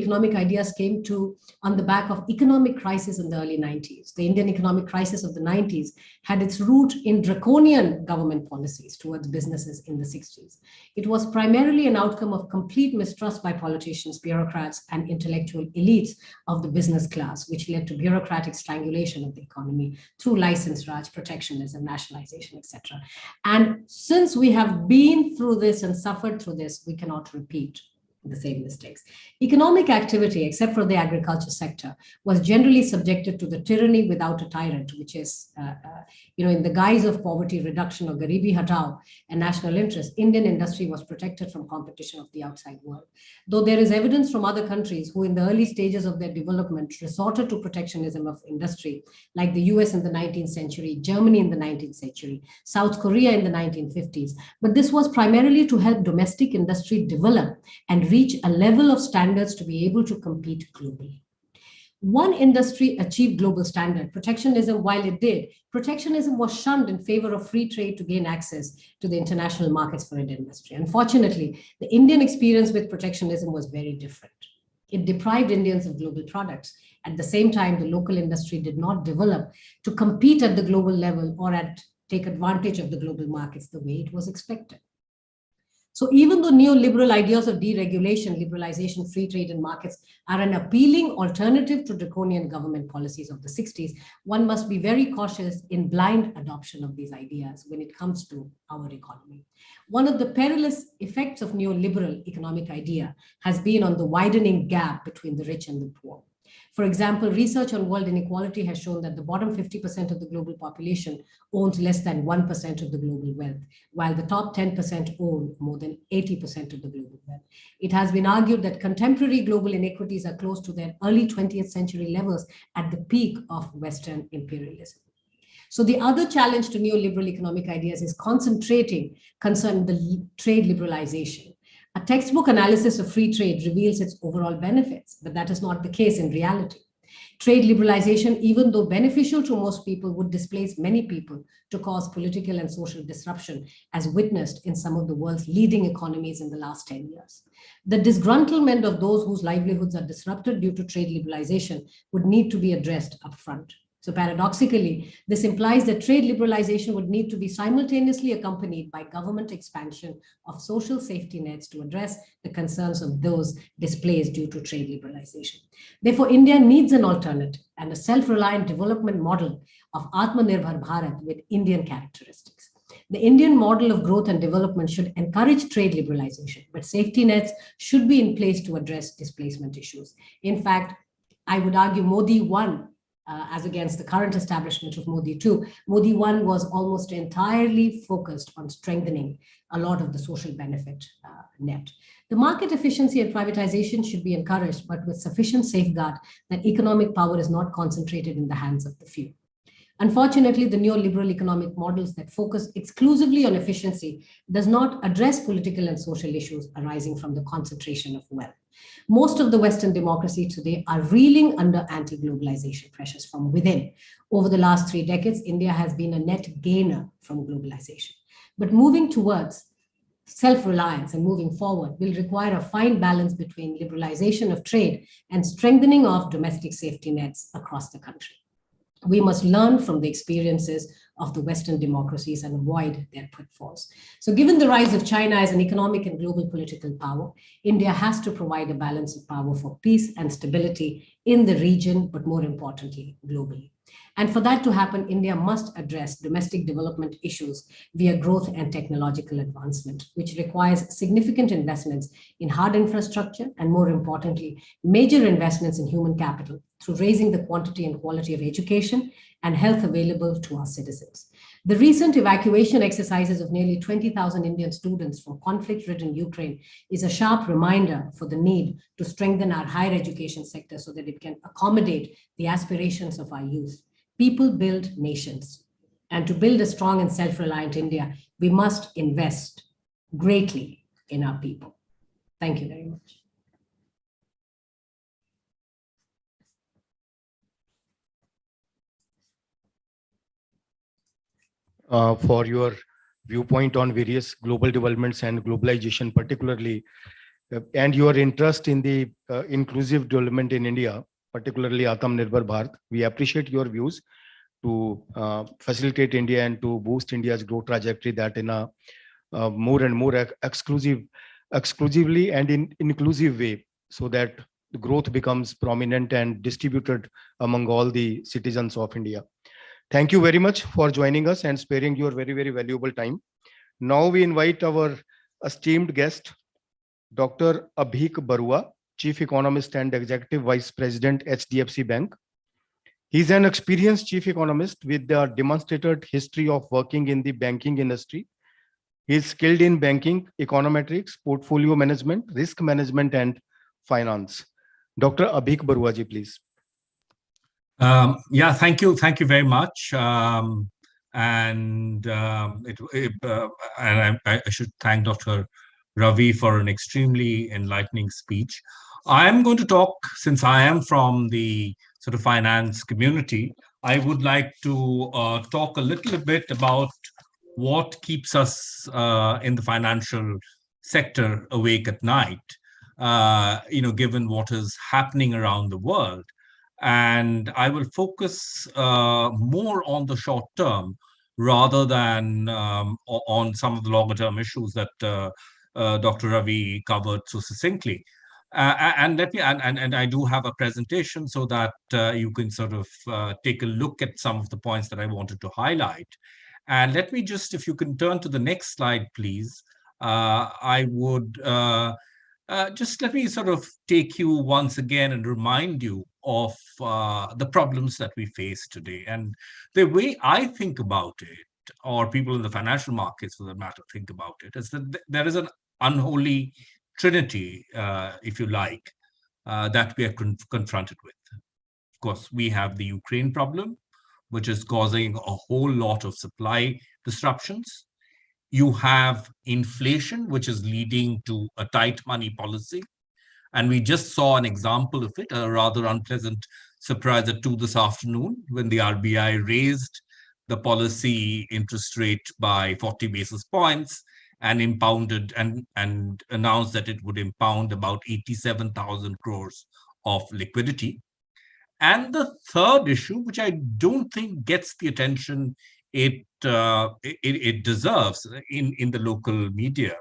economic ideas came to on the back of economic crisis in the early 90s. The Indian economic crisis of the 90s had its root in draconian government policies towards businesses in the 60s. It was primarily an outcome of complete mistrust by politicians, bureaucrats, and intellectual elites of the business class, which led to bureaucratic strangulation of the economy through license raj, protectionism, nationalization, etc. And since we have been through this and suffered through this, we cannot repeat the same mistakes. Economic activity, except for the agriculture sector, was generally subjected to the tyranny without a tyrant, which is, in the guise of poverty reduction or Garibi Hatao and national interest, Indian industry was protected from competition of the outside world. Though there is evidence from other countries who in the early stages of their development resorted to protectionism of industry, like the US in the 19th century, Germany in the 19th century, South Korea in the 1950s. But this was primarily to help domestic industry develop and reach a level of standards to be able to compete globally. One industry achieved global standard. Protectionism, while it did, protectionism was shunned in favor of free trade to gain access to the international markets for Indian industry. Unfortunately, the Indian experience with protectionism was very different. It deprived Indians of global products. At the same time, the local industry did not develop to compete at the global level or take advantage of the global markets the way it was expected. So even though neoliberal ideas of deregulation, liberalization, free trade and markets are an appealing alternative to draconian government policies of the 60s, one must be very cautious in blind adoption of these ideas when it comes to our economy. One of the perilous effects of neoliberal economic idea has been on the widening gap between the rich and the poor. For example, research on world inequality has shown that the bottom 50% of the global population owns less than 1% of the global wealth, while the top 10% own more than 80% of the global wealth. It has been argued that contemporary global inequities are close to their early 20th century levels at the peak of Western imperialism. So the other challenge to neoliberal economic ideas is concentrating concern the trade liberalization. A textbook analysis of free trade reveals its overall benefits, but that is not the case in reality. Trade liberalization, even though beneficial to most people, would displace many people to cause political and social disruption, as witnessed in some of the world's leading economies in the last 10 years. The disgruntlement of those whose livelihoods are disrupted due to trade liberalization would need to be addressed upfront. So paradoxically, this implies that trade liberalization would need to be simultaneously accompanied by government expansion of social safety nets to address the concerns of those displaced due to trade liberalization. Therefore, India needs an alternative and a self-reliant development model of Atmanirbhar Bharat with Indian characteristics. The Indian model of growth and development should encourage trade liberalization, but safety nets should be in place to address displacement issues. In fact, I would argue Modi 1 as against the current establishment of Modi 2. Modi 1 was almost entirely focused on strengthening a lot of the social benefit net. The market efficiency and privatization should be encouraged, but with sufficient safeguard that economic power is not concentrated in the hands of the few. Unfortunately, the neoliberal economic models that focus exclusively on efficiency does not address political and social issues arising from the concentration of wealth. Most of the Western democracies today are reeling under anti-globalization pressures from within. Over the last 3 decades, India has been a net gainer from globalization. But moving towards self-reliance and moving forward will require a fine balance between liberalization of trade and strengthening of domestic safety nets across the country. We must learn from the experiences of the Western democracies and avoid their pitfalls. So given the rise of China as an economic and global political power, India has to provide a balance of power for peace and stability in the region, but more importantly, globally. And for that to happen, India must address domestic development issues via growth and technological advancement, which requires significant investments in hard infrastructure and, more importantly, major investments in human capital through raising the quantity and quality of education and health available to our citizens. The recent evacuation exercises of nearly 20,000 Indian students from conflict-ridden Ukraine is a sharp reminder for the need to strengthen our higher education sector so that it can accommodate the aspirations of our youth. People build nations. And to build a strong and self-reliant India, we must invest greatly in our people. Thank you very much. For your viewpoint on various global developments and globalization particularly. and your interest in the inclusive development in India, particularly Atmanirbhar Bharat. We appreciate your views to facilitate India and to boost India's growth trajectory, that in a more and more exclusively and in inclusive way, so that the growth becomes prominent and distributed among all the citizens of India. Thank you very much for joining us and sparing your very, very valuable time. Now we invite our esteemed guest, Dr. Abhik Barua, Chief Economist and Executive Vice President, HDFC Bank. He's an experienced chief economist with a demonstrated history of working in the banking industry. He's skilled in banking, econometrics, portfolio management, risk management, and finance. Dr. Abhik Barua ji, please. Yeah, thank you very much. And I should thank Dr. Ravi for an extremely enlightening speech. I'm going to talk, since I am from the sort of finance community, I would like to talk a little bit about what keeps us in the financial sector awake at night, given what is happening around the world. And I will focus more on the short term rather than on some of the longer term issues that Dr. Ravi covered so succinctly. And I do have a presentation so that you can sort of take a look at some of the points that I wanted to highlight. And let me just, if you can turn to the next slide, please. I would just let me sort of take you once again and remind you of the problems that we face today. And the way I think about it, or people in the financial markets for that matter think about it, is that there is an unholy trinity, if you like, that we are confronted with. Of course, we have the Ukraine problem, which is causing a whole lot of supply disruptions. You have inflation, which is leading to a tight money policy. And we just saw an example of it, a rather unpleasant surprise at 2 this afternoon, when the RBI raised the policy interest rate by 40 basis points and impounded and announced that it would impound about 87,000 crores of liquidity. And the third issue, which I don't think gets the attention it deserves in the local media,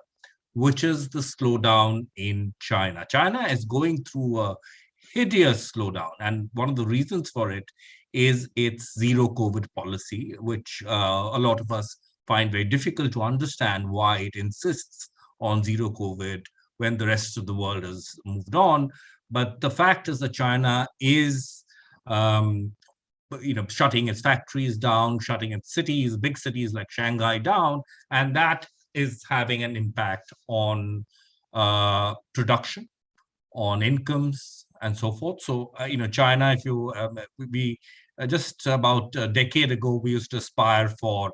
which is the slowdown in China. China is going through a hideous slowdown, and one of the reasons for it is its zero COVID policy, which a lot of us find very difficult to understand why it insists on zero COVID when the rest of the world has moved on. But the fact is that China is shutting its factories down, shutting its cities, big cities like Shanghai down, and that is having an impact on production, on incomes, and so forth. So, China, if you, just about a decade ago, we used to aspire for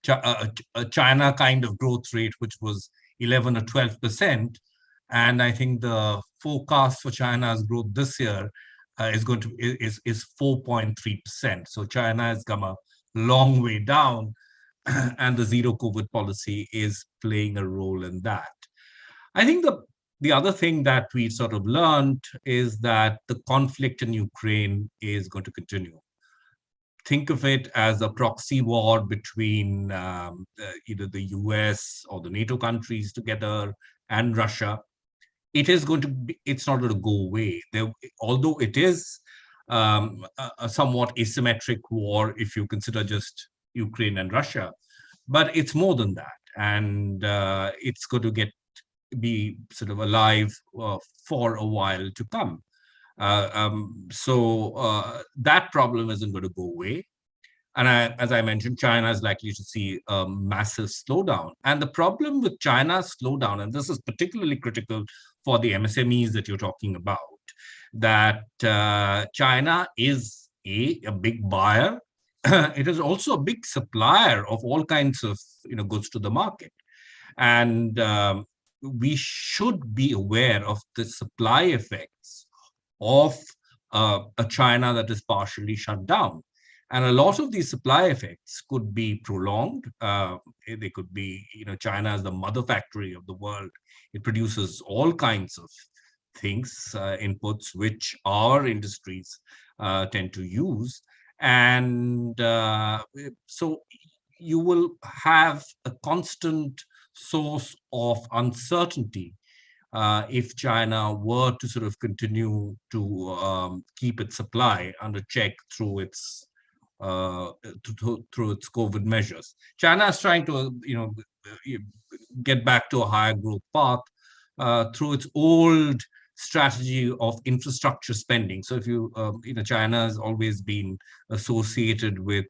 a China kind of growth rate, which was 11 or 12%. And I think the forecast for China's growth this year is 4.3%. So China has come a long way down, and the zero COVID policy is playing a role in that. I think the other thing that we sort of learned is that the conflict in Ukraine is going to continue. Think of it as a proxy war between either the US or the NATO countries together and Russia. It is going to be, it's not going to go away. Although it is a somewhat asymmetric war, if you consider just Ukraine and Russia, but it's more than that. And it's going to be sort of alive for a while to come. So that problem isn't going to go away. And as I mentioned, China is likely to see a massive slowdown. And the problem with China's slowdown, and this is particularly critical for the MSMEs that you're talking about, that China is a big buyer. It is also a big supplier of all kinds of goods to the market. And we should be aware of the supply effects of a China that is partially shut down. And a lot of these supply effects could be prolonged. They could be, China is the mother factory of the world. It produces all kinds of things, inputs, which our industries tend to use. And so you will have a constant source of uncertainty if China were to sort of continue to keep its supply under check through its through its COVID measures. China is trying to, get back to a higher growth path through its old strategy of infrastructure spending. So if China has always been associated with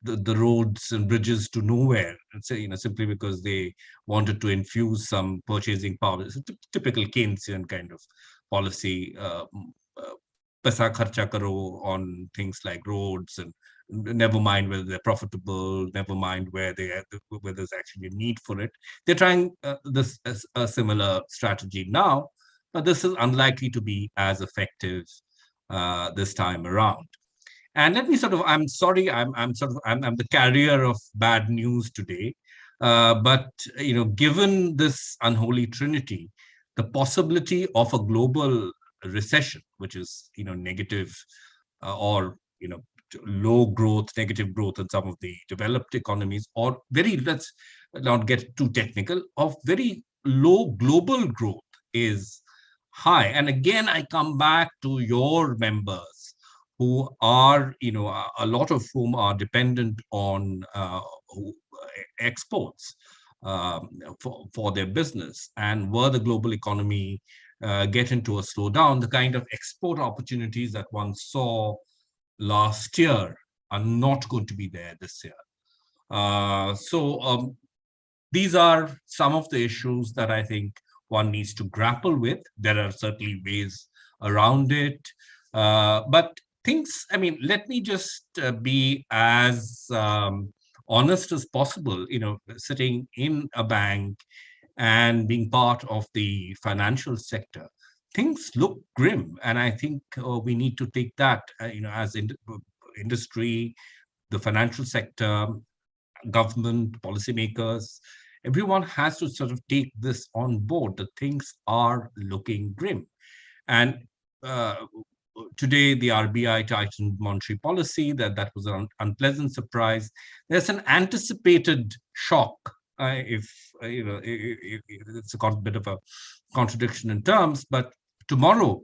the roads and bridges to nowhere, simply because they wanted to infuse some purchasing power. It's a typical Keynesian kind of policy. Paisa kharcha karo on things like roads, and never mind whether they're profitable, never mind where there's actually a need for it. They're trying this as a similar strategy now, but this is unlikely to be as effective this time around. And let me I'm sorry, I'm the carrier of bad news today. But, given this unholy trinity, the possibility of a global recession, which is, negative or, low growth, negative growth in some of the developed economies, or let's not get too technical, of very low global growth is high. And again, I come back to your members, who are, a lot of whom are dependent on exports for their business. And were the global economy get into a slowdown, the kind of export opportunities that one saw last year are not going to be there this year. So these are some of the issues that I think one needs to grapple with. There are certainly ways around it. But things, let me just be as honest as possible, sitting in a bank and being part of the financial sector. Things look grim, and I think we need to take that, as industry, the financial sector, government, policymakers, everyone has to sort of take this on board, that things are looking grim. And today, the RBI tightened monetary policy. That was an unpleasant surprise. There's an anticipated shock. It's a bit of a contradiction in terms, but tomorrow,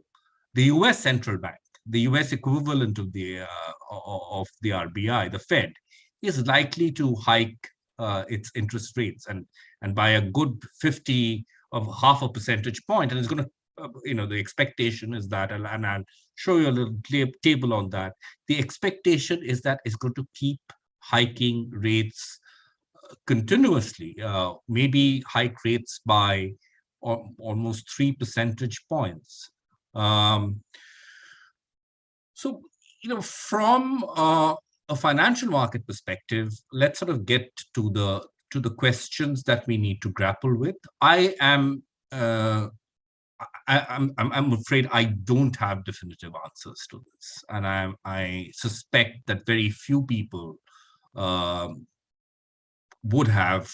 the U.S. central bank, the U.S. equivalent of the RBI, the Fed, is likely to hike its interest rates, and by a good 50 of half a percentage point, and it's going to. The expectation is that, and I'll show you a little table on that. The expectation is that it's going to keep hiking rates continuously, maybe hike rates by almost 3 percentage points. So, from a financial market perspective, let's sort of get to the questions that we need to grapple with. I'm afraid I don't have definitive answers to this, and I suspect that very few people would have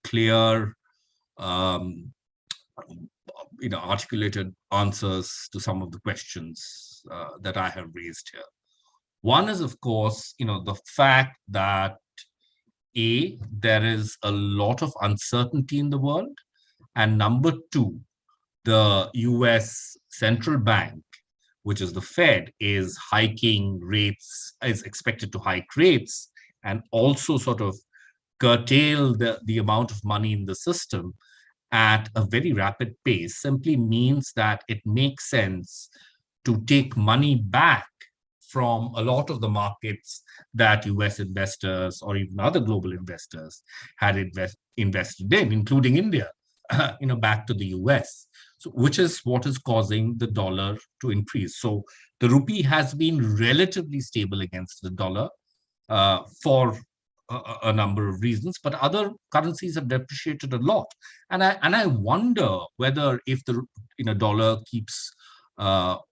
clear articulated answers to some of the questions that I have raised here. One is, of course, the fact that there is a lot of uncertainty in the world, and number two, the US central bank, which is the Fed, is hiking rates, is expected to hike rates, and also sort of curtail the amount of money in the system at a very rapid pace. Simply means that it makes sense to take money back from a lot of the markets that US investors or even other global investors had invested in, including India, back to the US. So, which is what is causing the dollar to increase. So the rupee has been relatively stable against the dollar for a number of reasons, but other currencies have depreciated a lot. And I wonder whether if the dollar keeps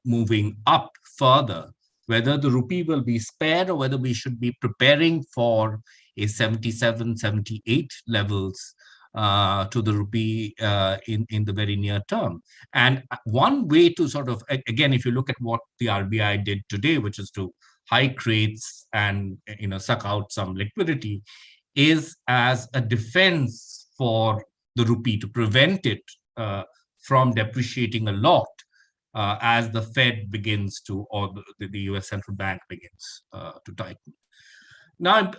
moving up further, whether the rupee will be spared or whether we should be preparing for a 77, 78 levels to the rupee in the very near term. And one way to sort of, again, if you look at what the RBI did today, which is to hike rates and suck out some liquidity, is as a defense for the rupee to prevent it from depreciating a lot as the Fed begins to, or the US central bank begins to tighten. Now,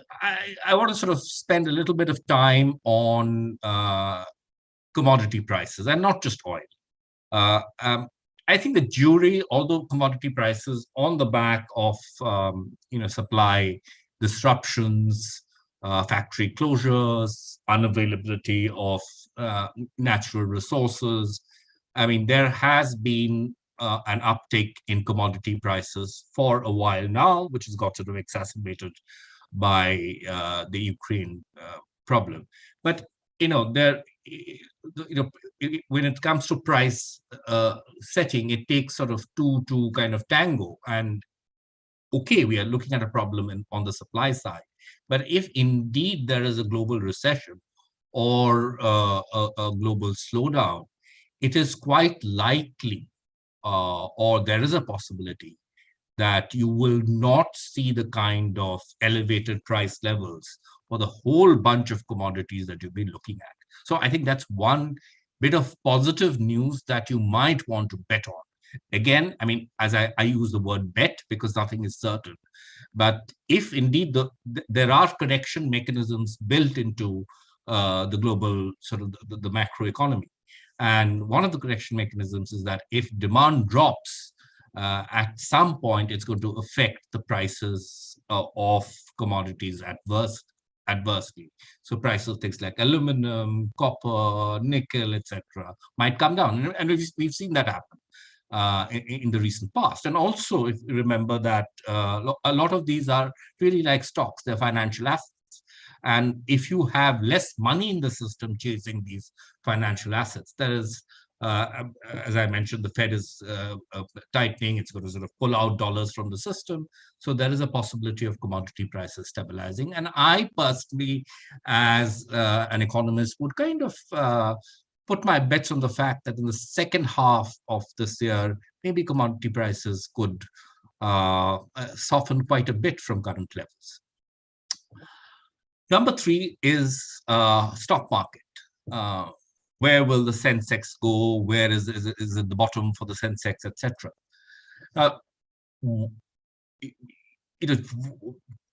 I want to sort of spend a little bit of time on commodity prices, and not just oil. I think the jury, although commodity prices on the back of supply disruptions, factory closures, unavailability of natural resources, I mean, there has been an uptick in commodity prices for a while now, which has got sort of exacerbated by the Ukraine problem. But when it comes to price setting, it takes sort of two to kind of tango. And okay, we are looking at a problem on the supply side, but if indeed there is a global recession or a global slowdown, it is quite likely, or there is a possibility, that you will not see the kind of elevated price levels for the whole bunch of commodities that you've been looking at. So I think that's one bit of positive news that you might want to bet on. Again, I mean, as I use the word bet because nothing is certain, but if indeed there are correction mechanisms built into the global sort of the macro economy, and one of the correction mechanisms is that if demand drops, at some point, it's going to affect the prices of commodities adversely. So prices of things like aluminum, copper, nickel, etc., might come down, and we've seen that happen in the recent past. And also, if you remember that a lot of these are really like stocks; they're financial assets. And if you have less money in the system chasing these financial assets, there is, as I mentioned, the Fed is tightening. It's going to sort of pull out dollars from the system. So there is a possibility of commodity prices stabilizing. And I personally, as an economist, would kind of put my bets on the fact that in the second half of this year, maybe commodity prices could soften quite a bit from current levels. Number three is stock market. Where will the Sensex go? Where is it the bottom for the Sensex, etc.?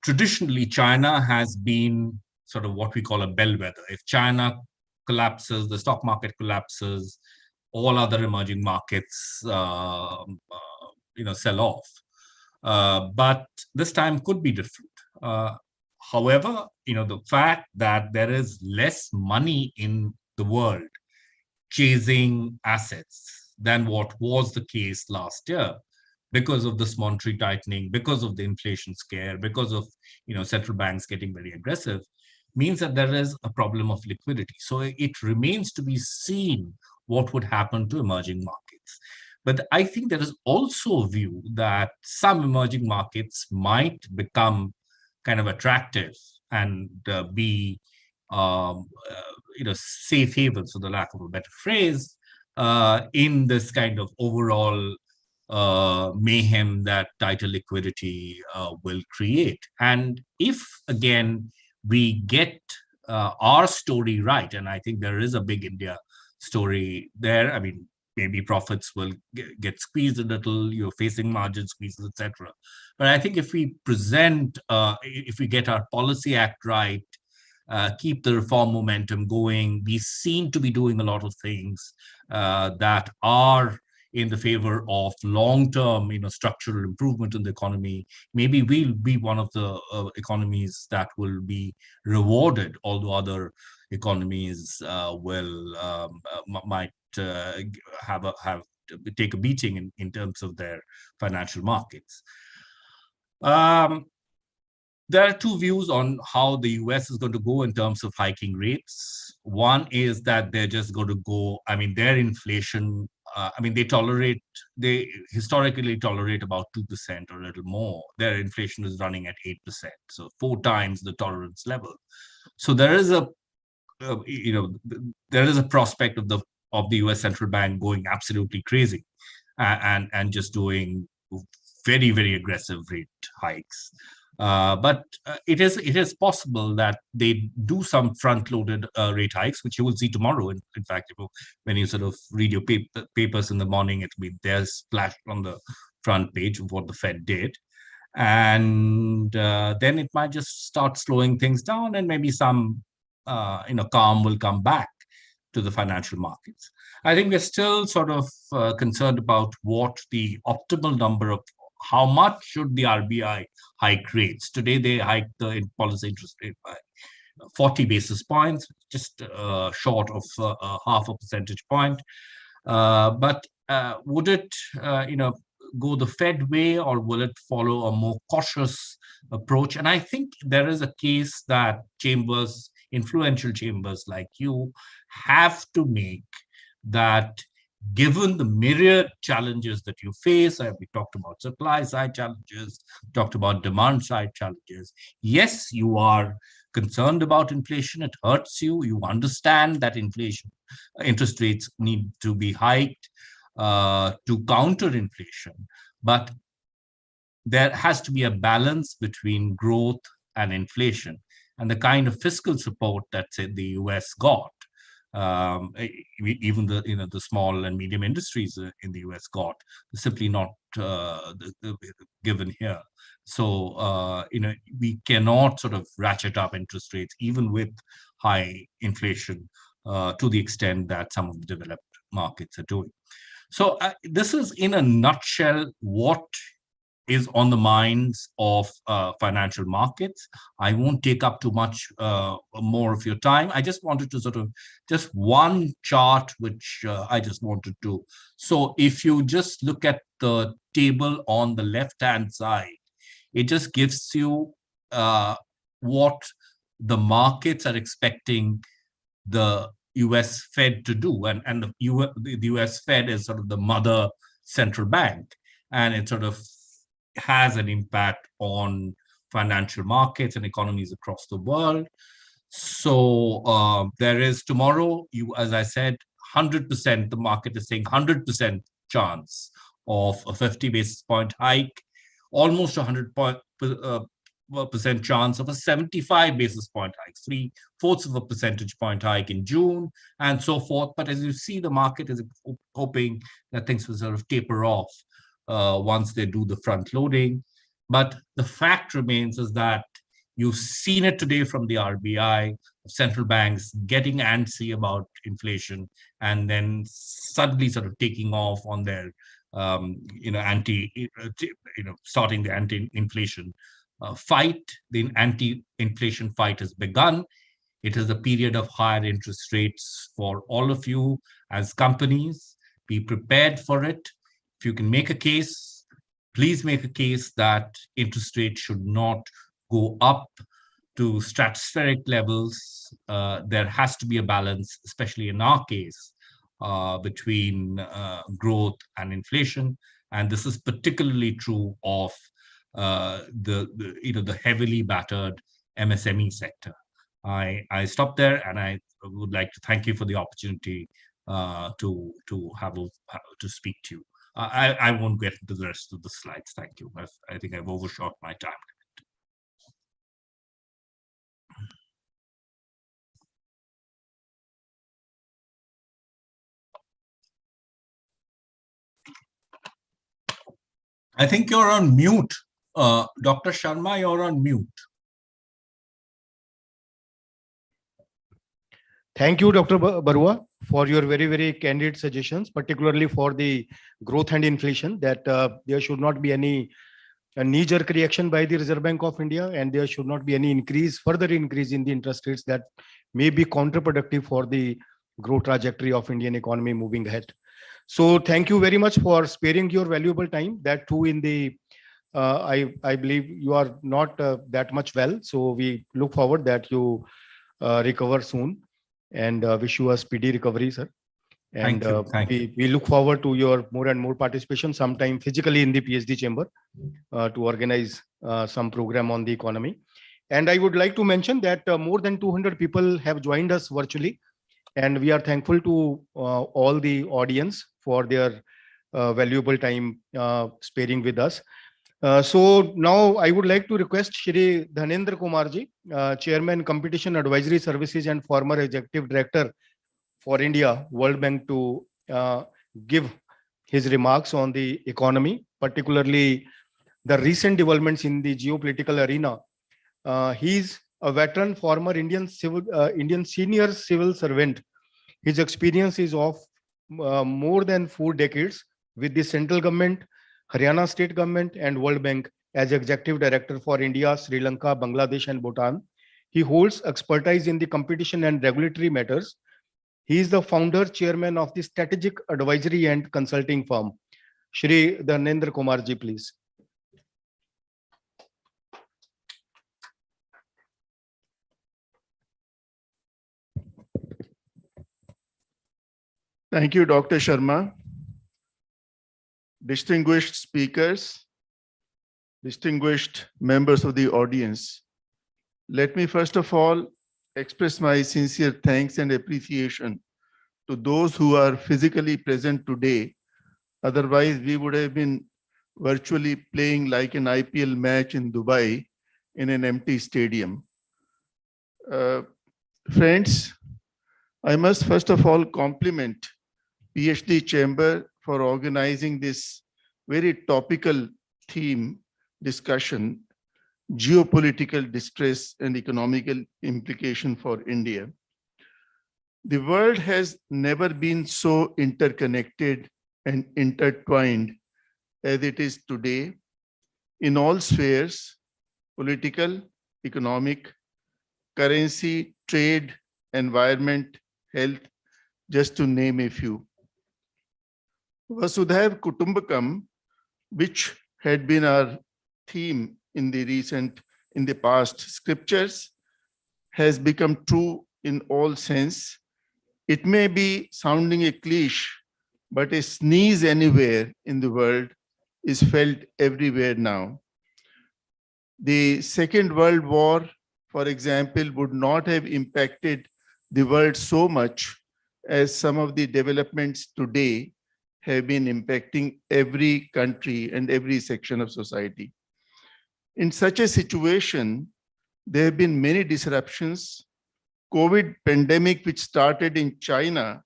Traditionally, China has been sort of what we call a bellwether. If China collapses, the stock market collapses, all other emerging markets, sell off. But this time could be different. However, the fact that there is less money in the world chasing assets than what was the case last year because of this monetary tightening, because of the inflation scare, because of central banks getting very aggressive, means that there is a problem of liquidity. So it remains to be seen what would happen to emerging markets. But I think there is also a view that some emerging markets might become kind of attractive and be safe havens, for the lack of a better phrase, in this kind of overall mayhem that tighter liquidity will create. And if, again, we get our story right, and I think there is a big India story there, I mean, maybe profits will get squeezed a little, you're facing margin squeezes, etc. But I think if we present, if we get our policy act right, keep the reform momentum going, we seem to be doing a lot of things that are in the favor of long-term, structural improvement in the economy. Maybe we'll be one of the economies that will be rewarded, although other economies might take a beating in terms of their financial markets. There are two views on how the US is going to go in terms of hiking rates. One is that they're just going to go, I mean, their inflation I mean, they historically tolerate about 2% or a little more. Their inflation is running at 8%, so 4 times the tolerance level. So there is a, there is a prospect of the U.S. central bank going absolutely crazy and just doing very, very aggressive rate hikes. But it is possible that they do some front-loaded rate hikes, which you will see tomorrow. In fact, when you sort of read your papers in the morning, it'll be there splashed on the front page of what the Fed did. And then it might just start slowing things down, and maybe some calm will come back to the financial markets. I think we're still sort of concerned about what the optimal number of how much should the RBI hike rates. Today, they hiked the policy interest rate by 40 basis points, just short of half a percentage point. But would it, go the Fed way, or will it follow a more cautious approach? And I think there is a case that influential chambers like you have to make, that given the myriad challenges that you face, we talked about supply side challenges, talked about demand side challenges. Yes, you are concerned about inflation. It hurts you. You understand that interest rates need to be hiked to counter inflation. But there has to be a balance between growth and inflation, and the kind of fiscal support that, say, the US got. Even the small and medium industries in the US got, simply not given here. So we cannot sort of ratchet up interest rates even with high inflation to the extent that some of the developed markets are doing. So this is, in a nutshell, what is on the minds of financial markets. I won't take up too much more of your time. I just wanted to just one chart, which I just wanted to. So if you just look at the table on the left-hand side, it just gives you what the markets are expecting the US Fed to do. And the US Fed is sort of the mother central bank, and it sort of has an impact on financial markets and economies across the world. So there is tomorrow, as I said, 100%, the market is saying 100% chance of a 50 basis point hike, almost 100% chance of a 75 basis point hike, 3/4 of a percentage point hike in June, and so forth. But as you see, the market is hoping that things will sort of taper off once they do the front loading. But the fact remains is that you've seen it today from the RBI, central banks getting antsy about inflation and then suddenly sort of taking off on their, starting the anti-inflation fight. The anti-inflation fight has begun. It is a period of higher interest rates for all of you as companies. Be prepared for it. If you can make a case, please make a case that interest rates should not go up to stratospheric levels. There has to be a balance, especially in our case, between growth and inflation. And this is particularly true of the heavily battered MSME sector. I stop there, and I would like to thank you for the opportunity to speak to you. I won't get into the rest of the slides. Thank you. I think I've overshot my time. I think you're on mute. Dr. Sharma, you're on mute. Thank you, Dr. Barua, for your very, very candid suggestions, particularly for the growth and inflation, that there should not be any knee-jerk reaction by the Reserve Bank of India, and there should not be any further increase in the interest rates that may be counterproductive for the growth trajectory of Indian economy moving ahead. So thank you very much for sparing your valuable time. That too in the, I believe you are not that much well. So we look forward that you recover soon, and wish you a speedy recovery, sir. And Thank you. Thank you. we look forward to your more and more participation sometime physically in the PhD chamber to organize some program on the economy. And I would like to mention that more than 200 people have joined us virtually. And we are thankful to all the audience for their valuable time sparing with us. So now I would like to request Shri Dhanendra Kumarji, Chairman Competition Advisory Services and former Executive Director for India, World Bank, to give his remarks on the economy, particularly the recent developments in the geopolitical arena. He's a veteran, former Indian senior civil servant. His experience is of more than 4 decades with the central government, Haryana state government, and World Bank as Executive Director for India, Sri Lanka, Bangladesh, and Bhutan. He holds expertise in the competition and regulatory matters. He is the founder, chairman of the strategic advisory and consulting firm. Shri Dhanendra Kumarji, please. Thank you, Dr. Sharma. Distinguished speakers, distinguished members of the audience, let me first of all express my sincere thanks and appreciation to those who are physically present today. Otherwise, we would have been virtually playing like an IPL match in Dubai in an empty stadium. Friends, I must first of all compliment PhD Chamber for organizing this very topical theme discussion, geopolitical distress and economical implication for India. The world has never been so interconnected and intertwined as it is today in all spheres: political, economic, currency, trade, environment, health, just to name a few. Vasudhaiv Kutumbakam, which had been our theme in the past scriptures, has become true in all sense. It may be sounding a cliche, but a sneeze anywhere in the world is felt everywhere now. The Second World War, for example, would not have impacted the world so much as some of the developments today have been impacting every country and every section of society. In such a situation, there have been many disruptions. COVID pandemic, which started in China,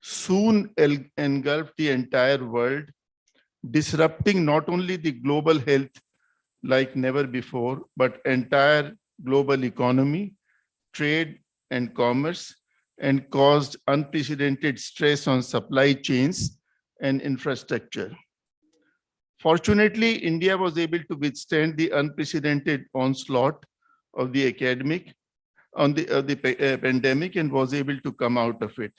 soon engulfed the entire world, disrupting not only the global health like never before, but entire global economy, trade and commerce, and caused unprecedented stress on supply chains and infrastructure. Fortunately, India was able to withstand the unprecedented onslaught of the pandemic and was able to come out of it,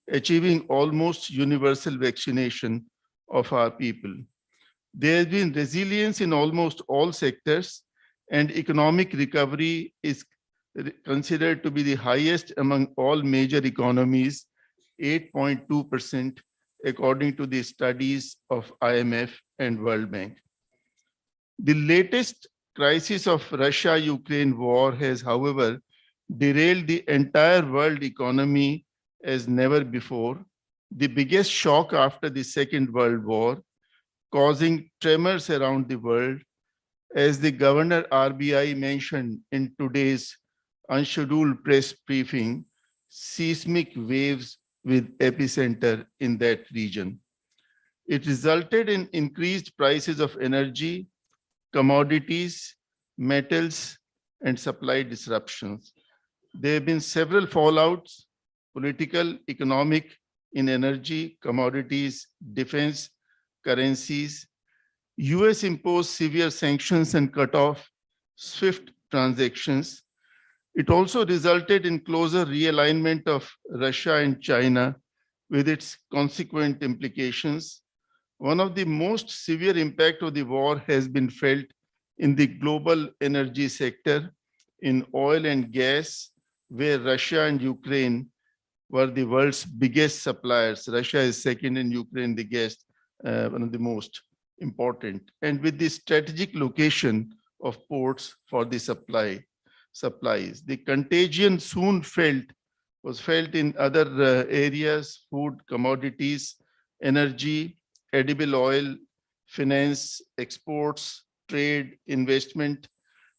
achieving almost universal vaccination of our people. There has been resilience in almost all sectors, and economic recovery is considered to be the highest among all major economies, 8.2%, according to the studies of IMF and World Bank. The latest crisis of Russia-Ukraine war has, however, derailed the entire world economy as never before, the biggest shock after the Second World War, causing tremors around the world. As the Governor RBI mentioned in today's unscheduled press briefing, seismic waves with epicenter in that region. It resulted in increased prices of energy, commodities, metals, and supply disruptions. There have been several fallouts: political, economic, in energy, commodities, defense, currencies. US imposed severe sanctions and cut off SWIFT transactions. It also resulted in closer realignment of Russia and China with its consequent implications. One of the most severe impact of the war has been felt in the global energy sector, in oil and gas, where Russia and Ukraine were the world's biggest suppliers. Russia is second and Ukraine the guest, one of the most important. And with the strategic location of ports for the supplies, the contagion soon was felt in other areas: food, commodities, energy, edible oil, finance, exports, trade, investment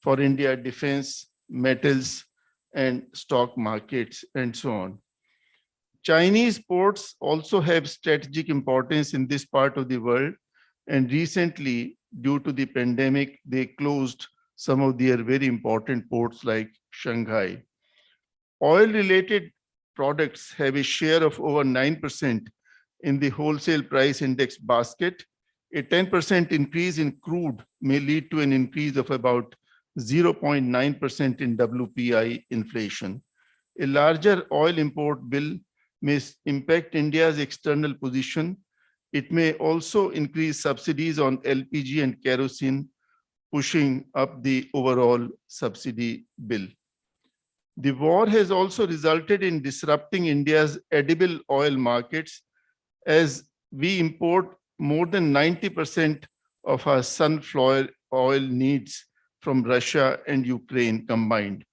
for India, defense, metals, and stock markets, and so on. Chinese ports also have strategic importance in this part of the world, and recently, due to the pandemic, they closed some of their very important ports like Shanghai. Oil-related products have a share of over 9% in the wholesale price index basket. A 10% increase in crude may lead to an increase of about 0.9% in WPI inflation. A larger oil import bill may impact India's external position. It may also increase subsidies on LPG and kerosene, pushing up the overall subsidy bill. The war has also resulted in disrupting India's edible oil markets, as we import more than 90% of our sunflower oil needs from Russia and Ukraine combined.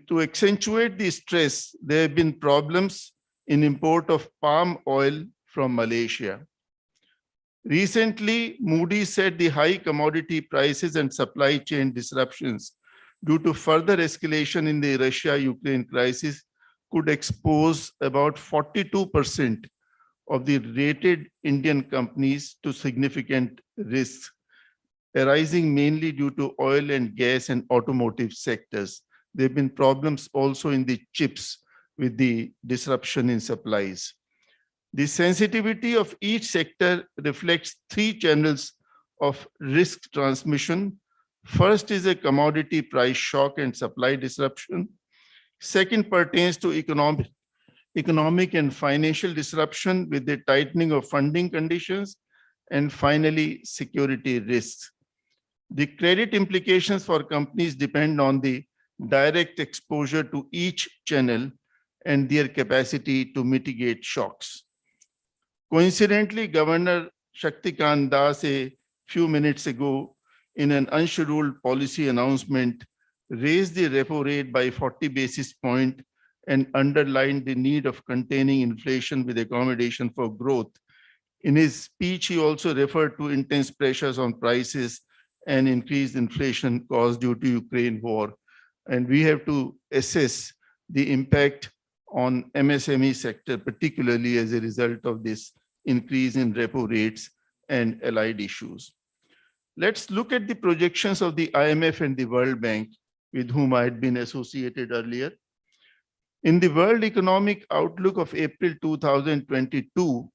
To accentuate the stress, there have been problems in import of palm oil from Malaysia. Recently, Moody's said the high commodity prices and supply chain disruptions due to further escalation in the Russia-Ukraine crisis could expose about 42% of the rated Indian companies to significant risks, arising mainly due to oil and gas and automotive sectors. There have been problems also in the chips with the disruption in supplies. The sensitivity of each sector reflects three channels of risk transmission. First is a commodity price shock and supply disruption. Second pertains to economic and financial disruption with the tightening of funding conditions. And finally, security risks. The credit implications for companies depend on the direct exposure to each channel and their capacity to mitigate shocks. Coincidentally, Governor Shaktikant Das a few minutes ago, in an unscheduled policy announcement, raised the repo rate by 40 basis points and underlined the need of containing inflation with accommodation for growth. In his speech, he also referred to intense pressures on prices and increased inflation caused due to Ukraine war. And we have to assess the impact on MSME sector, particularly as a result of this increase in repo rates and allied issues. Let's look at the projections of the IMF and the World Bank, with whom I had been associated earlier. In the World Economic Outlook of April 2022,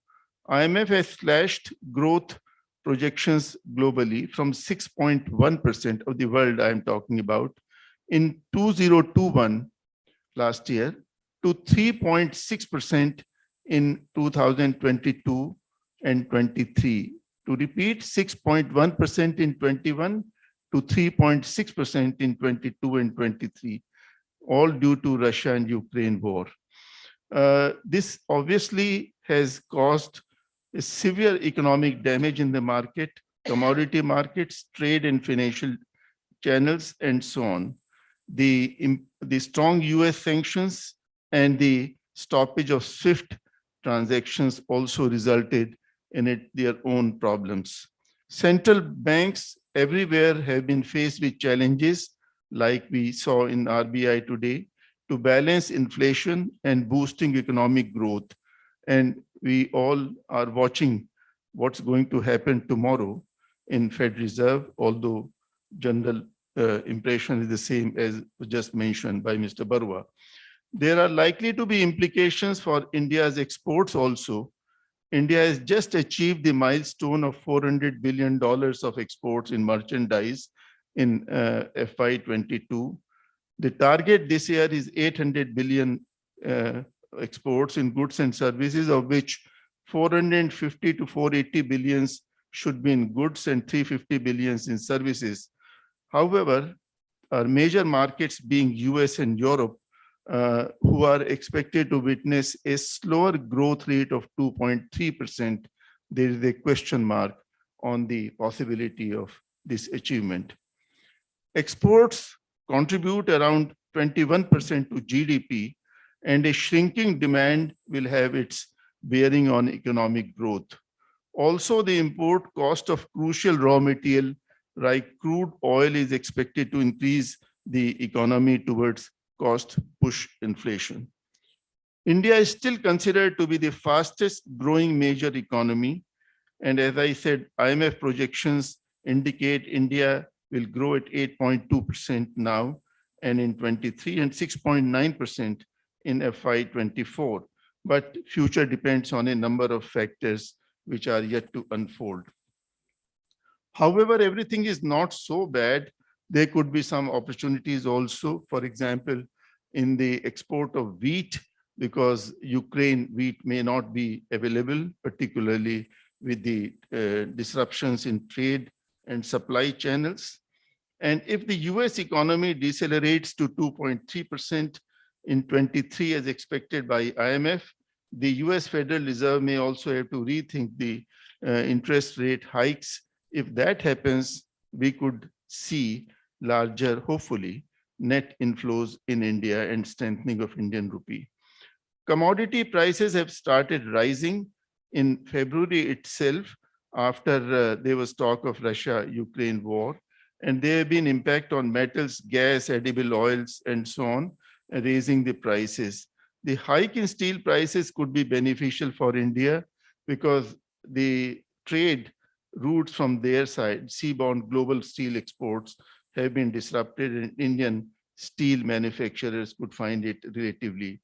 IMF has slashed growth projections globally from 6.1% of the world I am talking about in 2021 last year to 3.6% in 2022 and 23. To repeat, 6.1% in 21 to 3.6% in 22 and 23, all due to Russia and Ukraine war. This obviously has caused a severe economic damage in the market, commodity markets, trade and financial channels, and so on. The strong US sanctions and the stoppage of SWIFT transactions also resulted in their own problems. Central banks everywhere have been faced with challenges, like we saw in RBI today, to balance inflation and boosting economic growth. And we all are watching what's going to happen tomorrow in Fed Reserve, although general impression is the same as just mentioned by Mr. Barua. There are likely to be implications for India's exports also. India has just achieved the milestone of $400 billion of exports in merchandise in FY22. The target this year is 800 billion exports in goods and services, of which 450 to 480 billions should be in goods and 350 billions in services. However, our major markets being US and Europe who are expected to witness a slower growth rate of 2.3%, there is a question mark on the possibility of this achievement. Exports contribute around 21% to GDP, and a shrinking demand will have its bearing on economic growth. Also, the import cost of crucial raw material like crude oil is expected to increase the economy towards cost push inflation. India is still considered to be the fastest growing major economy. And as I said, IMF projections indicate India will grow at 8.2% now and in 23 and 6.9% in FY24. But future depends on a number of factors which are yet to unfold. However, everything is not so bad. There could be some opportunities also, for example, in the export of wheat, because Ukraine wheat may not be available, particularly with the disruptions in trade and supply channels. And if the US economy decelerates to 2.3% in 23 as expected by IMF, the US Federal Reserve may also have to rethink the interest rate hikes. If that happens, we could see larger, hopefully, net inflows in India and strengthening of Indian rupee. Commodity prices have started rising in February itself after there was talk of Russia-Ukraine war, and there have been impact on metals, gas, edible oils, and so on, raising the prices. The hike in steel prices could be beneficial for India because the trade routes from their side, seaborne global steel exports, have been disrupted, and Indian steel manufacturers could find it relatively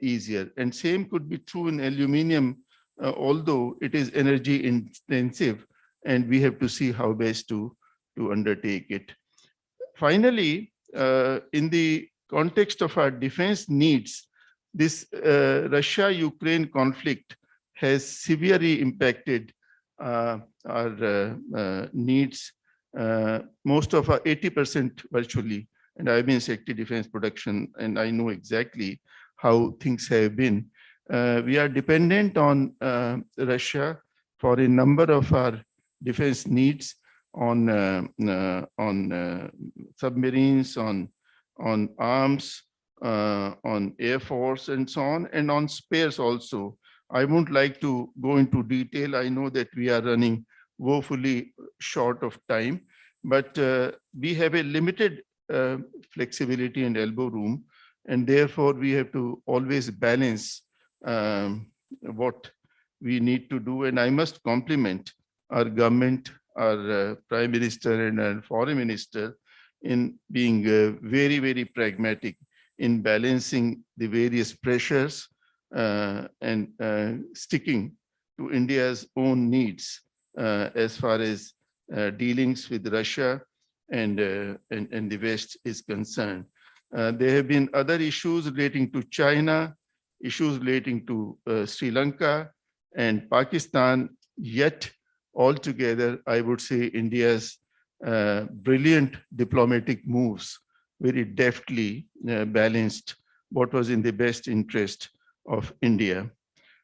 easier. And same could be true in aluminum, although it is energy intensive, and we have to see how best to undertake it. Finally, in the context of our defense needs, this Russia-Ukraine conflict has severely impacted our needs. Most of our 80% virtually, and I've been Secretary Defense Production, and I know exactly how things have been. We are dependent on Russia for a number of our defense needs, on submarines, on arms, on Air Force, and so on, and on spares also. I won't like to go into detail. I know that we are running woefully short of time, but we have a limited flexibility and elbow room, and therefore we have to always balance what we need to do. And I must compliment our government, our Prime Minister and our Foreign Minister in being very, very pragmatic in balancing the various pressures and sticking to India's own needs as far as dealings with Russia and the West is concerned. There have been other issues relating to China, issues relating to Sri Lanka and Pakistan, yet altogether, I would say India's brilliant diplomatic moves very deftly balanced what was in the best interest of India.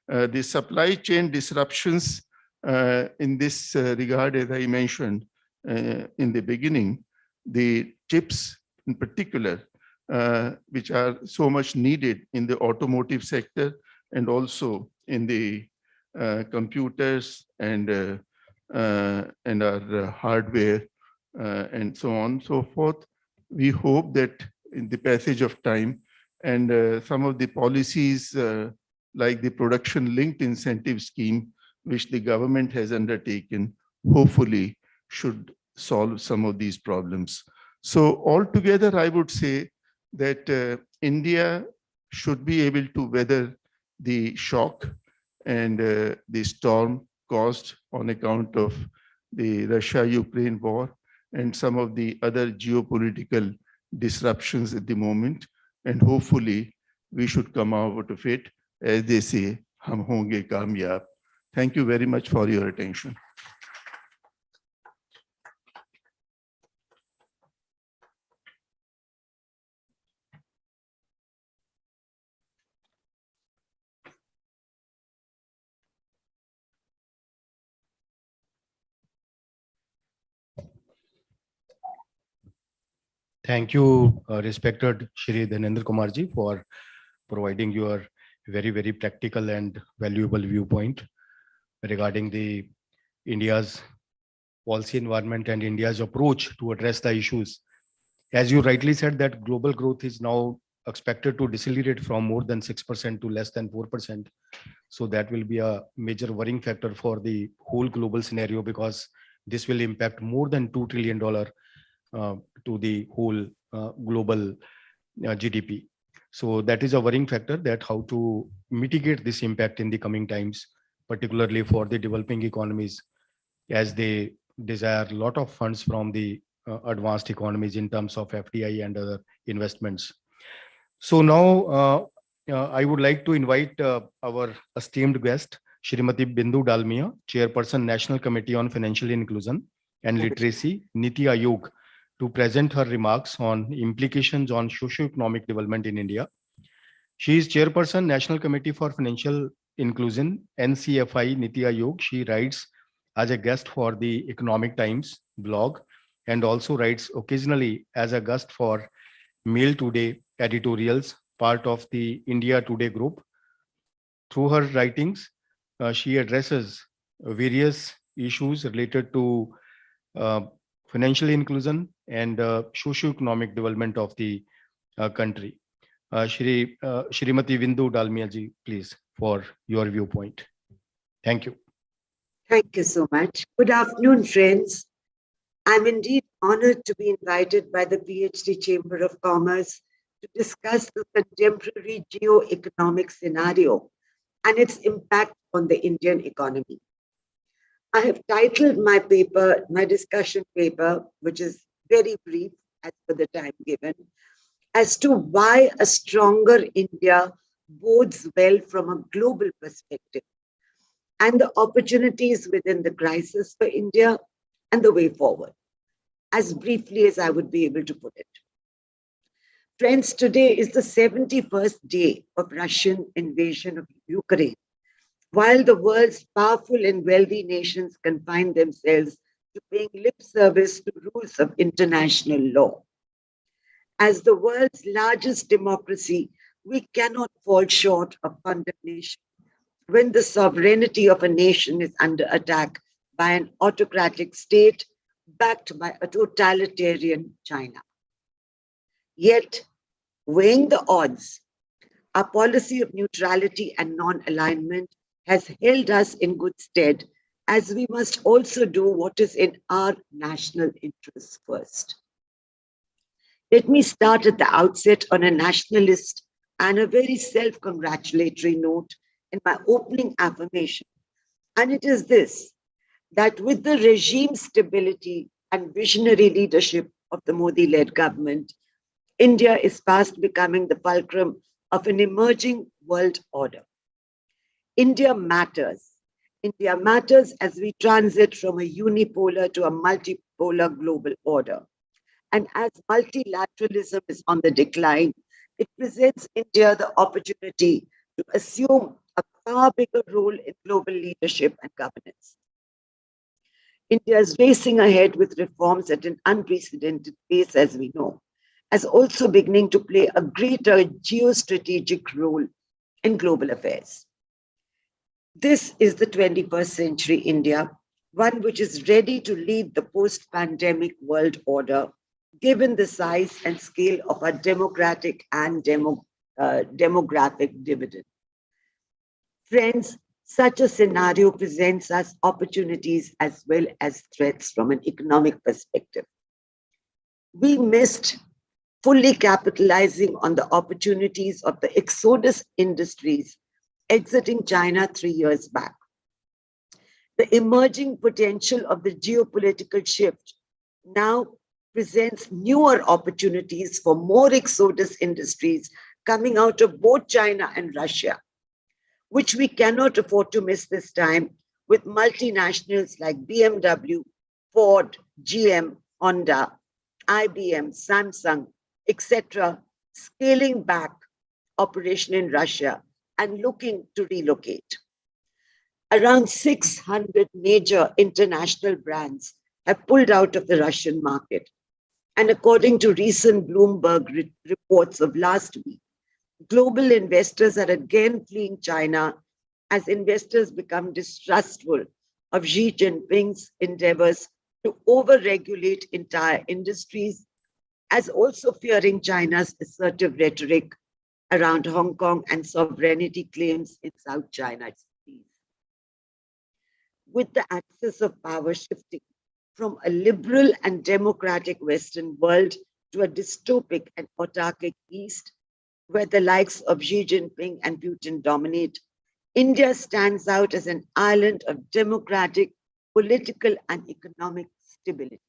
The supply chain disruptions in this regard, as I mentioned in the beginning, the chips in particular, which are so much needed in the automotive sector and also in the computers and our hardware and so on and so forth. We hope that in the passage of time and some of the policies like the production-linked incentive scheme, which the government has undertaken, hopefully should solve some of these problems. So altogether, I would say that India should be able to weather the shock and the storm caused on account of the Russia-Ukraine war and some of the other geopolitical disruptions at the moment. And hopefully we should come out of it, as they say, hum honge kamyab. Thank you very much for your attention. Thank you, respected Shri Dhanendra Kumarji, for providing your very practical and valuable viewpoint regarding the India's policy environment and India's approach to address the issues. As you rightly said, that global growth is now expected to decelerate from more than 6% to less than 4%. So that will be a major worrying factor for the whole global scenario, because this will impact more than $2 trillion to the whole global GDP. So that is a worrying factor, that how to mitigate this impact in the coming times, particularly for the developing economies, as they desire a lot of funds from the advanced economies in terms of FDI and other investments. So now I would like to invite our esteemed guest, Shrimati Bindu Dalmia, Chairperson, National Committee on Financial Inclusion and Literacy, Niti Aayog, to present her remarks on implications on socio-economic development in India. She is Chairperson, National Committee for Financial Inclusion, NCFI, Niti Aayog. She writes as a guest for the Economic Times blog, and also writes occasionally as a guest for Mail Today editorials, part of the India Today group. Through her writings, she addresses various issues related to financial inclusion and socio-economic development of the country. Shrimati Bindu Dalmia ji, please, for your viewpoint. Thank you. Thank you so much. Good afternoon, friends. I'm indeed honored to be invited by the PhD Chamber of Commerce to discuss the contemporary geo-economic scenario and its impact on the Indian economy. I have titled my paper, my discussion paper, which is very brief as per the time given, as to why a stronger India bodes well from a global perspective, and the opportunities within the crisis for India and the way forward, as briefly as I would be able to put it. Friends, today is the 71st day of Russian invasion of Ukraine, while the world's powerful and wealthy nations confine themselves to paying lip service to rules of international law. As the world's largest democracy, we cannot fall short of condemnation when the sovereignty of a nation is under attack by an autocratic state backed by a totalitarian China. Yet, weighing the odds, our policy of neutrality and non-alignment has held us in good stead, as we must also do what is in our national interests first. Let me start at the outset on a nationalist and a very self-congratulatory note in my opening affirmation. And it is this, that with the regime stability and visionary leadership of the Modi-led government, India is fast becoming the fulcrum of an emerging world order. India matters. India matters as we transit from a unipolar to a multipolar global order. And as multilateralism is on the decline, it presents India the opportunity to assume a far bigger role in global leadership and governance. India is racing ahead with reforms at an unprecedented pace, as we know, as also beginning to play a greater geostrategic role in global affairs. This is the 21st century India, one which is ready to lead the post-pandemic world order, given the size and scale of our democratic and demographic dividend. Friends, such a scenario presents us opportunities as well as threats from an economic perspective. We missed fully capitalizing on the opportunities of the exodus industries exiting China 3 years back. The emerging potential of the geopolitical shift now presents newer opportunities for more exodus industries coming out of both China and Russia, which we cannot afford to miss this time, with multinationals like BMW, Ford, GM, Honda, IBM, Samsung, etc., scaling back operation in Russia and looking to relocate. Around 600 major international brands have pulled out of the Russian market, And according to recent Bloomberg reports of last week, global investors are again fleeing China as investors become distrustful of Xi Jinping's endeavors to over-regulate entire industries, as also fearing China's assertive rhetoric around Hong Kong and sovereignty claims in South China Sea. With the axis of power shifting from a liberal and democratic Western world to a dystopic and autarkic East, where the likes of Xi Jinping and Putin dominate, India stands out as an island of democratic, political, and economic stability.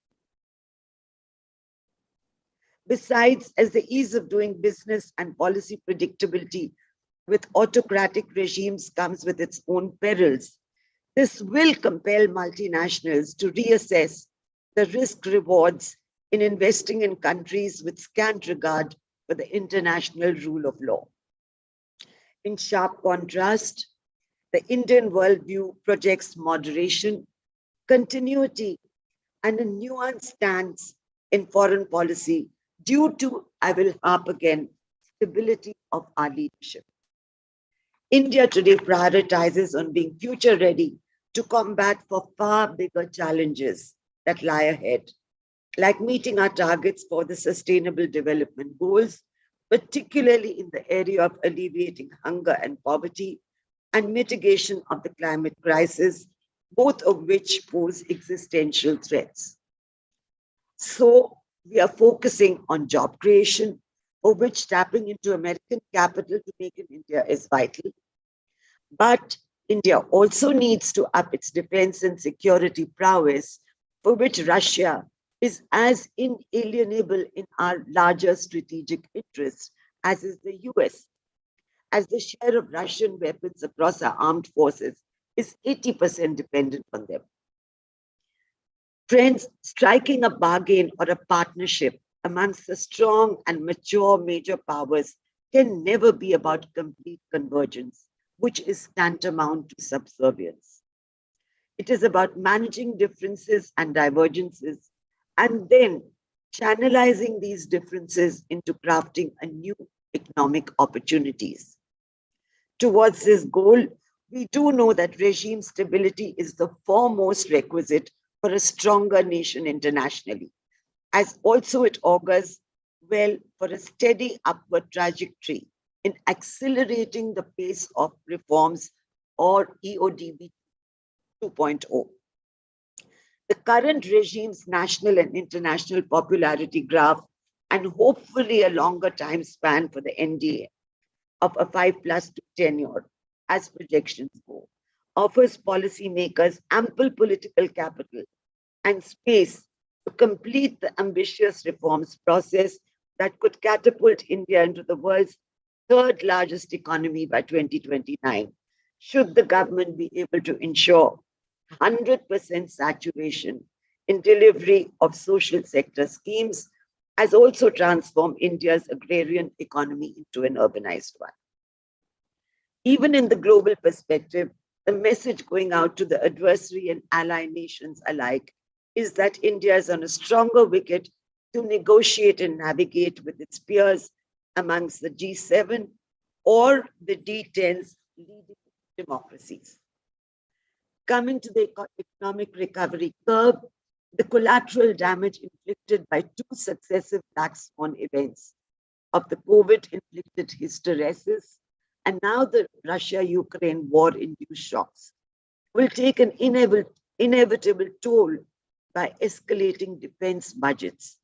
Besides, as the ease of doing business and policy predictability with autocratic regimes comes with its own perils, this will compel multinationals to reassess the risk rewards in investing in countries with scant regard for the international rule of law. In sharp contrast, the Indian worldview projects moderation, continuity, and a nuanced stance in foreign policy due to, I will harp again, stability of our leadership. India today prioritizes on being future ready to combat for far bigger challenges that lie ahead, like meeting our targets for the Sustainable Development Goals, particularly in the area of alleviating hunger and poverty and mitigation of the climate crisis, both of which pose existential threats. So we are focusing on job creation, for which tapping into American capital to make in India is vital. But India also needs to up its defense and security prowess, for which Russia is as inalienable in our larger strategic interests as is the US, as the share of Russian weapons across our armed forces is 80% dependent on them. Friends, striking a bargain or a partnership amongst the strong and mature major powers can never be about complete convergence, which is tantamount to subservience. It is about managing differences and divergences and then channelizing these differences into crafting a new economic opportunities. Towards this goal, we do know that regime stability is the foremost requisite for a stronger nation internationally, as also it augurs well for a steady upward trajectory in accelerating the pace of reforms or EODB 2.0. The current regime's national and international popularity graph, and hopefully a longer time span for the NDA of a 5+ tenure, as projections go, offers policymakers ample political capital and space to complete the ambitious reforms process that could catapult India into the world's third largest economy by 2029, should the government be able to ensure 100% saturation in delivery of social sector schemes, as also transform India's agrarian economy into an urbanized one. Even in the global perspective, the message going out to the adversary and ally nations alike is that India is on a stronger wicket to negotiate and navigate with its peers amongst the G7 or the D10's leading democracies. Coming to the economic recovery curve, the collateral damage inflicted by two successive black swan events of the COVID-inflicted hysteresis and now the Russia-Ukraine war-induced shocks will take an inevitable toll by escalating defense budgets,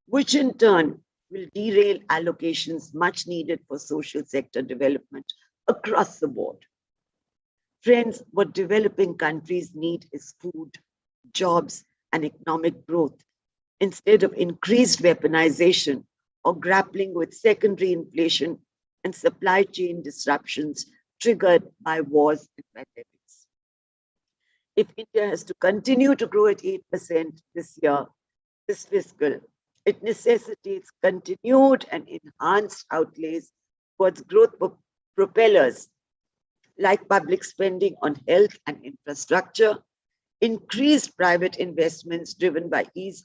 which in turn will derail allocations much needed for social sector development across the board. Friends, what developing countries need is food, jobs, and economic growth, instead of increased weaponization or grappling with secondary inflation and supply chain disruptions triggered by wars and pandemics. If India has to continue to grow at 8% this year, this fiscal, it necessitates continued and enhanced outlays towards growth propellers like public spending on health and infrastructure, increased private investments driven by ease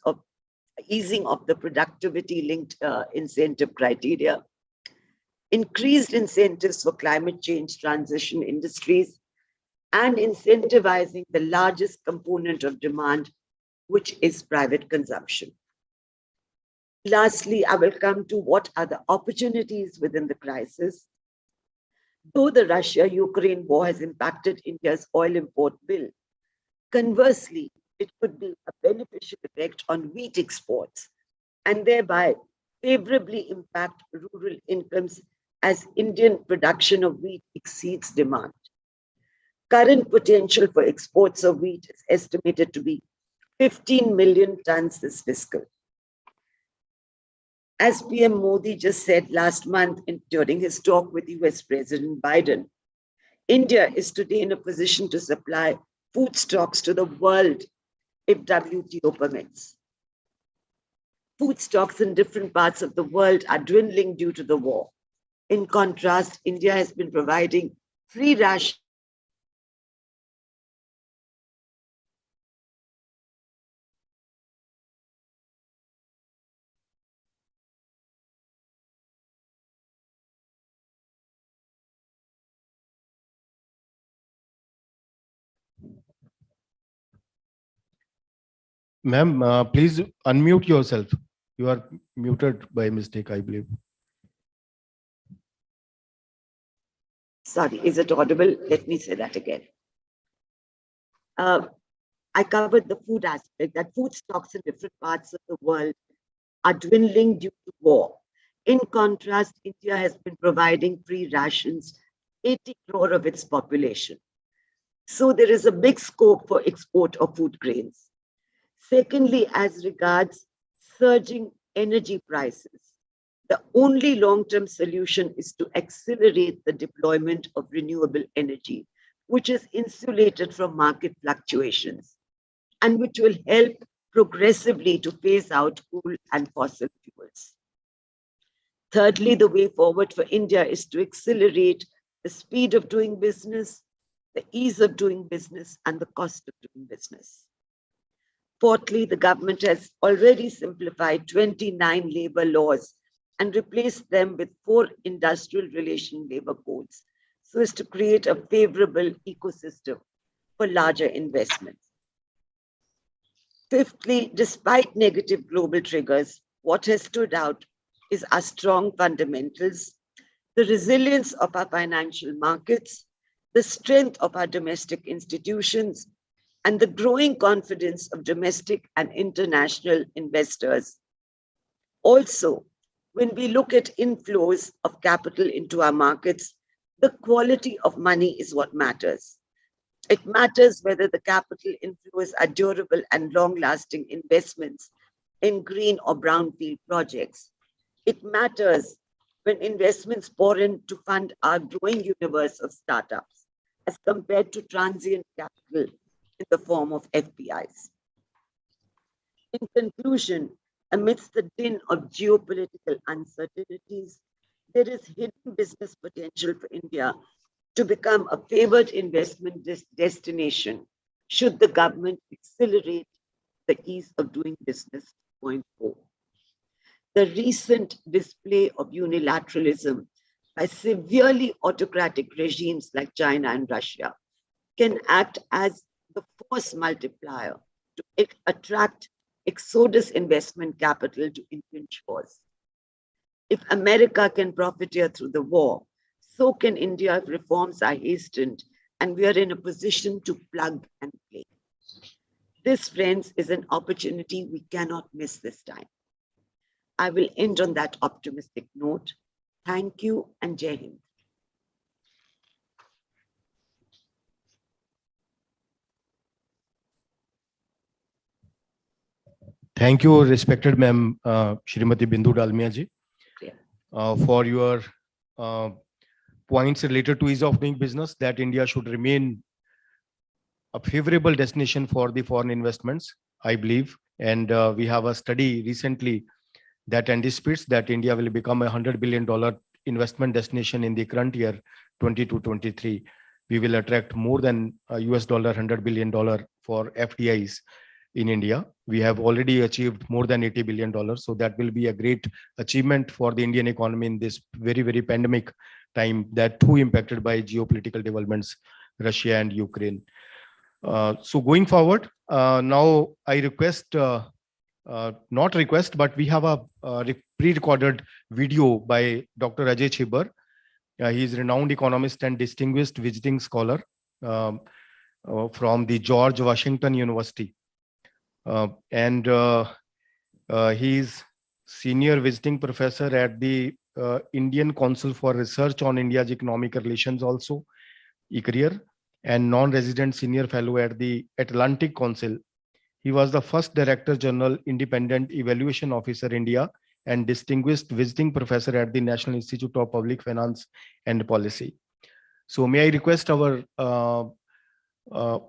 easing of the productivity-linked incentive criteria, increased incentives for climate change transition industries, and incentivizing the largest component of demand, which is private consumption. Lastly, I will come to what are the opportunities within the crisis. Though the Russia-Ukraine war has impacted India's oil import bill, conversely, it could be a beneficial effect on wheat exports and thereby favorably impact rural incomes as Indian production of wheat exceeds demand. Current potential for exports of wheat is estimated to be 15 million tons this fiscal. As PM Modi just said last month during his talk with US President Biden, India is today in a position to supply food stocks to the world if WTO permits. Food stocks in different parts of the world are dwindling due to the war. In contrast, India has been providing free rations. Ma'am, please unmute yourself. You are muted by mistake, I believe. Sorry, is it audible? Let me say that again. I covered the food aspect, that food stocks in different parts of the world are dwindling due to war. In contrast, India has been providing free rations, 80 crore of its population. So there is a big scope for export of food grains. Secondly, as regards surging energy prices, the only long-term solution is to accelerate the deployment of renewable energy, which is insulated from market fluctuations and which will help progressively to phase out coal and fossil fuels. Thirdly, the way forward for India is to accelerate the speed of doing business, the ease of doing business, and the cost of doing business. Fourthly, the government has already simplified 29 labor laws and replaced them with 4 industrial relation labor codes so as to create a favorable ecosystem for larger investments. Fifthly, despite negative global triggers, what has stood out is our strong fundamentals, the resilience of our financial markets, the strength of our domestic institutions, and the growing confidence of domestic and international investors. Also, when we look at inflows of capital into our markets, the quality of money is what matters. It matters whether the capital inflows are durable and long-lasting investments in green or brownfield projects. It matters when investments pour in to fund our growing universe of startups as compared to transient capital in the form of FPIs. In conclusion, amidst the din of geopolitical uncertainties, there is hidden business potential for India to become a favored investment destination should the government accelerate the ease of doing business 2.0. The recent display of unilateralism by severely autocratic regimes like China and Russia can act as the force multiplier to attract exodus investment capital to Indian shores. If America can profiteer through the war, so can India if reforms are hastened and we are in a position to plug and play. This, friends, is an opportunity we cannot miss this time. I will end on that optimistic note. Thank you and Jai Hind. Thank you, respected Ma'am Shrimati Bindu Dalmia ji, for your points related to ease of doing business, that India should remain a favorable destination for the foreign investments, I believe. And we have a study recently that anticipates that India will become a $100 billion investment destination in the current year, 22-23. We will attract more than $100 billion for FDIs. in India. We have already achieved more than $80 billion. So that will be a great achievement for the Indian economy in this very, very pandemic time, that too impacted by geopolitical developments, Russia and Ukraine. So going forward, now I request, not request, but we have a pre-recorded video by Dr. Ajay Chibbar. He is a renowned economist and distinguished visiting scholar from the George Washington University. And he is senior visiting professor at the Indian Council for Research on India's Economic Relations also, e-career, and non-resident senior fellow at the Atlantic Council. He was the first Director General, Independent Evaluation Officer, India, and distinguished visiting professor at the National Institute of Public Finance and Policy. So may I request our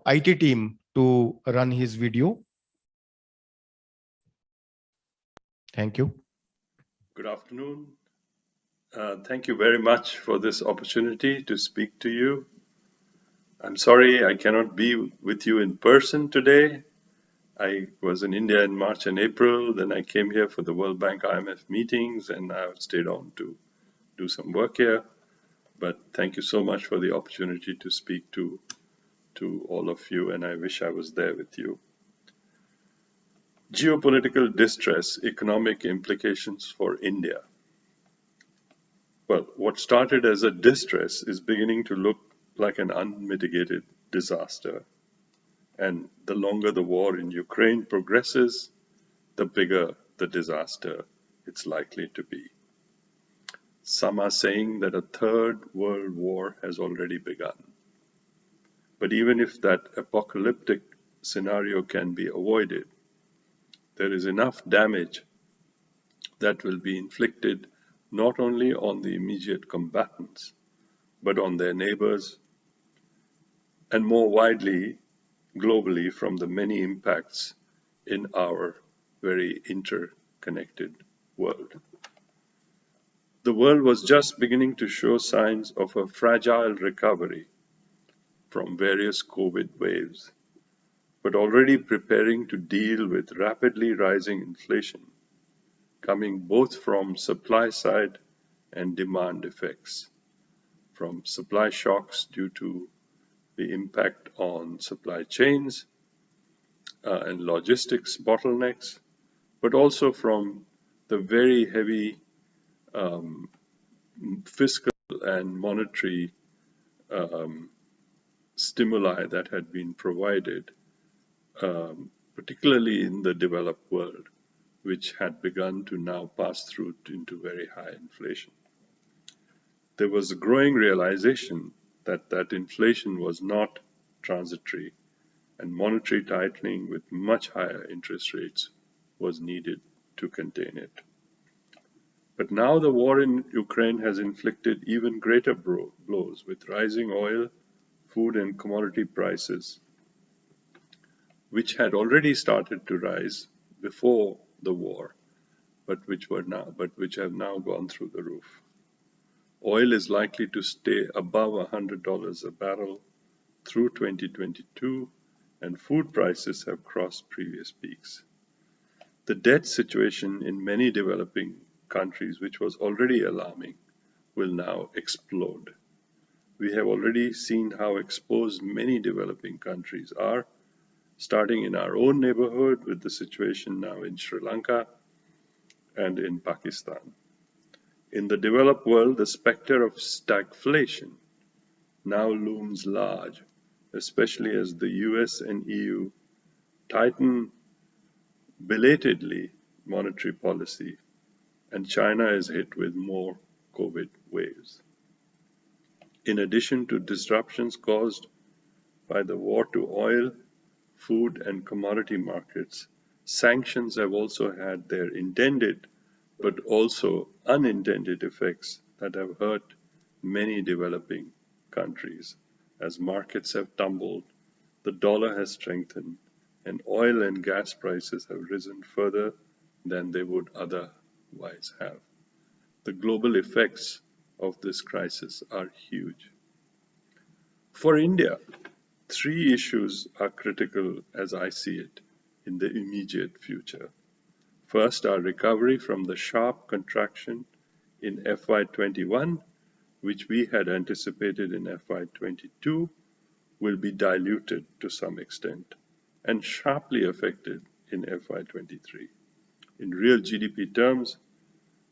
IT team to run his video. Thank you. Good afternoon. Thank you very much for this opportunity to speak to you. I'm sorry I cannot be with you in person today. I was in India in March and April, then I came here for the World Bank IMF meetings, and I stayed on to do some work here. But thank you so much for the opportunity to speak to all of you, and I wish I was there with you. Geopolitical distress, economic implications for India. Well, what started as a distress is beginning to look like an unmitigated disaster. And the longer the war in Ukraine progresses, the bigger the disaster it's likely to be. Some are saying that a third world war has already begun. But even if that apocalyptic scenario can be avoided, there is enough damage that will be inflicted not only on the immediate combatants, but on their neighbors, and more widely, globally, from the many impacts in our very interconnected world. The world was just beginning to show signs of a fragile recovery from various COVID waves, but already preparing to deal with rapidly rising inflation, coming both from supply side and demand effects, from supply shocks due to the impact on supply chains and logistics bottlenecks, but also from the very heavy fiscal and monetary stimuli that had been provided, particularly in the developed world, which had begun to now pass through into very high inflation. There was a growing realization that inflation was not transitory, and monetary tightening with much higher interest rates was needed to contain it. But now the war in Ukraine has inflicted even greater blows with rising oil, food and commodity prices, which had already started to rise before the war, but which have now gone through the roof. Oil is likely to stay above $100 a barrel through 2022, and food prices have crossed previous peaks. The debt situation in many developing countries, which was already alarming, will now explode. We have already seen how exposed many developing countries are, starting in our own neighborhood with the situation now in Sri Lanka and in Pakistan. In the developed world, the specter of stagflation now looms large, especially as the US and EU tighten belatedly monetary policy, and China is hit with more COVID waves. In addition to disruptions caused by the war to oil, food and commodity markets, sanctions have also had their intended but also unintended effects that have hurt many developing countries. As markets have tumbled, the dollar has strengthened, and oil and gas prices have risen further than they would otherwise have. The global effects of this crisis are huge. For India, three issues are critical as I see it in the immediate future. First, our recovery from the sharp contraction in FY21, which we had anticipated in FY22, will be diluted to some extent and sharply affected in FY23. In real GDP terms,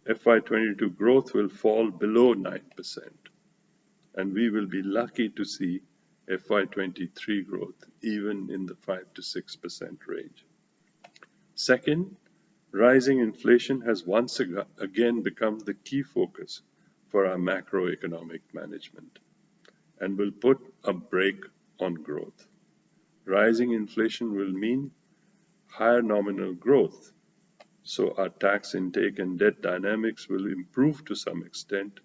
FY22 growth will fall below 9%, and we will be lucky to see FY23 growth even in the 5 to 6% range. Second, rising inflation has once again become the key focus for our macroeconomic management and will put a brake on growth. Rising inflation will mean higher nominal growth, so our tax intake and debt dynamics will improve to some extent.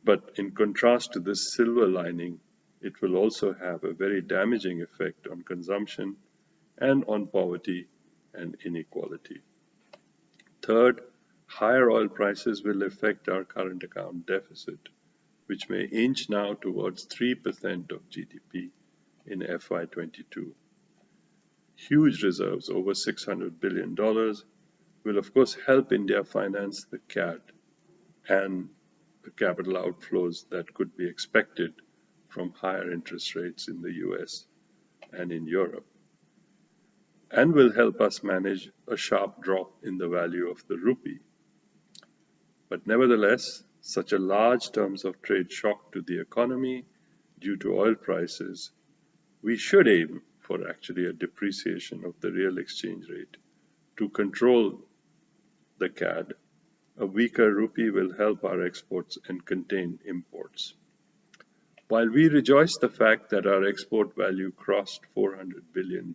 But in contrast to this silver lining, it will also have a very damaging effect on consumption and on poverty and inequality. Third, higher oil prices will affect our current account deficit, which may inch now towards 3% of GDP in FY22. Huge reserves, over $600 billion, will of course help India finance the CAD and the capital outflows that could be expected from higher interest rates in the US and in Europe, and will help us manage a sharp drop in the value of the rupee. But nevertheless, such a large terms of trade shock to the economy due to oil prices, we should aim for actually a depreciation of the real exchange rate to control the CAD. A weaker rupee will help our exports and contain imports. While we rejoice the fact that our export value crossed $400 billion,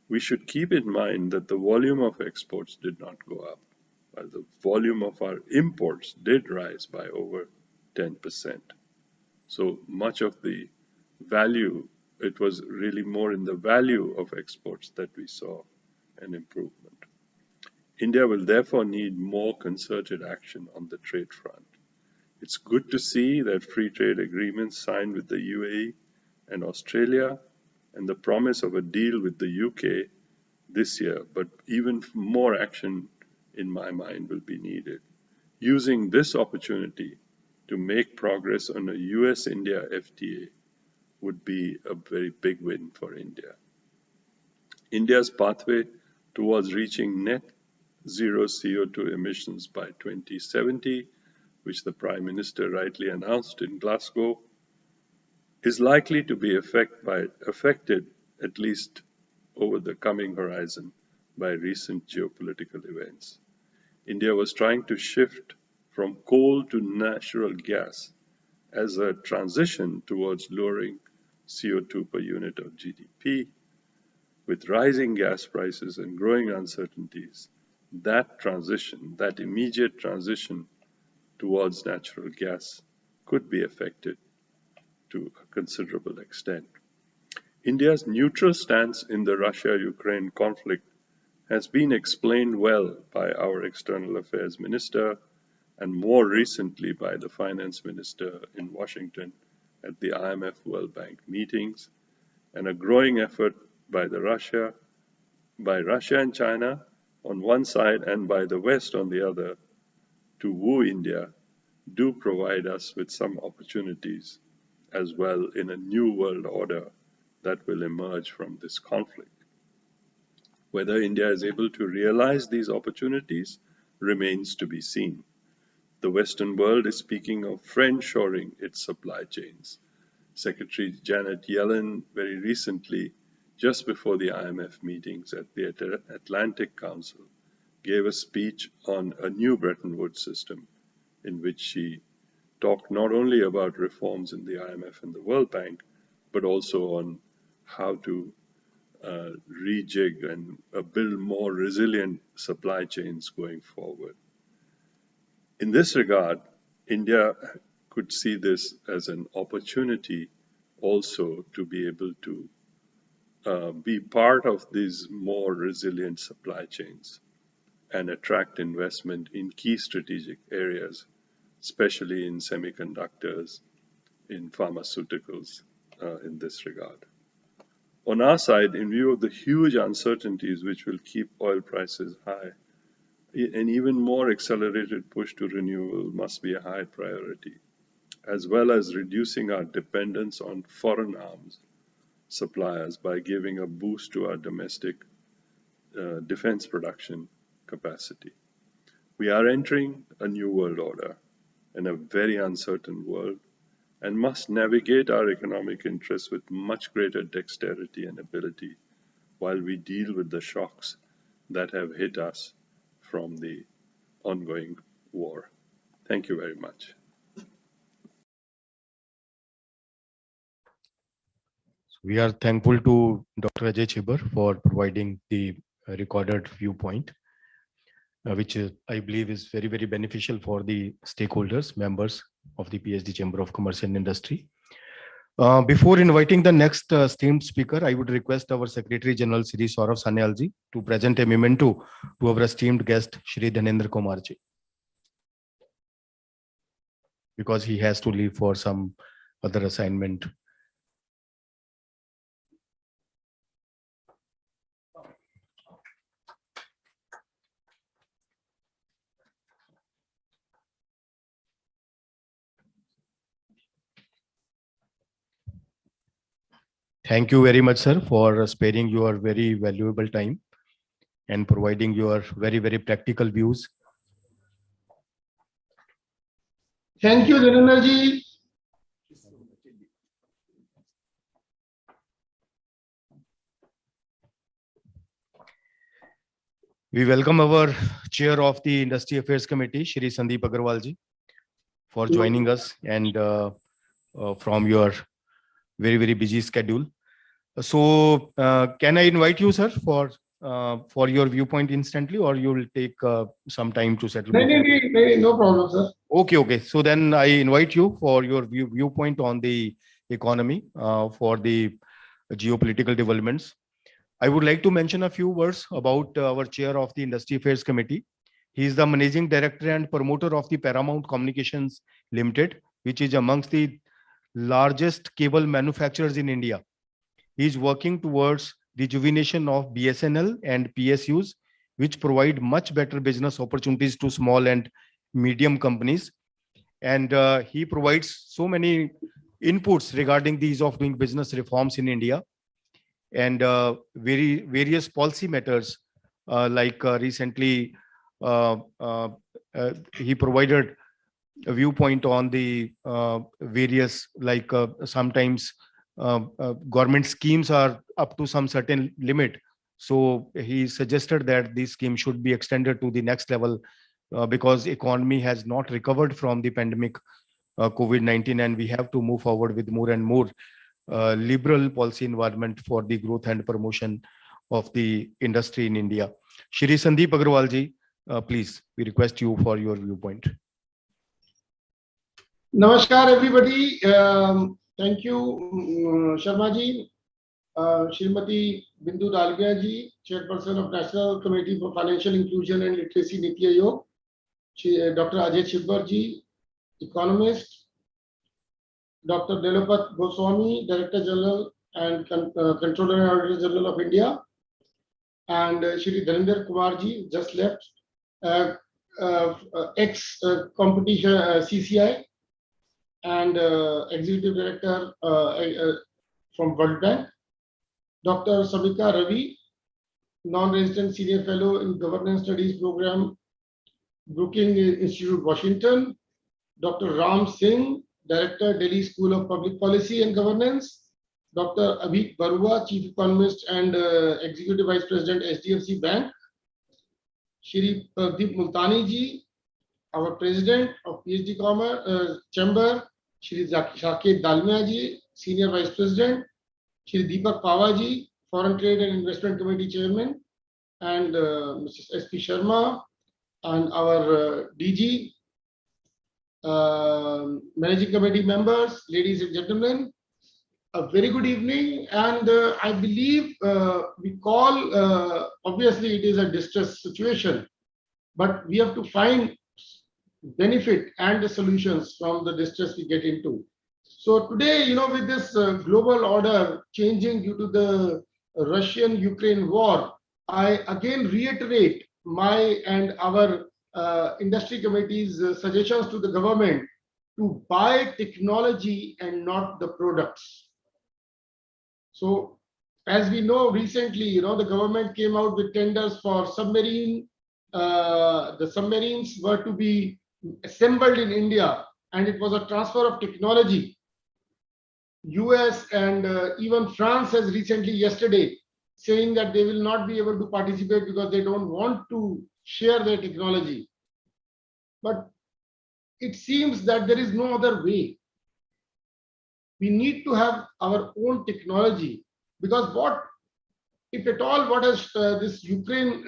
we should keep in mind that the volume of exports did not go up, while the volume of our imports did rise by over 10%. So much of the value, it was really more in the value of exports that we saw an improvement. India will therefore need more concerted action on the trade front. It's good to see that free trade agreements signed with the UAE and Australia and the promise of a deal with the UK this year, but even more action, in my mind, will be needed. Using this opportunity to make progress on a US-India FTA would be a very big win for India. India's pathway towards reaching net zero CO2 emissions by 2070, which the Prime Minister rightly announced in Glasgow, is likely to be affected, at least over the coming horizon, by recent geopolitical events. India was trying to shift from coal to natural gas as a transition towards lowering CO2 per unit of GDP. With rising gas prices and growing uncertainties, that transition, that immediate transition towards natural gas could be affected to a considerable extent. India's neutral stance in the Russia-Ukraine conflict has been explained well by our External Affairs Minister and more recently by the Finance Minister in Washington at the IMF World Bank meetings, and a growing effort by Russia and China on one side and by the West on the other to woo India do provide us with some opportunities as well in a new world order that will emerge from this conflict. Whether India is able to realize these opportunities remains to be seen. The Western world is speaking of friendshoring its supply chains. Secretary Janet Yellen very recently, just before the IMF meetings at the Atlantic Council, gave a speech on a new Bretton Woods system in which she talked not only about reforms in the IMF and the World Bank, but also on how to rejig and build more resilient supply chains going forward. In this regard, India could see this as an opportunity also to be able to be part of these more resilient supply chains and attract investment in key strategic areas, especially in semiconductors, in pharmaceuticals, in this regard. On our side, in view of the huge uncertainties which will keep oil prices high, an even more accelerated push to renewable must be a high priority, as well as reducing our dependence on foreign arms suppliers by giving a boost to our domestic defense production capacity. We are entering a new world order in a very uncertain world and must navigate our economic interests with much greater dexterity and ability while we deal with the shocks that have hit us from the ongoing war. Thank you very much. We are thankful to Dr. Ajay Chibbar for providing the recorded viewpoint, which I believe is very, very beneficial for the stakeholders, members of the PhD Chamber of Commerce and Industry. Before inviting the next esteemed speaker, I would request our Secretary General Shri Saurav Sanyalji to present a memento to our esteemed guest Shri Dhanendra Kumarji, because he has to leave for some other assignment. Thank you very much, sir, for sparing your very valuable time and providing your very, very practical views. Thank you, Dhanendra ji. We welcome our Chair of the Industry Affairs Committee, Shri Sandeep Agarwal ji, for joining us and from your very, very busy schedule. So can I invite you, sir, for your viewpoint instantly, or you will take some time to settle? No problem, sir. Okay. So then I invite you for your viewpoint on the economy, for the geopolitical developments. I would like to mention a few words about our Chair of the Industry Affairs Committee. He is the Managing Director and promoter of the Paramount Communications Limited, which is amongst the largest cable manufacturers in India. He is working towards rejuvenation of BSNL and PSUs, which provide much better business opportunities to small and medium companies. And he provides so many inputs regarding the ease of doing business reforms in India and various policy matters. Recently, he provided a viewpoint on the various, sometimes government schemes are up to some certain limit. So he suggested that this scheme should be extended to the next level because economy has not recovered from the pandemic COVID-19, and we have to move forward with more and more liberal policy environment for the growth and promotion of the industry in India. Shri Sandeep Agarwal ji, please, we request you for your viewpoint. Namaskar, everybody. Thank you, Sharma ji, Srimati Bindu Dalmia ji, Chairperson of National Committee for Financial Inclusion and Literacy, Niti Aayog, Dr. Ajay Chibbar ji, Economist, Dr. Delopat Goswami, Director General and Controller and Auditor General of India, and Shri Dhanendra Kumarji, just left, ex-competition CCI, and Executive Director from World Bank, Dr. Sabika Ravi, Non-Resident Senior Fellow in Governance Studies Program, Brookings Institute, Washington, Dr. Ram Singh, Director, Delhi School of Public Policy and Governance, Dr. Abhik Barua, Chief Economist and Executive Vice President, HDFC Bank, Shri Pradeep Multani ji, our President of PhD Commerce Chamber, Shri Shakir Dalmia ji, Senior Vice President, Shri Deepak Pava ji, Foreign Trade and Investment Committee Chairman, and Mrs. S.P. Sharma, and our DG, Managing Committee members, ladies and gentlemen, a very good evening. And I believe we call, obviously it is a distress situation, but we have to find benefit and the solutions from the distress we get into. So today, with this global order changing due to the Russian-Ukraine war, I again reiterate my and our industry committee's suggestions to the government to buy technology and not the products. So as we know recently, the government came out with tenders for submarine. The submarines were to be assembled in India, and it was a transfer of technology. US and even France has recently, yesterday, saying that they will not be able to participate because they don't want to share their technology. But it seems that there is no other way. We need to have our own technology, because if at all, what has this Ukraine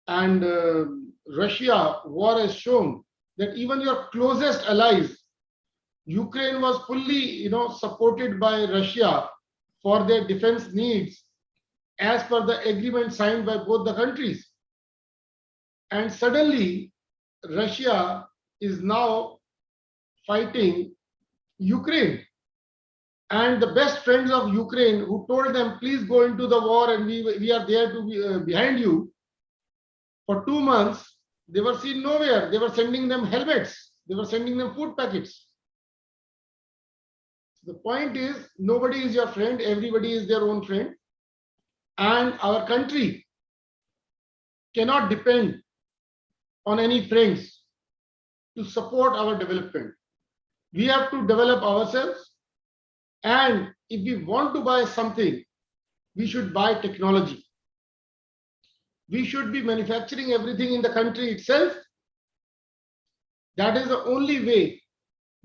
and Russia war has shown, that even your closest allies, Ukraine was fully, supported by Russia for their defense needs as per the agreement signed by both the countries. And suddenly, Russia is now fighting Ukraine. And the best friends of Ukraine, who told them, please go into the war and we are there to be behind you, for 2 months, they were seen nowhere. They were sending them helmets. They were sending them food packets. The point is, nobody is your friend, everybody is their own friend. And our country cannot depend on any friends to support our development. We have to develop ourselves. And if we want to buy something, we should buy technology. We should be manufacturing everything in the country itself. That is the only way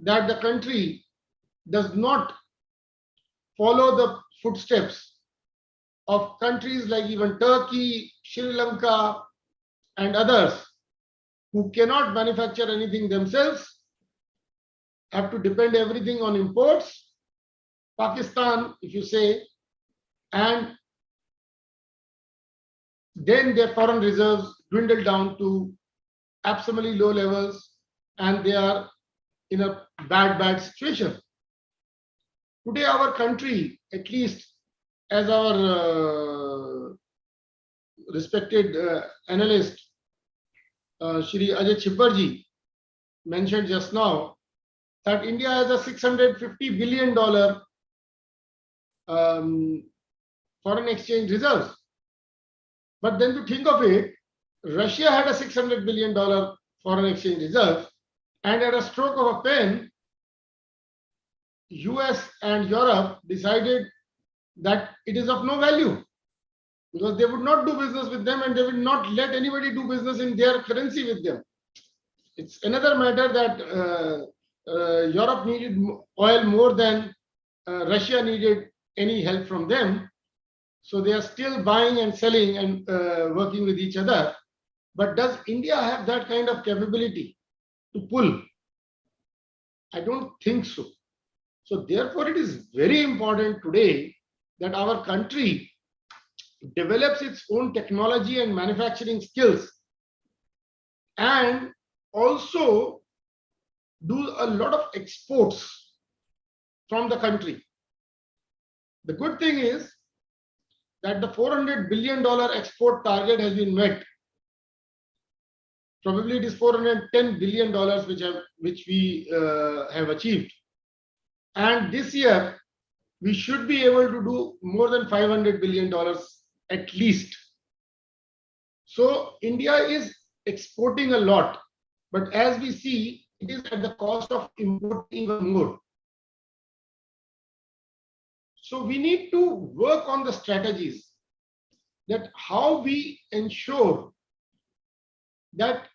that the country does not follow the footsteps of countries like even Turkey, Sri Lanka, and others who cannot manufacture anything themselves, have to depend everything on imports. Pakistan, if you say, and then their foreign reserves dwindle down to absolutely low levels, and they are in a bad situation. Today, our country, at least as our respected analyst, Shri Ajay Chibbarji mentioned just now, that India has a $650 billion foreign exchange reserves. But then to think of it, Russia had a $600 billion foreign exchange reserve, and at a stroke of a pen, US and Europe decided that it is of no value, because they would not do business with them and they would not let anybody do business in their currency with them. It's another matter that Europe needed oil more than Russia needed any help from them. So they are still buying and selling and working with each other. But does India have that kind of capability to pull? I don't think so. So therefore, it is very important today that our country develops its own technology and manufacturing skills, and also do a lot of exports from the country. The good thing is that the $400 billion export target has been met. Probably it is $410 billion which we have achieved. And this year, we should be able to do more than $500 billion at least. So India is exporting a lot, but as we see, it is at the cost of importing even more. So we need to work on the strategies, that how we ensure that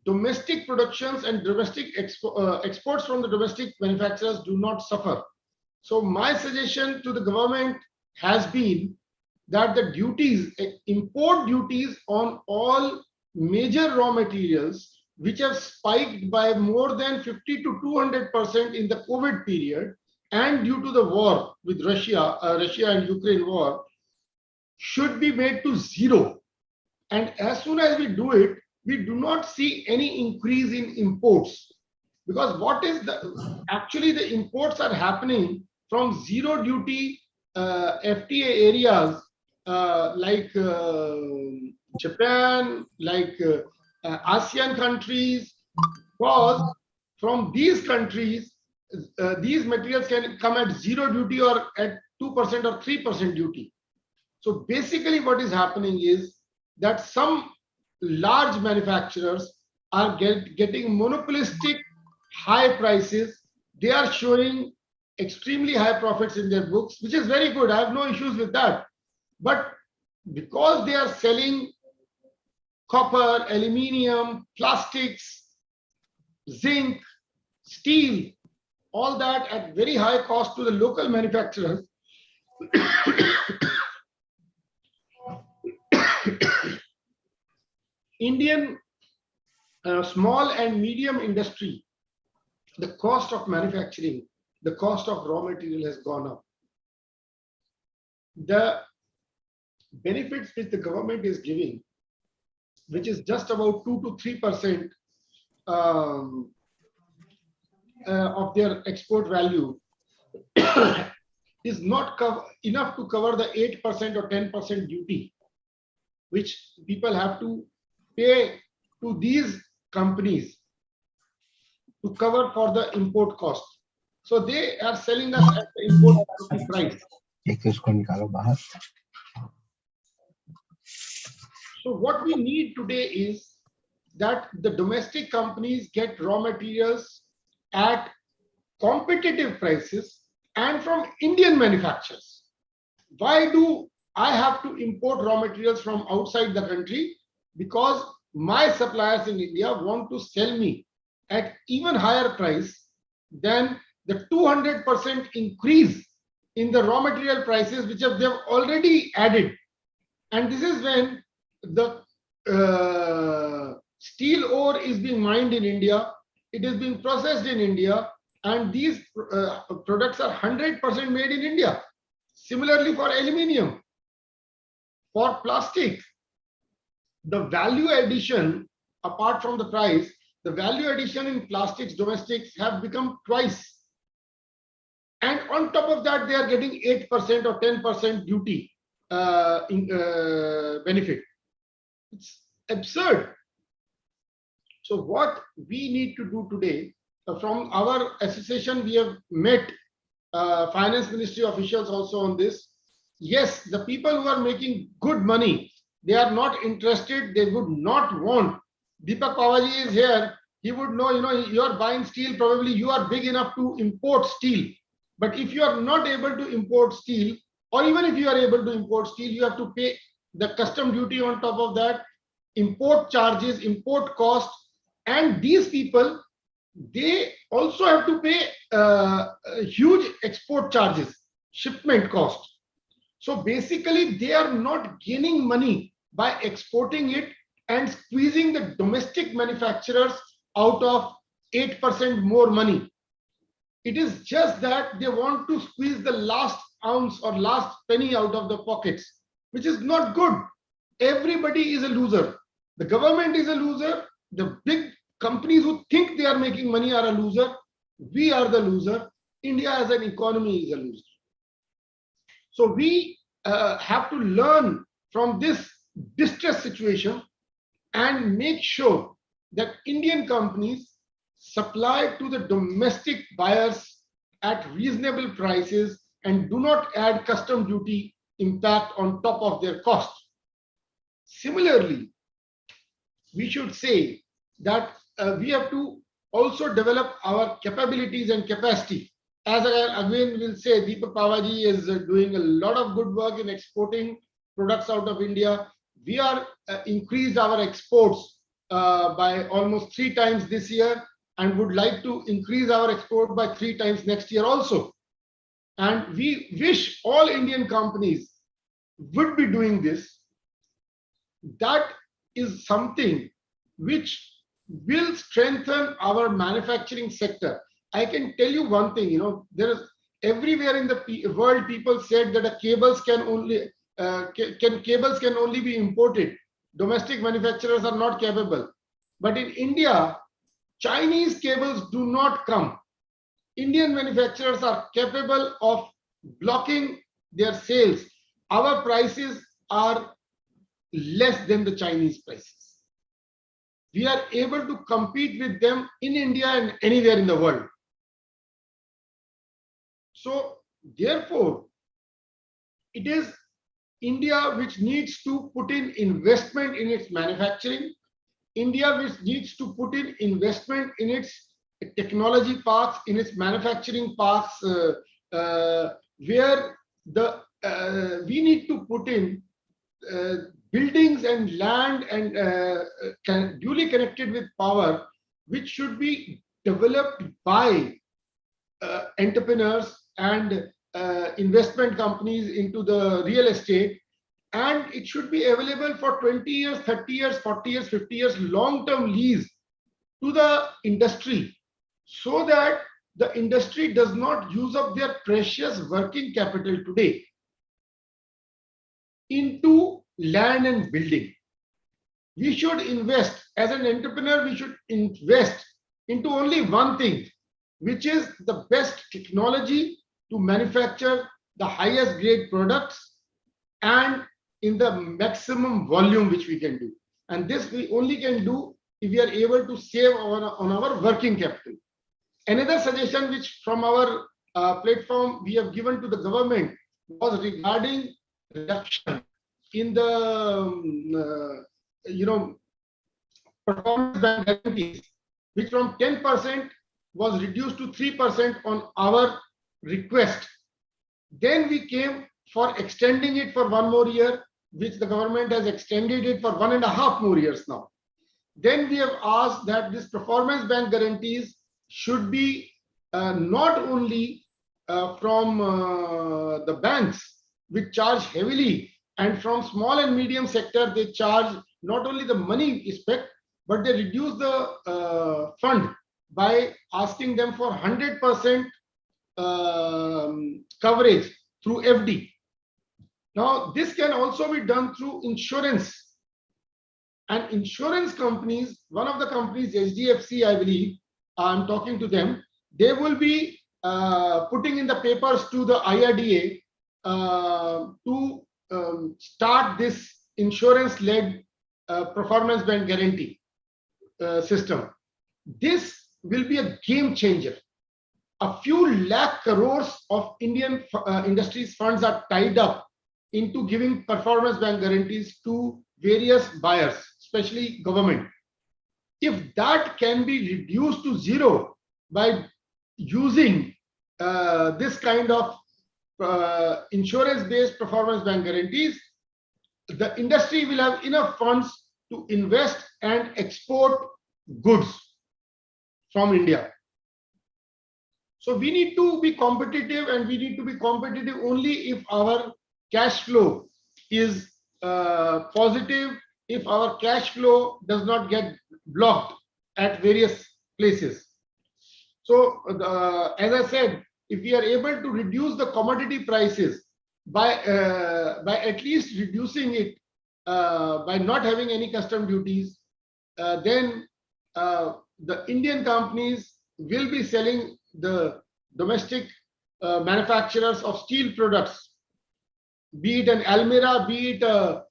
domestic productions and domestic exports from the domestic manufacturers do not suffer. So my suggestion to the government has been that the duties, import duties on all major raw materials, which have spiked by more than 50 to 200% in the COVID period, and due to the war with Russia and Ukraine war, should be made to zero. And as soon as we do it, we do not see any increase in imports. Because what is the, actually the imports are happening from zero duty FTA areas like Japan, like ASEAN countries, because from these countries, these materials can come at zero duty or at 2% or 3% duty. So basically what is happening is that some large manufacturers are getting monopolistic high prices. They are showing extremely high profits in their books, which is very good. I have no issues with that. But because they are selling copper, aluminium, plastics, zinc, steel, all that at very high cost to the local manufacturers, Indian small and medium industry, the cost of manufacturing, the cost of raw material has gone up. The benefits which the government is giving, which is just about 2 to 3% of their export value, is not enough to cover the 8% or 10% duty, which people have to pay to these companies to cover for the import cost. So they are selling us at the import price. So what we need today is that the domestic companies get raw materials at competitive prices and from Indian manufacturers. Why do I have to import raw materials from outside the country? Because my suppliers in India want to sell me at even higher price than the 200% increase in the raw material prices which they've already added. And this is when the steel ore is being mined in India, it is being processed in India, and these products are 100% made in India. Similarly for aluminium, for plastic, the value addition, apart from the price, the value addition in plastics domestics have become twice. And on top of that, they are getting 8% or 10% duty benefit. It's absurd. So what we need to do today, from our association, we have met finance ministry officials also on this. Yes, the people who are making good money, they are not interested. They would not want. Deepak Pavaji is here. He would know, you are buying steel, probably you are big enough to import steel. But if you are not able to import steel, or even if you are able to import steel, you have to pay the custom duty on top of that, import charges, import cost. And these people, they also have to pay huge export charges, shipment cost. So basically, they are not gaining money by exporting it and squeezing the domestic manufacturers out of 8% more money. It is just that they want to squeeze the last ounce or last penny out of the pockets, which is not good. Everybody is a loser. The government is a loser. The big companies who think they are making money are a loser. We are the loser. India as an economy is a loser. So we have to learn from this distress situation and make sure that Indian companies supply to the domestic buyers at reasonable prices and do not add custom duty impact on top of their cost. Similarly, we should say that we have to also develop our capabilities and capacity. As I again will say, Deepak Pavaji is doing a lot of good work in exporting products out of India. We are increased our exports by almost 3 times this year and would like to increase our export by 3 times next year also. And we wish all Indian companies would be doing this. That is something which will strengthen our manufacturing sector. I can tell you one thing, there is everywhere in the world people said that cables can only be imported. Domestic manufacturers are not capable. But in India, Chinese cables do not come. Indian manufacturers are capable of blocking their sales. Our prices are less than the Chinese prices. We are able to compete with them in India and anywhere in the world. So therefore, it is India which needs to put in investment in its manufacturing, India which needs to put in investment in its technology parks, in its manufacturing parks, where we need to put in buildings and land and duly connected with power, which should be developed by entrepreneurs and investment companies into the real estate, and it should be available for 20 years, 30 years, 40 years, 50 years, long-term lease to the industry, so that the industry does not use up their precious working capital today into land and building. We should invest, as an entrepreneur, we should invest into only one thing, which is the best technology to manufacture the highest grade products and in the maximum volume which we can do. And this we only can do if we are able to save on our working capital. Another suggestion which from our platform we have given to the government was regarding reduction in the performance bank guarantees, which from 10% was reduced to 3% on our request. Then we came for extending it for 1 more year, which the government has extended it for 1.5 more years now. Then we have asked that this performance bank guarantees should be not only from the banks, which charge heavily, and from small and medium sector, they charge not only the money aspect, but they reduce the fund by asking them for 100% coverage through FD. Now, this can also be done through insurance. And insurance companies, one of the companies, HDFC, I believe, I'm talking to them, they will be putting in the papers to the IRDA to start this insurance-led performance bank guarantee system. This will be a game changer. A few lakh crores of Indian industries funds are tied up into giving performance bank guarantees to various buyers, especially government. If that can be reduced to zero by using this kind of insurance-based performance bank guarantees, the industry will have enough funds to invest and export goods from India. So we need to be competitive, and we need to be competitive only if our cash flow is positive, if our cash flow does not get blocked at various places. So as I said, if we are able to reduce the commodity prices by at least reducing it by not having any custom duties, then the Indian companies will be selling the domestic manufacturers of steel products, be it an almirah, be it a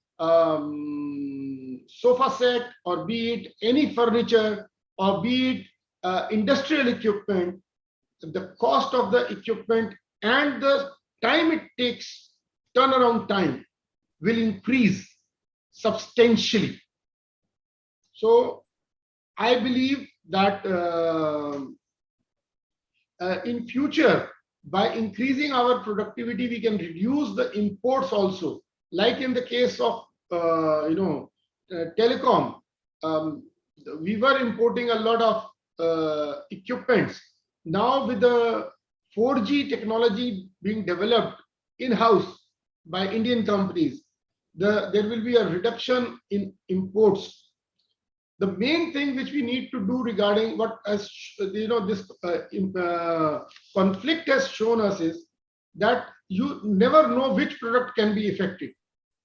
sofa set, or be it any furniture, or be it industrial equipment. The cost of the equipment and the time it takes, turnaround time, will increase substantially. So I believe that in future, by increasing our productivity, we can reduce the imports also. Like in the case of telecom, we were importing a lot of equipments. Now with the 4G technology being developed in-house by Indian companies, there will be a reduction in imports. The main thing which we need to do regarding what, as this conflict has shown us, is that you never know which product can be affected.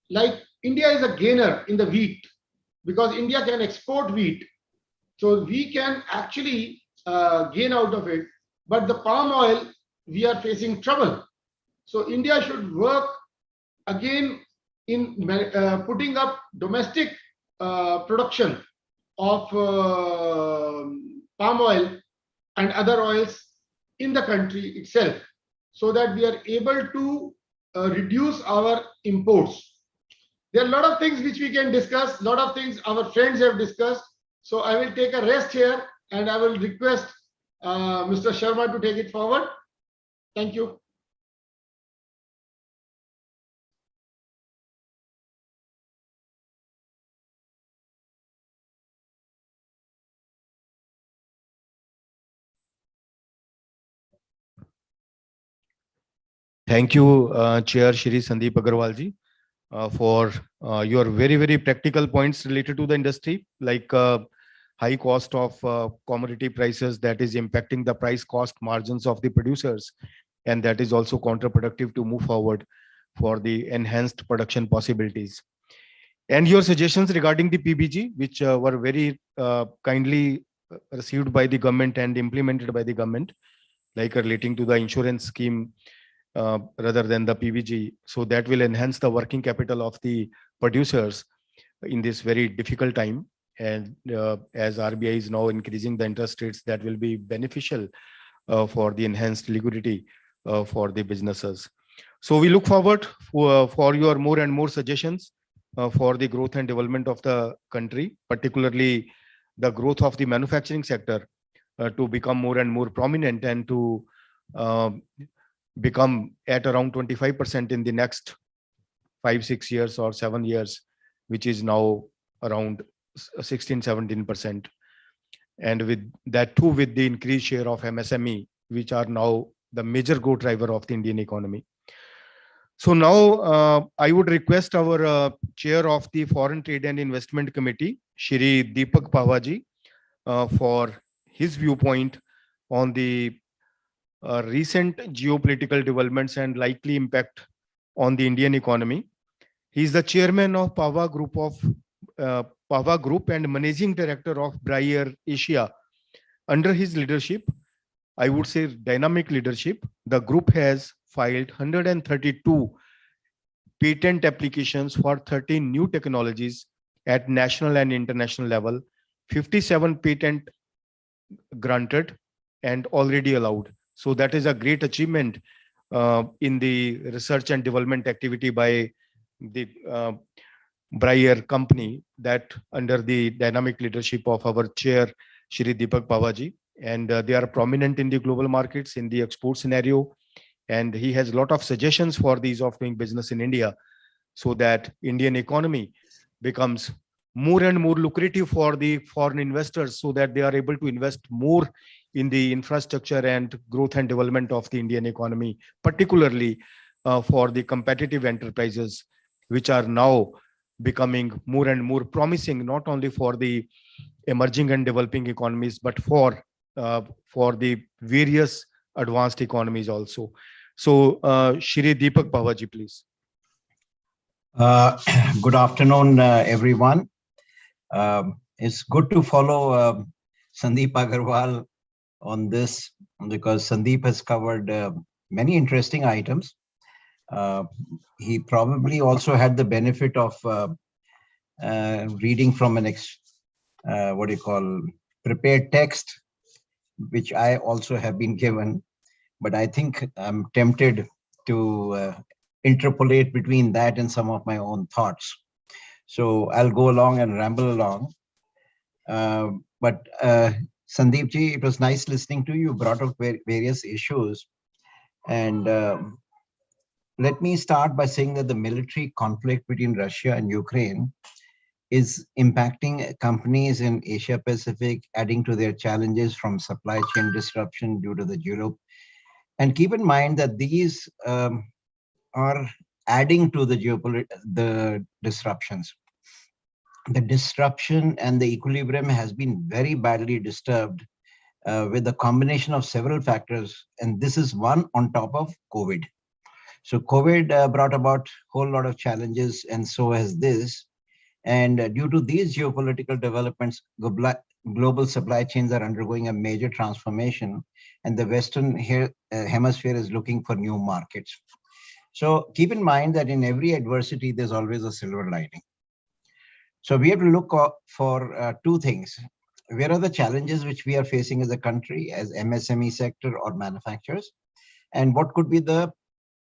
Like India is a gainer in the wheat, because India can export wheat. So we can actually gain out of it. But the palm oil, we are facing trouble. So India should work again in putting up domestic production of palm oil and other oils in the country itself, so that we are able to reduce our imports. There are a lot of things which we can discuss, a lot of things our friends have discussed. So I will take a rest here and I will request Mr. Sharma to take it forward. Thank you. Thank you, Chair Shri Sandeep Agarwal ji, for your very, very practical points related to the industry, like high cost of commodity prices that is impacting the price cost margins of the producers. And that is also counterproductive to move forward for the enhanced production possibilities. And your suggestions regarding the PBG, which were very kindly received by the government and implemented by the government, like relating to the insurance scheme rather than the PBG. So that will enhance the working capital of the producers in this very difficult time. And as RBI is now increasing the interest rates, that will be beneficial for the enhanced liquidity for the businesses. So we look forward for your more and more suggestions for the growth and development of the country, particularly the growth of the manufacturing sector to become more and more prominent and to become at around 25% in the next 5-6 years or 7 years, which is now around 16-17%. And with that too, with the increased share of MSME, which are now the major growth driver of the Indian economy. So now I would request our chair of the Foreign Trade and Investment Committee, Shri Deepak Pavaji, for his viewpoint on the recent geopolitical developments and likely impact on the Indian economy. He is the chairman of Pava Group and managing director of Briar Asia. Under his leadership, I would say dynamic leadership, the group has filed 132 patent applications for 13 new technologies at national and international level, 57 patent granted and already allowed. So that is a great achievement in the research and development activity by the Briar company, that under the dynamic leadership of our chair, Shri Deepak Pavaji. And they are prominent in the global markets in the export scenario. And he has a lot of suggestions for the ease of doing business in India, so that Indian economy becomes more and more lucrative for the foreign investors, so that they are able to invest more in the infrastructure and growth and development of the Indian economy, particularly for the competitive enterprises, which are now becoming more and more promising, not only for the emerging and developing economies, but for the various advanced economies also. So, Shri Deepak Pavaji, please. Good afternoon, everyone. It's good to follow Sandeep Agarwal on this, because Sandeep has covered many interesting items. He probably also had the benefit of reading from an prepared text, which I also have been given, but I think I'm tempted to interpolate between that and some of my own thoughts. So I'll go along and ramble along. But Sandeep ji, it was nice listening to you. You brought up various issues. And let me start by saying that the military conflict between Russia and Ukraine is impacting companies in Asia Pacific, adding to their challenges from supply chain disruption due to the Europe. And keep in mind that these are adding to the disruptions. The disruption and the equilibrium has been very badly disturbed with the combination of several factors, and this is one on top of COVID. So COVID brought about a whole lot of challenges, and so has this. And due to these geopolitical developments, global supply chains are undergoing a major transformation, and the Western hemisphere is looking for new markets. So keep in mind that in every adversity, there's always a silver lining. So we have to look for two things. Where are the challenges which we are facing as a country, as MSME sector or manufacturers? And what could be the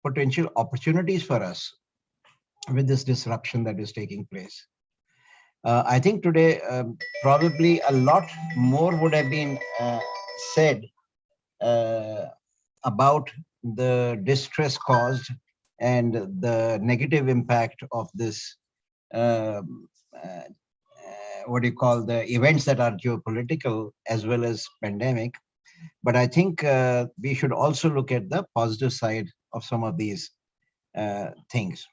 potential opportunities for us with this disruption that is taking place? I think today probably a lot more would have been said about the distress caused and the negative impact of this, what do you call, the events that are geopolitical as well as pandemic. But I think we should also look at the positive side of some of these things.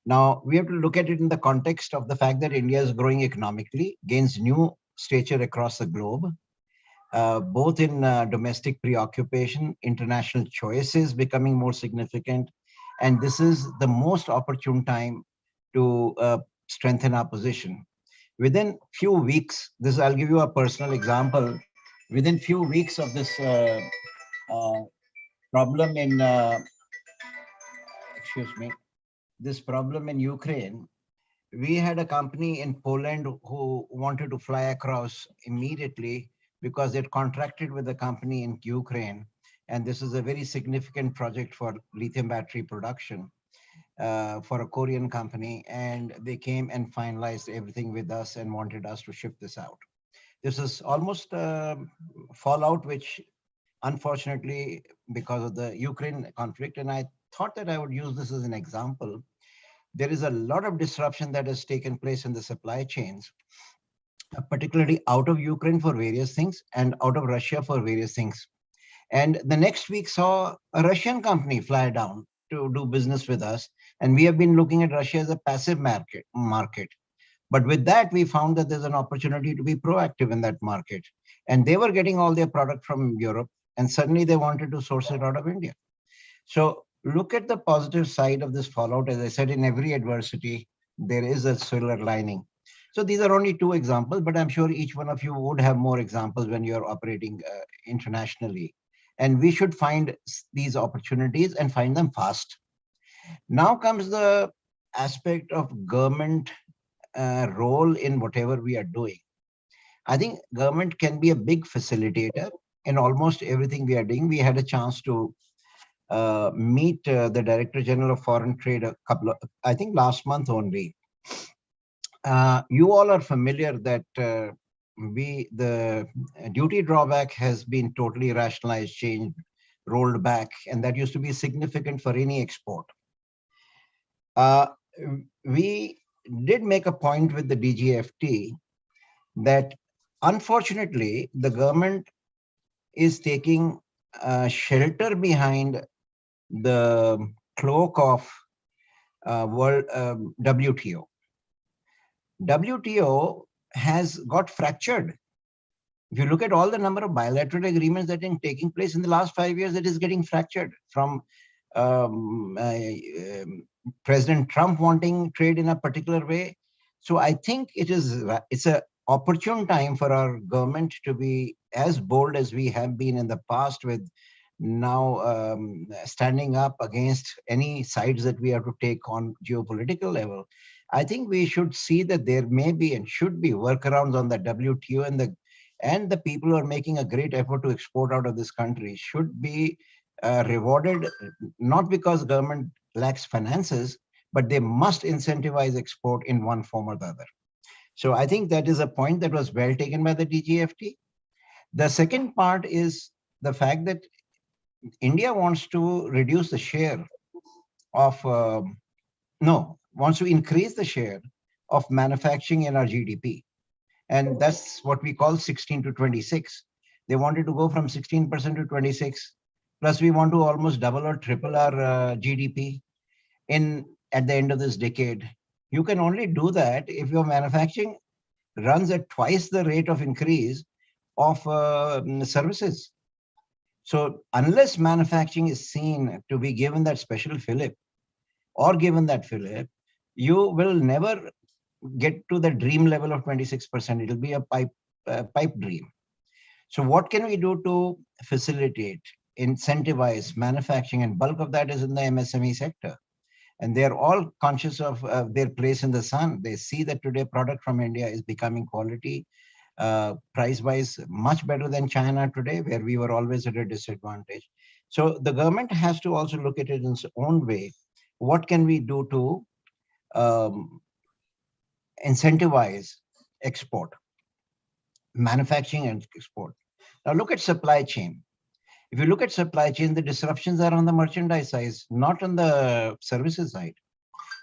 Now, we have to look at it in the context of the fact that India is growing economically, gains new stature across the globe, both in domestic preoccupation, international choices becoming more significant. And this is the most opportune time to strengthen our position. Within few weeks, I'll give you a personal example. Within few weeks of this problem in, this problem in Ukraine, we had a company in Poland who wanted to fly across immediately because they'd contracted with a company in Ukraine. And this is a very significant project for lithium battery production for a Korean company. And they came and finalized everything with us and wanted us to ship this out. This is almost a fallout, which unfortunately, because of the Ukraine conflict, and I thought that I would use this as an example, there is a lot of disruption that has taken place in the supply chains, particularly out of Ukraine for various things and out of Russia for various things. And the next week saw a Russian company fly down to do business with us. And we have been looking at Russia as a passive market. But with that, we found that there's an opportunity to be proactive in that market. And they were getting all their product from Europe, and suddenly they wanted to source it out of India. So look at the positive side of this fallout. As I said, in every adversity, there is a silver lining. So these are only two examples, but I'm sure each one of you would have more examples when you're operating internationally. And we should find these opportunities and find them fast. Now comes the aspect of government role in whatever we are doing. I think government can be a big facilitator in almost everything we are doing. We had a chance to meet the Director General of Foreign Trade I think last month only. You all are familiar that the duty drawback has been totally rationalized, changed, rolled back, and that used to be significant for any export. We did make a point with the DGFT that unfortunately the government is taking shelter behind the cloak of WTO. WTO has got fractured. If you look at all the number of bilateral agreements that are taking place in the last 5 years, it is getting fractured from President Trump wanting trade in a particular way. So I think it's an opportune time for our government to be as bold as we have been in the past, with now standing up against any sides that we have to take on geopolitical level. I think we should see that there may be and should be workarounds on the WTO, and the people who are making a great effort to export out of this country should be rewarded, not because government lacks finances, but they must incentivize export in one form or the other. So I think that is a point that was well taken by the DGFT. The second part is the fact that India wants to reduce the share of, wants to increase the share of manufacturing in our GDP. And that's what we call 16 to 26. They wanted to go from 16% to 26. Plus, we want to almost double or triple our GDP at the end of this decade. You can only do that if your manufacturing runs at twice the rate of increase of services. So unless manufacturing is seen to be given that special fillip or given that fillip, you will never get to the dream level of 26%. It'll be a pipe dream. So what can we do to facilitate, incentivize manufacturing? And bulk of that is in the MSME sector. And they're all conscious of their place in the sun. They see that today product from India is becoming quality, price-wise, much better than China today, where we were always at a disadvantage. So the government has to also look at it in its own way. What can we do to incentivize export, manufacturing and export? Now look at supply chain. If you look at supply chain, the disruptions are on the merchandise side, not on the services side.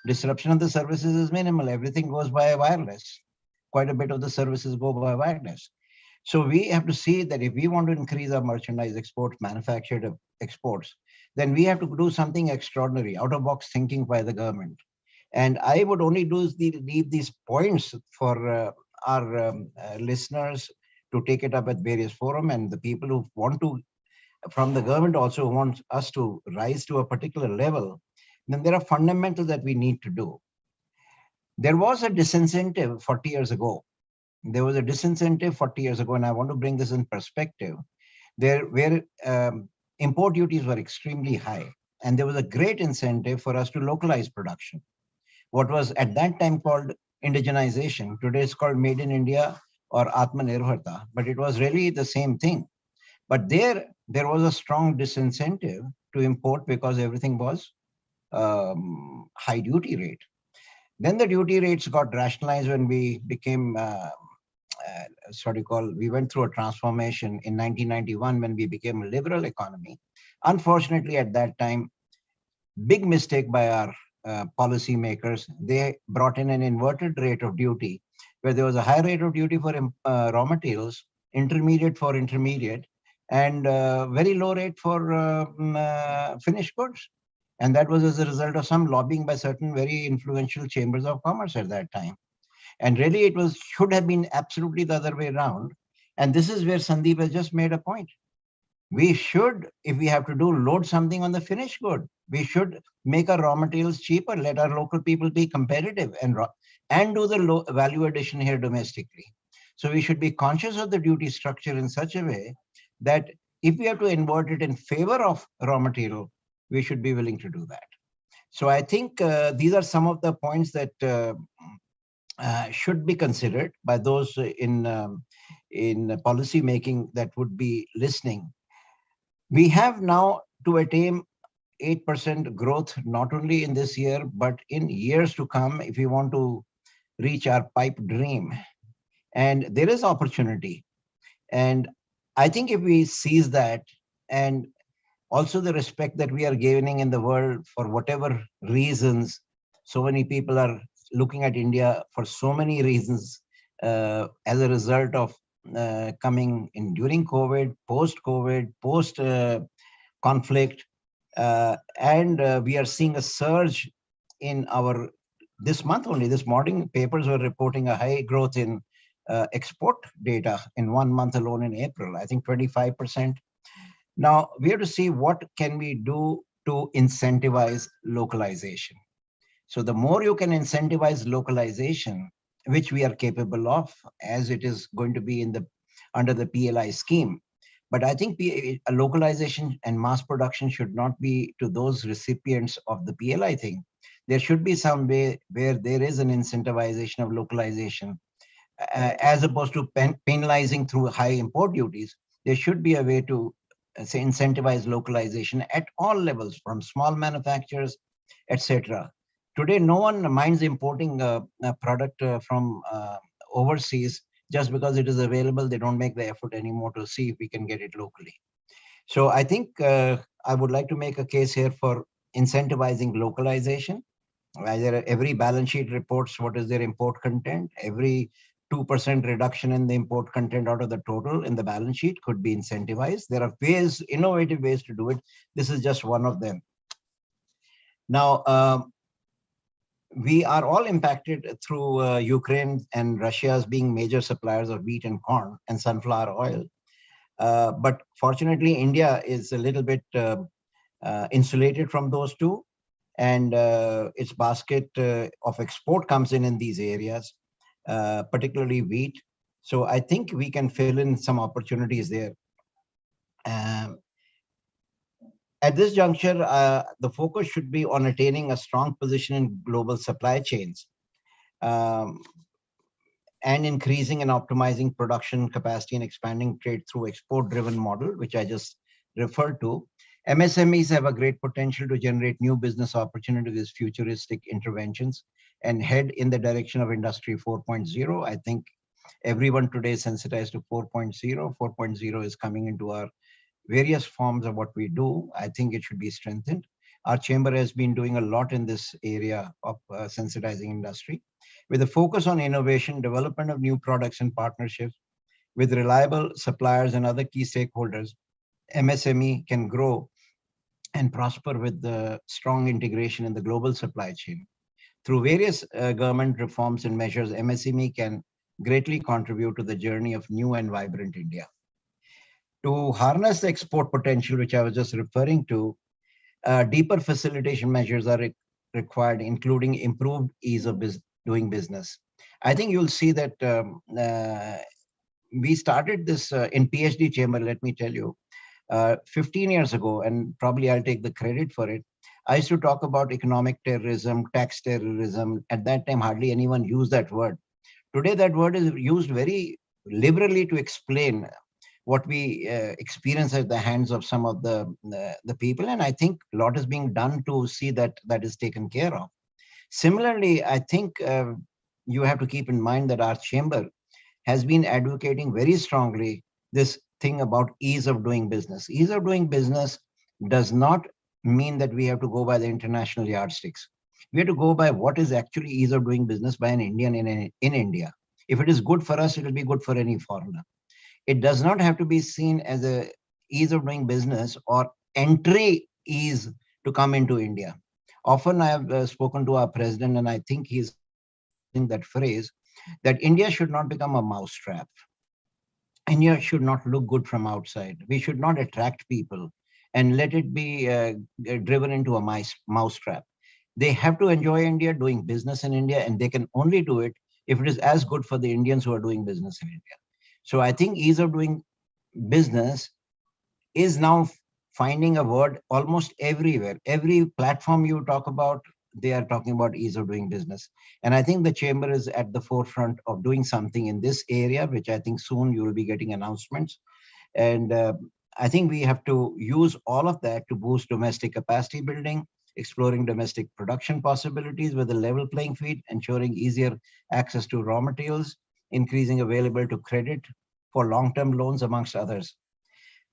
Disruption of the services is minimal. Everything goes by wireless. Quite a bit of the services go by wireless. So we have to see that if we want to increase our merchandise exports, manufactured exports, then we have to do something extraordinary, out-of-box thinking by the government. And I would only leave these points for our listeners to take it up at various forums, and the people who want to, from the government also want us to rise to a particular level. Then there are fundamentals that we need to do. There was a disincentive 40 years ago. There was a disincentive 40 years ago, and I want to bring this in perspective. There where import duties were extremely high, and there was a great incentive for us to localize production. What was at that time called indigenization, today it's called Made in India or Atmanirbharta, but it was really the same thing. But there was a strong disincentive to import because everything was high duty rate. Then the duty rates got rationalized when we became, we went through a transformation in 1991 when we became a liberal economy. Unfortunately, at that time, big mistake by our policy makers, they brought in an inverted rate of duty, where there was a high rate of duty for raw materials, intermediate for intermediate, and very low rate for finished goods. And that was as a result of some lobbying by certain very influential chambers of commerce at that time. And really it should have been absolutely the other way around. And this is where Sandeep has just made a point. We should, if we have to load something on the finished good. We should make our raw materials cheaper, let our local people be competitive and do the low value addition here domestically. So we should be conscious of the duty structure in such a way that if we have to invert it in favor of raw material, we should be willing to do that. So I think these are some of the points that should be considered by those in policy making that would be listening. We have now to attain 8% growth, not only in this year, but in years to come, if we want to reach our pipe dream. And there is opportunity. And I think if we seize that, and also the respect that we are gaining in the world for whatever reasons, so many people are looking at India for so many reasons as a result of coming in during COVID, post-COVID, post-conflict. And we are seeing a surge in this month only, this morning, papers were reporting a high growth in export data in 1 month alone in April, I think 25%. Now, we have to see what can we do to incentivize localization. So the more you can incentivize localization, which we are capable of, as it is going to be under the PLI scheme. But I think localization and mass production should not be to those recipients of the PLI thing. There should be some way where there is an incentivization of localization, as opposed to penalizing through high import duties. There should be a way to incentivize localization at all levels, from small manufacturers, etc. Today, no one minds importing a product from overseas just because it is available. They don't make the effort anymore to see if we can get it locally. So I think I would like to make a case here for incentivizing localization. Every balance sheet reports what is their import content. Every 2% reduction in the import content out of the total in the balance sheet could be incentivized. There are innovative ways to do it. This is just one of them. Now, we are all impacted through Ukraine and Russia's being major suppliers of wheat and corn and sunflower oil. But fortunately, India is a little bit insulated from those two. and its basket of export comes in these areas, particularly wheat. So I think we can fill in some opportunities there. At this juncture, the focus should be on attaining a strong position in global supply chains, and increasing and optimizing production capacity and expanding trade through export-driven model, which I just referred to. MSMEs have a great potential to generate new business opportunities with futuristic interventions and head in the direction of Industry 4.0. I think everyone today is sensitized to 4.0. 4.0 is coming into our various forms of what we do. I think it should be strengthened. Our chamber has been doing a lot in this area of sensitizing industry, with a focus on innovation, development of new products and partnerships with reliable suppliers and other key stakeholders. MSME can grow and prosper with the strong integration in the global supply chain. Through various government reforms and measures, MSME can greatly contribute to the journey of new and vibrant India. To harness the export potential, which I was just referring to, deeper facilitation measures are required, including improved ease of doing business. I think you'll see that we started this in PhD chamber, let me tell you, 15 years ago, and probably I'll take the credit for it. I used to talk about economic terrorism, tax terrorism. At that time, hardly anyone used that word. Today, that word is used very liberally to explain what we experience at the hands of some of the people. And I think a lot is being done to see that that is taken care of. Similarly, I think you have to keep in mind that our chamber has been advocating very strongly this thing about ease of doing business. Ease of doing business does not mean that we have to go by the international yardsticks. We have to go by what is actually ease of doing business by an Indian in India. If it is good for us, it will be good for any foreigner. It does not have to be seen as a ease of doing business or entry ease to come into India. Often I have spoken to our president, and I think he's using that phrase, that India should not become a mousetrap. India should not look good from outside. We should not attract people and let it be driven into a mousetrap. They have to enjoy India, doing business in India, and they can only do it if it is as good for the Indians who are doing business in India. So I think ease of doing business is now finding a word almost everywhere. Every platform you talk about, they are talking about ease of doing business. And I think the chamber is at the forefront of doing something in this area, which I think soon you will be getting announcements. And I think we have to use all of that to boost domestic capacity building, exploring domestic production possibilities with a level playing field, ensuring easier access to raw materials, increasing available to credit for long-term loans, amongst others.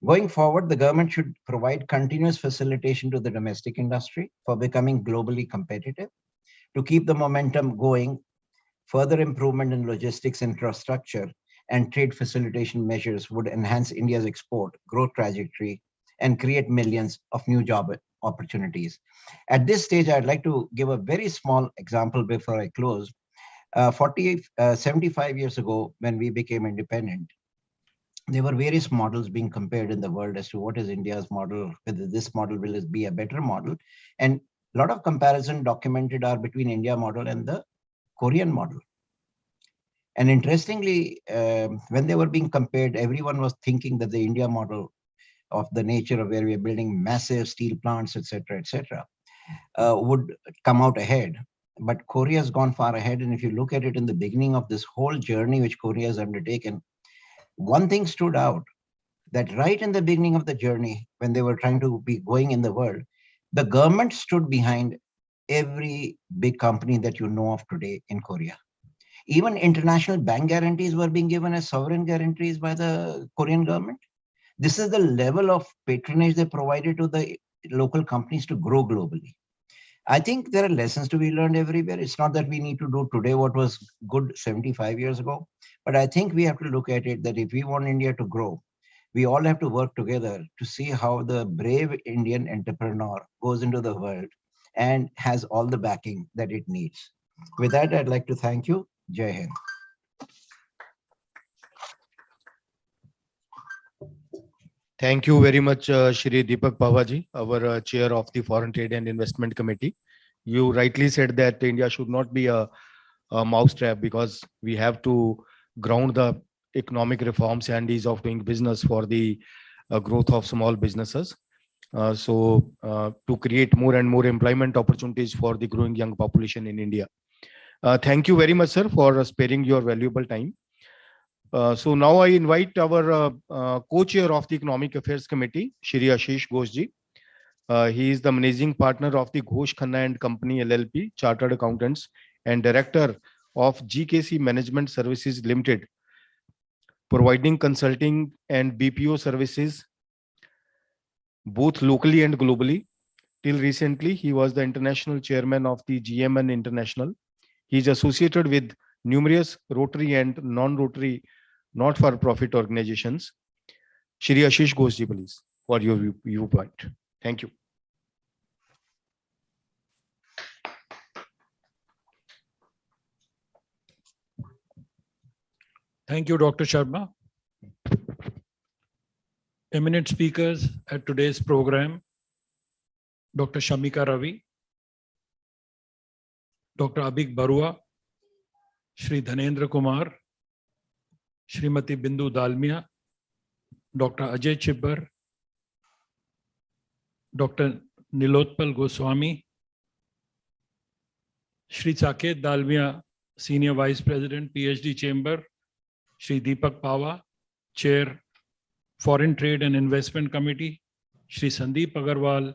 Going forward, the government should provide continuous facilitation to the domestic industry for becoming globally competitive. To keep the momentum going, further improvement in logistics infrastructure and trade facilitation measures would enhance India's export growth trajectory and create millions of new job opportunities. At this stage, I'd like to give a very small example before I close. 75 years ago, when we became independent, there were various models being compared in the world as to what is India's model, whether this model will be a better model. And a lot of comparison documented are between India model and the Korean model. And interestingly, when they were being compared, everyone was thinking that the India model of the nature of where we are building massive steel plants, etc., would come out ahead. But Korea has gone far ahead. And if you look at it in the beginning of this whole journey which Korea has undertaken, one thing stood out, that right in the beginning of the journey, when they were trying to be going in the world, the government stood behind every big company that you know of today in Korea. Even international bank guarantees were being given as sovereign guarantees by the Korean government. This is the level of patronage they provided to the local companies to grow globally. I think there are lessons to be learned everywhere. It's not that we need to do today what was good 75 years ago, but I think we have to look at it that if we want India to grow, we all have to work together to see how the brave Indian entrepreneur goes into the world and has all the backing that it needs. With that, I'd like to thank you. Jai Hind. Thank you very much, Shri Deepak Pavaji, our chair of the Foreign Trade and Investment Committee. You rightly said that India should not be a mousetrap, because we have to ground the economic reforms and ease of doing business for the growth of small businesses. To create more and more employment opportunities for the growing young population in India. Thank you very much, sir, for sparing your valuable time. So now I invite our co-chair of the Economic Affairs Committee, Shri Ashish Ghoshji. He is the managing partner of the Ghosh Khanna and Company LLP, Chartered Accountants, and director of GKC Management Services Limited, providing consulting and BPO services both locally and globally. Till recently, he was the international chairman of the GMN International. He is associated with numerous Rotary and non-Rotary not-for-profit organizations. Shri Ashish Ghoshji, please, for your viewpoint. Thank you. Thank you, Dr. Sharma. Eminent speakers at today's program, Dr. Shamika Ravi, Dr. Abhik Barua, Shri Dhanendra Kumar, Srimati Bindu Dalmia, Dr. Ajay Chibbar, Dr. Nilotpal Goswami, Shri Saket Dalmia, Senior Vice President, PhD Chamber, Shri Deepak Pava, Chair, Foreign Trade and Investment Committee, Shri Sandeep Agarwal,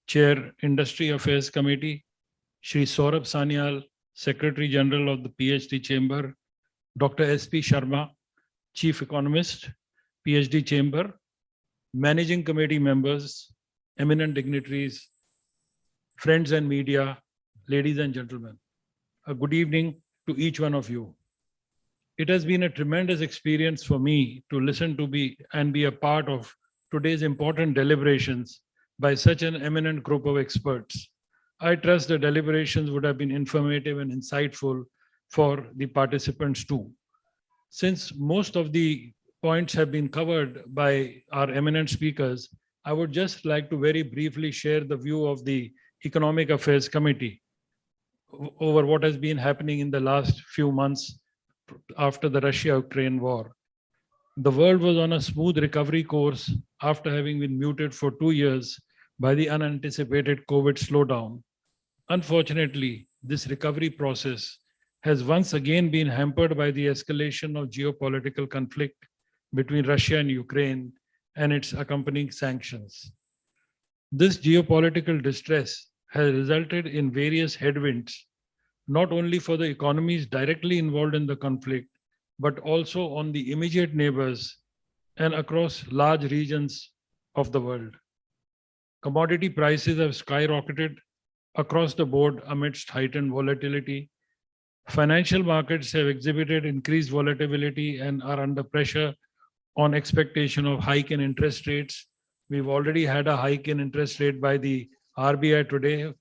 Chair, Industry Affairs Committee, Shri Saurabh Sanyal, Secretary General of the PhD Chamber, Dr. S.P. Sharma, Chief Economist, PhD Chamber, Managing Committee members, eminent dignitaries, friends and media, ladies and gentlemen, a good evening to each one of you. It has been a tremendous experience for me to listen to be a part of today's important deliberations by such an eminent group of experts. I trust the deliberations would have been informative and insightful for the participants too. Since most of the points have been covered by our eminent speakers, I would just like to very briefly share the view of the Economic Affairs Committee over what has been happening in the last few months after the Russia-Ukraine war. The world was on a smooth recovery course after having been muted for 2 years by the unanticipated COVID slowdown. Unfortunately, this recovery process has once again been hampered by the escalation of geopolitical conflict between Russia and Ukraine and its accompanying sanctions. This geopolitical distress has resulted in various headwinds, not only for the economies directly involved in the conflict, but also on the immediate neighbors and across large regions of the world. Commodity prices have skyrocketed across the board amidst heightened volatility. Financial markets have exhibited increased volatility and are under pressure on expectation of hike in interest rates. We've already had a hike in interest rate by the RBI today,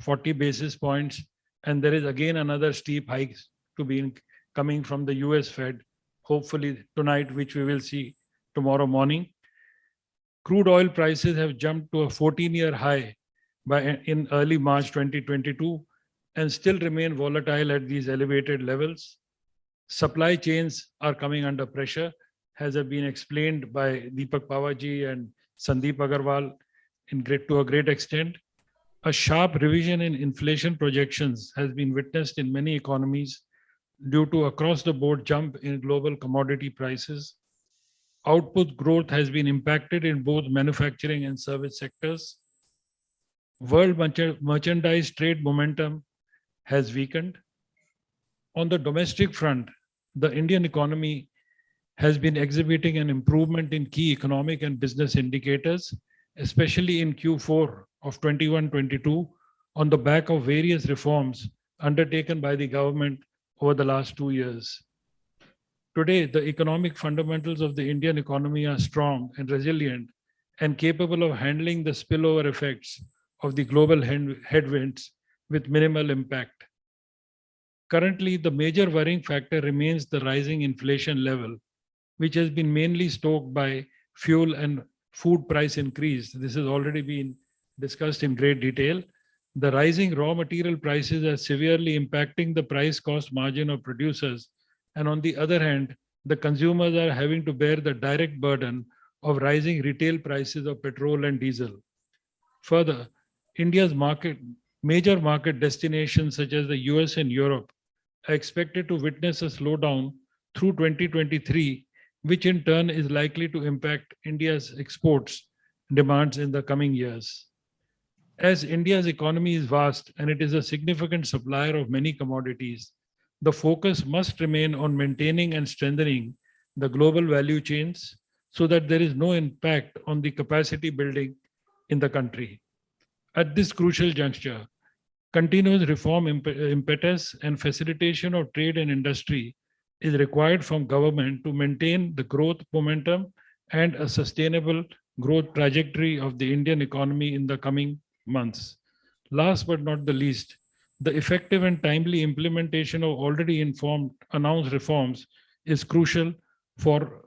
40 basis points, and there is again another steep hike to be coming from the US Fed, hopefully tonight, which we will see tomorrow morning. Crude oil prices have jumped to a 14-year high in early March 2022 and still remain volatile at these elevated levels. Supply chains are coming under pressure, as have been explained by Deepak Pavaji and Sandeep Agarwal to a great extent. A sharp revision in inflation projections has been witnessed in many economies due to across-the-board jump in global commodity prices. Output growth has been impacted in both manufacturing and service sectors. World merchandise trade momentum has weakened. On the domestic front, the Indian economy has been exhibiting an improvement in key economic and business indicators, especially in Q4 of 21-22, on the back of various reforms undertaken by the government over the last 2 years. Today, the economic fundamentals of the Indian economy are strong and resilient and capable of handling the spillover effects of the global headwinds with minimal impact. Currently, the major worrying factor remains the rising inflation level, which has been mainly stoked by fuel and food price increase. This has already been discussed in great detail. the rising raw material prices are severely impacting the price cost margin of producers. And on the other hand, the consumers are having to bear the direct burden of rising retail prices of petrol and diesel. Further, India's major market destinations such as the US and Europe are expected to witness a slowdown through 2023, which in turn is likely to impact India's exports demands in the coming years. As India's economy is vast and it is a significant supplier of many commodities, the focus must remain on maintaining and strengthening the global value chains so that there is no impact on the capacity building in the country. At this crucial juncture, continuous reform impetus and facilitation of trade and industry is required from government to maintain the growth momentum and a sustainable growth trajectory of the Indian economy in the coming months. Last but not the least, the effective and timely implementation of already announced reforms is crucial for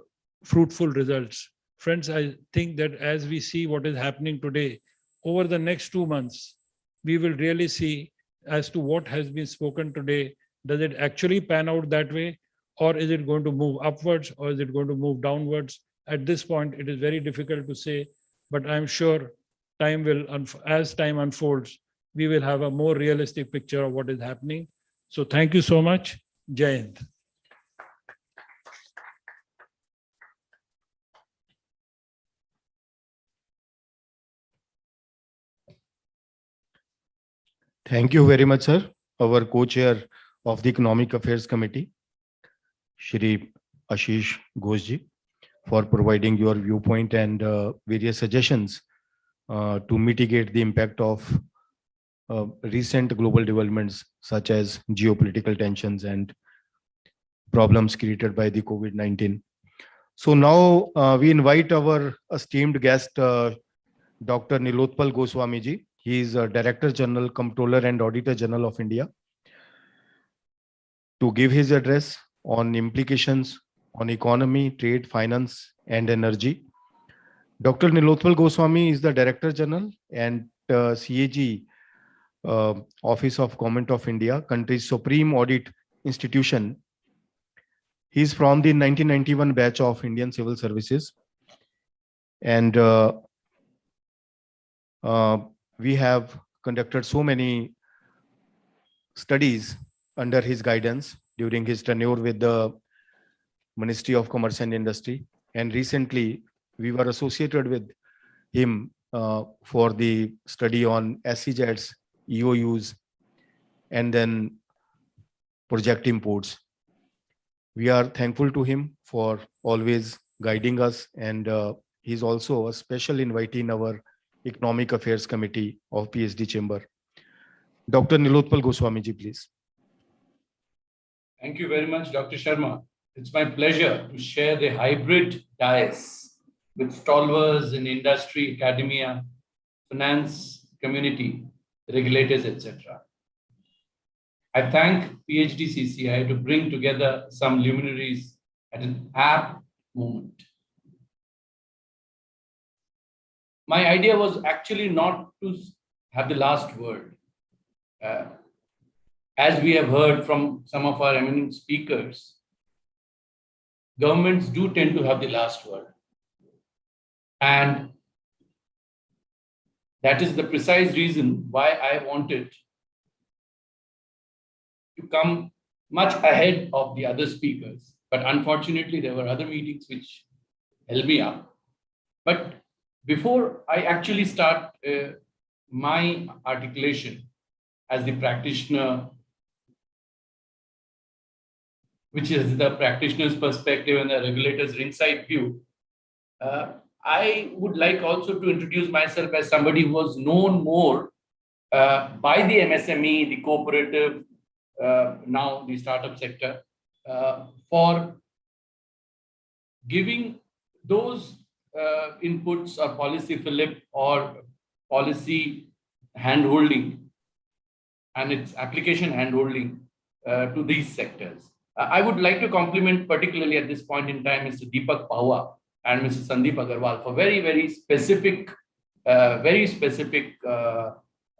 fruitful results. Friends, I think that as we see what is happening today, over the next 2 months, we will really see as to what has been spoken today. Does it actually pan out that way? Or is it going to move upwards or is it going to move downwards? At this point, it is very difficult to say, but I'm sure time will, as time unfolds, we will have a more realistic picture of what is happening. So thank you so much. Jai Hind. Thank you very much, sir. Our co-chair of the Economic Affairs Committee, Shri Ashish Ghoshji, for providing your viewpoint and various suggestions to mitigate the impact of recent global developments such as geopolitical tensions and problems created by the COVID-19. So now we invite our esteemed guest, Dr. Nilotpal Goswami ji. He is Director General, Comptroller and Auditor General of India, to give his address on implications on economy, trade, finance, and energy. Dr. Nilotpal Goswami is the Director General and CAG, Office of Government of India, country's supreme audit institution. He is from the 1991 batch of Indian Civil Services. And we have conducted so many studies under his guidance during his tenure with the Ministry of Commerce and Industry. And recently, we were associated with him for the study on SEZs, EOUs, and then project imports. We are thankful to him for always guiding us, and he's also a special invitee in our Economic Affairs Committee of PhD Chamber. Dr. Nilotpal Goswami ji, please. Thank you very much, Dr. Sharma. It's my pleasure to share the hybrid dais with stalwarts in industry, academia, finance, community, regulators, etc. I thank PhD CCI to bring together some luminaries at an apt moment. My idea was actually not to have the last word. As we have heard from some of our eminent speakers, governments do tend to have the last word. And that is the precise reason why I wanted to come much ahead of the other speakers. But unfortunately, there were other meetings which held me up. But before I actually start my articulation as the practitioner, which is the practitioner's perspective and the regulator's ringside view, I would like also to introduce myself as somebody who was known more by the MSME, the cooperative, now the startup sector, for giving those inputs or policy fillip or policy handholding and its application handholding to these sectors. I would like to compliment particularly at this point in time Mr. Deepak Pahwa and Mr. Sandeep Agarwal for very, very specific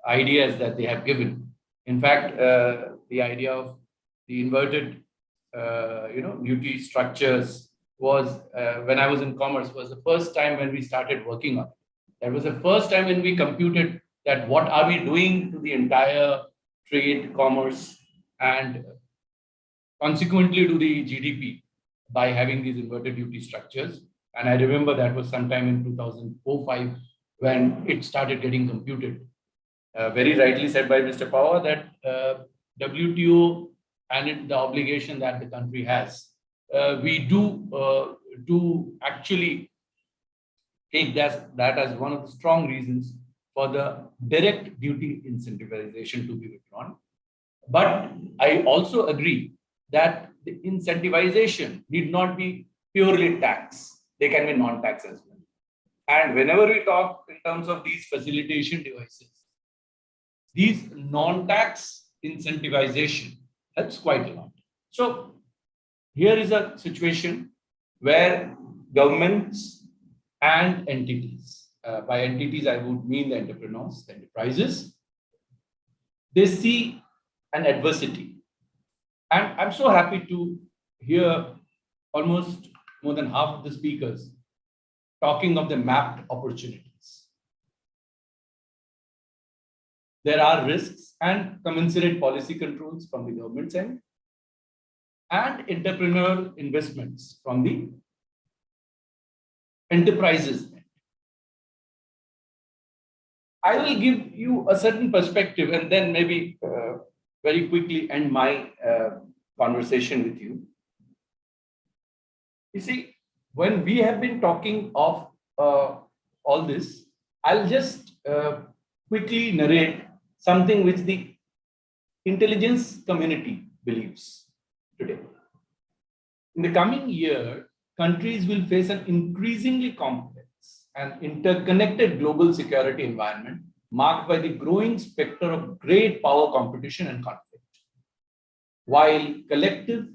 ideas that they have given. In fact, the idea of the inverted, duty structures was, when I was in commerce, was the first time when we started working on it. That was the first time when we computed that what are we doing to the entire trade, commerce, and consequently to the GDP by having these inverted duty structures. And I remember that was sometime in 2004-05 when it started getting computed. Very rightly said by Mr. Power that WTO and the obligation that the country has, we do actually take that as one of the strong reasons for the direct duty incentivization to be withdrawn. But I also agree that the incentivization need not be purely tax. They can be non-tax as well. And whenever we talk in terms of these facilitation devices, these non-tax incentivization helps quite a lot. So here is a situation where governments and entities, by entities I would mean the entrepreneurs, the enterprises, they see an adversity. And I'm so happy to hear almost more than half of the speakers talking of the mapped opportunities. There are risks and commensurate policy controls from the government's end and entrepreneurial investments from the enterprises end. I will give you a certain perspective and then maybe very quickly end my conversation with you. You see, when we have been talking of all this, I'll just quickly narrate something which the intelligence community believes today. In the coming year, countries will face an increasingly complex and interconnected global security environment marked by the growing specter of great power competition and conflict. While collective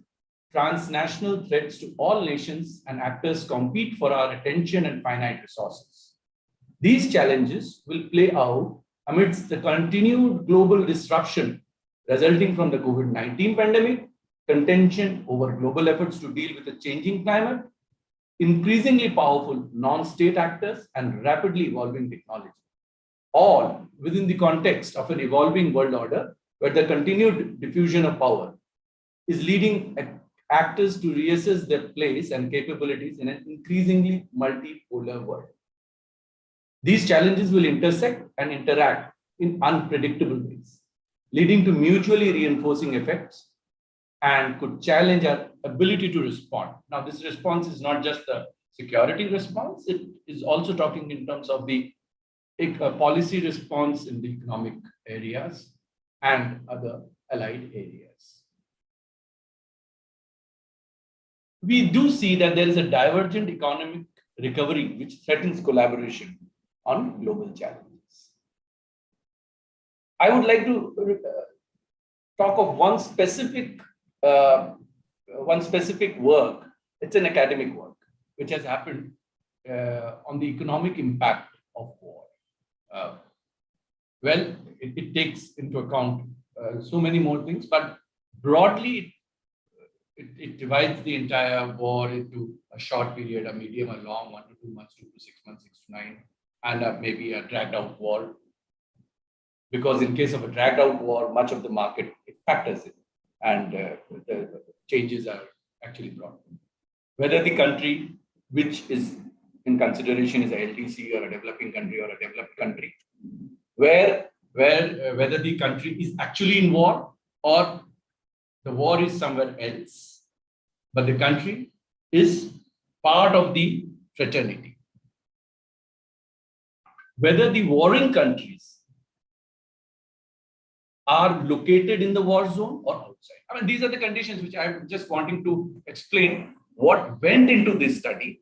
transnational threats to all nations and actors compete for our attention and finite resources, these challenges will play out amidst the continued global disruption resulting from the COVID-19 pandemic, contention over global efforts to deal with a changing climate, increasingly powerful non-state actors, and rapidly evolving technology, all within the context of an evolving world order where the continued diffusion of power is leading actors to reassess their place and capabilities in an increasingly multipolar world. These challenges will intersect and interact in unpredictable ways, leading to mutually reinforcing effects and could challenge our ability to respond. Now, this response is not just the security response, it is also talking in terms of the policy response in the economic areas and other allied areas. We do see that there is a divergent economic recovery which threatens collaboration on global challenges. I would like to talk of one specific work. It's an academic work which has happened on the economic impact of war. Well, it takes into account so many more things, but broadly, it divides the entire war into a short period, a medium, a long, 1 to 2 months, 2 to 6 months, 6 to 9, and maybe a dragged out war. Because in case of a dragged out war, much of the market it factors in, and the changes are actually brought. Whether the country which is in consideration is a LDC or a developing country or a developed country, whether the country is actually in war or the war is somewhere else, but the country is part of the fraternity. Whether the warring countries are located in the war zone or outside. I mean, these are the conditions which I'm just wanting to explain what went into this study.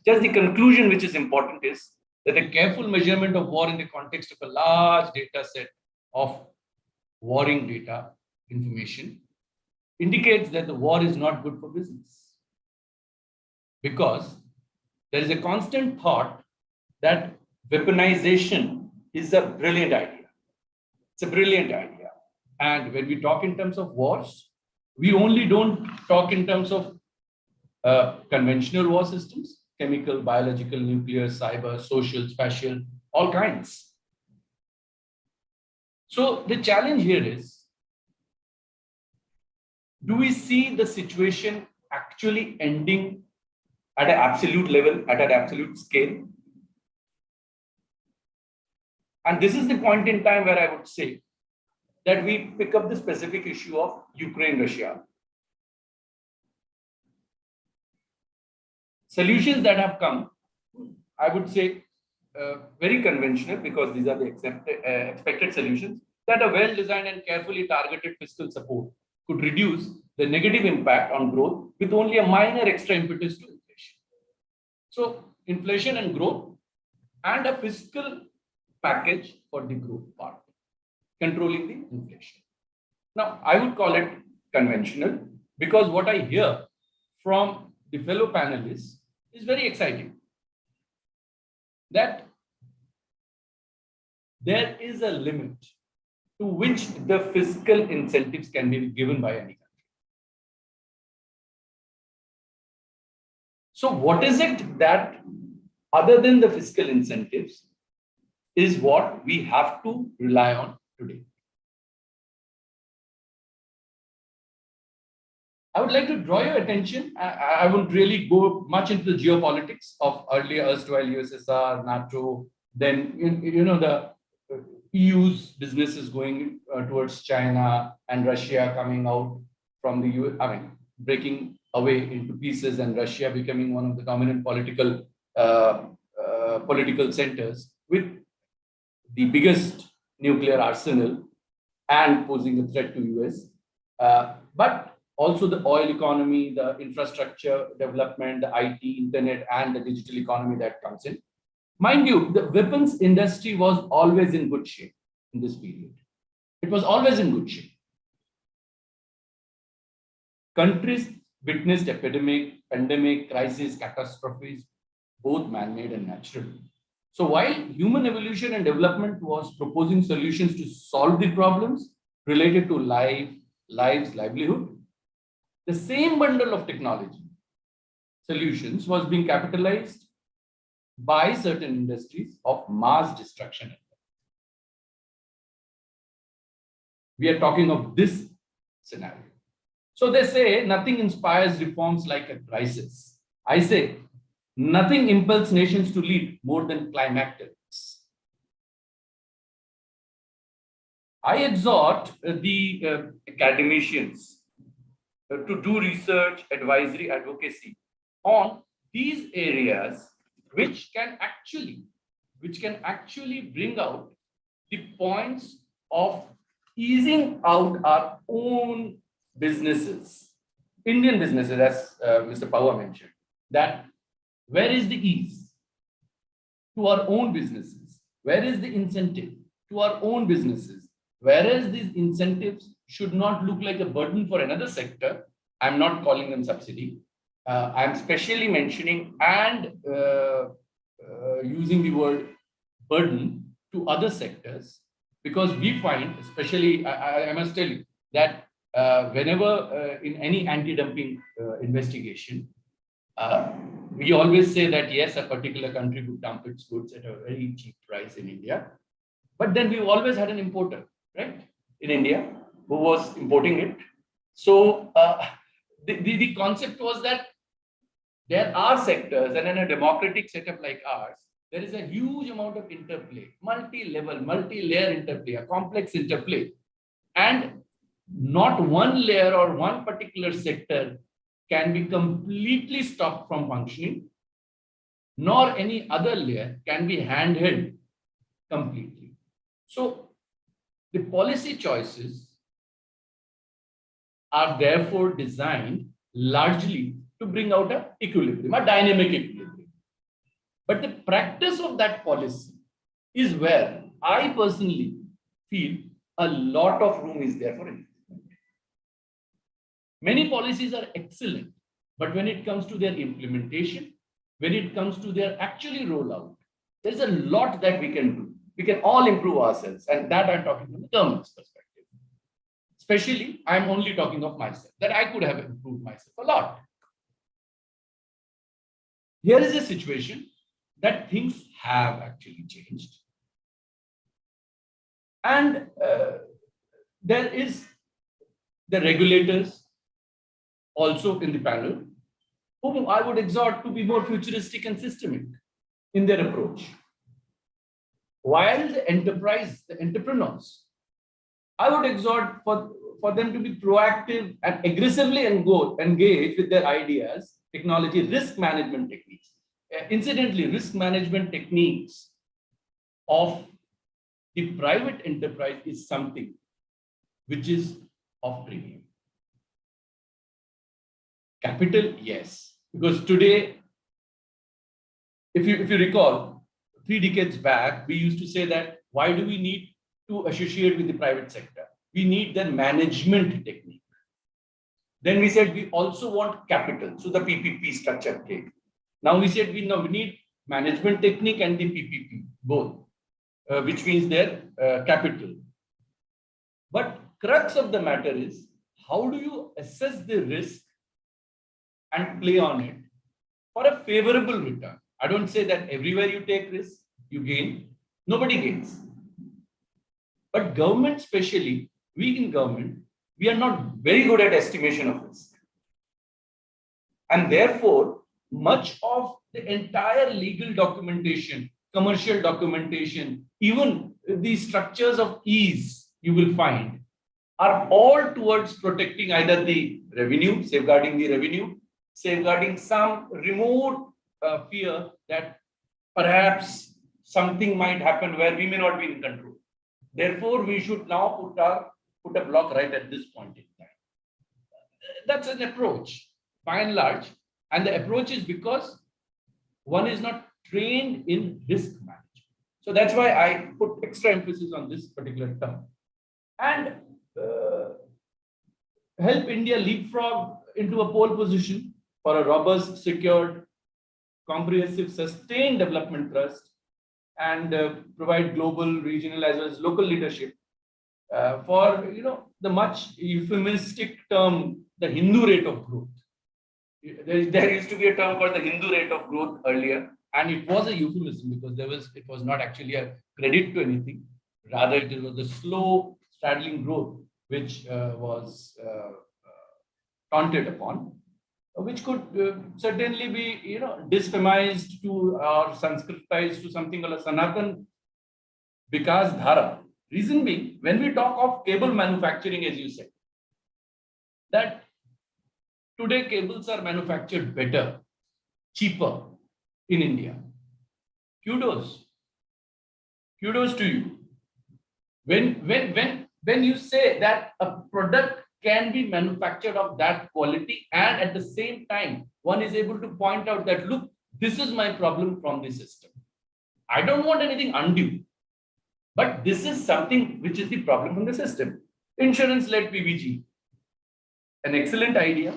Just the conclusion which is important is that a careful measurement of war in the context of a large data set of warring data information indicates that the war is not good for business. Because there is a constant thought that weaponization is a brilliant idea. It's a brilliant idea. And when we talk in terms of wars, we only don't talk in terms of conventional war systems, chemical, biological, nuclear, cyber, social, spatial, all kinds. So the challenge here is, do we see the situation actually ending at an absolute level, at an absolute scale? And this is the point in time where I would say that we pick up the specific issue of Ukraine-Russia. Solutions that have come, I would say, very conventional, because these are the expected solutions, that a well-designed and carefully targeted fiscal support could reduce the negative impact on growth with only a minor extra impetus to inflation. So inflation and growth, and a fiscal package for the growth part, controlling the inflation. Now, I would call it conventional, because what I hear from the fellow panelists is very exciting. That there is a limit to which the fiscal incentives can be given by any country. So what is it that, other than the fiscal incentives, is what we have to rely on today? I would like to draw your attention. I wouldn't really go much into the geopolitics of earlier erstwhile USSR, NATO, then the EU's businesses going towards China and Russia coming out from the US, breaking away into pieces, and Russia becoming one of the dominant political centers with the biggest nuclear arsenal and posing a threat to US. But also the oil economy, the infrastructure development, the IT, internet, and the digital economy that comes in. Mind you, the weapons industry was always in good shape in this period. It was always in good shape. Countries witnessed epidemic, pandemic, crisis, catastrophes, both man-made and natural. So while human evolution and development was proposing solutions to solve the problems related to lives, livelihood, the same bundle of technology solutions was being capitalized by certain industries of mass destruction. We are talking of this scenario. So they say nothing inspires reforms like a crisis. I say nothing impels nations to lead more than climacterics. I exhort the academicians to do research, advisory, advocacy on these areas which can actually bring out the points of easing out our own businesses, Indian businesses, as Mr. Pava mentioned, that where is the ease to our own businesses? Where is the incentive to our own businesses? Whereas these incentives should not look like a burden for another sector. I'm not calling them subsidy. I'm specially mentioning and using the word burden to other sectors, because we find, especially, I must tell you that whenever in any anti-dumping investigation, we always say that yes, a particular country would dump its goods at a very cheap price in India. But then we've always had an importer, right, in India, who was importing it. So the concept was that there are sectors, and in a democratic setup like ours, there is a huge amount of interplay, multi-level, multi-layer interplay, a complex interplay. And not one layer or one particular sector can be completely stopped from functioning, nor any other layer can be handheld completely. So the policy choices are therefore designed largely to bring out an equilibrium, a dynamic equilibrium. But the practice of that policy is where I personally feel a lot of room is there for improvement. Many policies are excellent, but when it comes to their implementation, when it comes to their actually rollout, there's a lot that we can do. We can all improve ourselves. And that I'm talking from the government's perspective. Especially, I'm only talking of myself, that I could have improved myself a lot. Here is a situation that things have actually changed. And there is the regulators also in the panel, whom I would exhort to be more futuristic and systemic in their approach. While the entrepreneurs, I would exhort for them to be proactive and aggressively engage with their ideas, technology, risk management techniques. Incidentally, risk management techniques of the private enterprise is something which is of premium. Capital, yes, because today, if you recall, 3 decades back, we used to say that why do we need to associate with the private sector? We need the management technique. Then we said we also want capital, so the PPP structure came. Now we said we need management technique and the PPP, both, which means their capital. But crux of the matter is, how do you assess the risk and play on it for a favorable return? I don't say that everywhere you take risk, you gain. Nobody gains. But government, especially, we in government, we are not very good at estimation of risk. And therefore, much of the entire legal documentation, commercial documentation, even the structures of ease you will find are all towards protecting either the revenue, safeguarding the revenue, safeguarding some remote fear that perhaps something might happen where we may not be in control. Therefore, we should now put a block right at this point in time. That's an approach, by and large. And the approach is because one is not trained in risk management. So that's why I put extra emphasis on this particular term. And help India leapfrog into a pole position for a robust, secured, comprehensive, sustained development trust, and provide global, regional, as well as local leadership for the much euphemistic term, the Hindu rate of growth. There used to be a term called the Hindu rate of growth earlier, and it was a euphemism because it was not actually a credit to anything. Rather, it was the slow, straddling growth which was taunted upon, which could certainly be disfeminized to or Sanskritized to something called a Sanatan Vikas Dhara. Reason being, when we talk of cable manufacturing, as you said, that today cables are manufactured better, cheaper in India. Kudos to you. When you say that a product can be manufactured of that quality, and at the same time, one is able to point out that, look, this is my problem from the system. I don't want anything undue, but this is something which is the problem from the system. Insurance-led PBG, an excellent idea,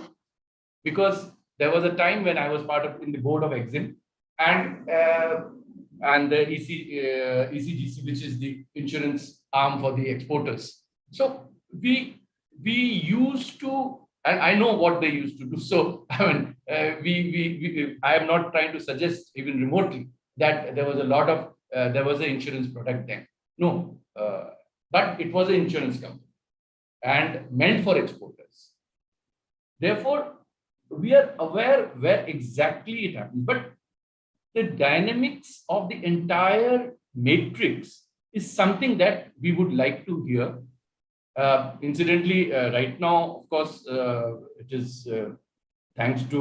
because there was a time when I was in the board of Exim, and the ECGC, which is the insurance arm for the exporters. So we used to, and I know what they used to do. So I mean, I am not trying to suggest even remotely that there was there was an insurance product then. No, but it was an insurance company and meant for exporters. Therefore, we are aware where exactly it happens, but the dynamics of the entire matrix is something that we would like to hear. Incidentally, right now, of course, it is thanks to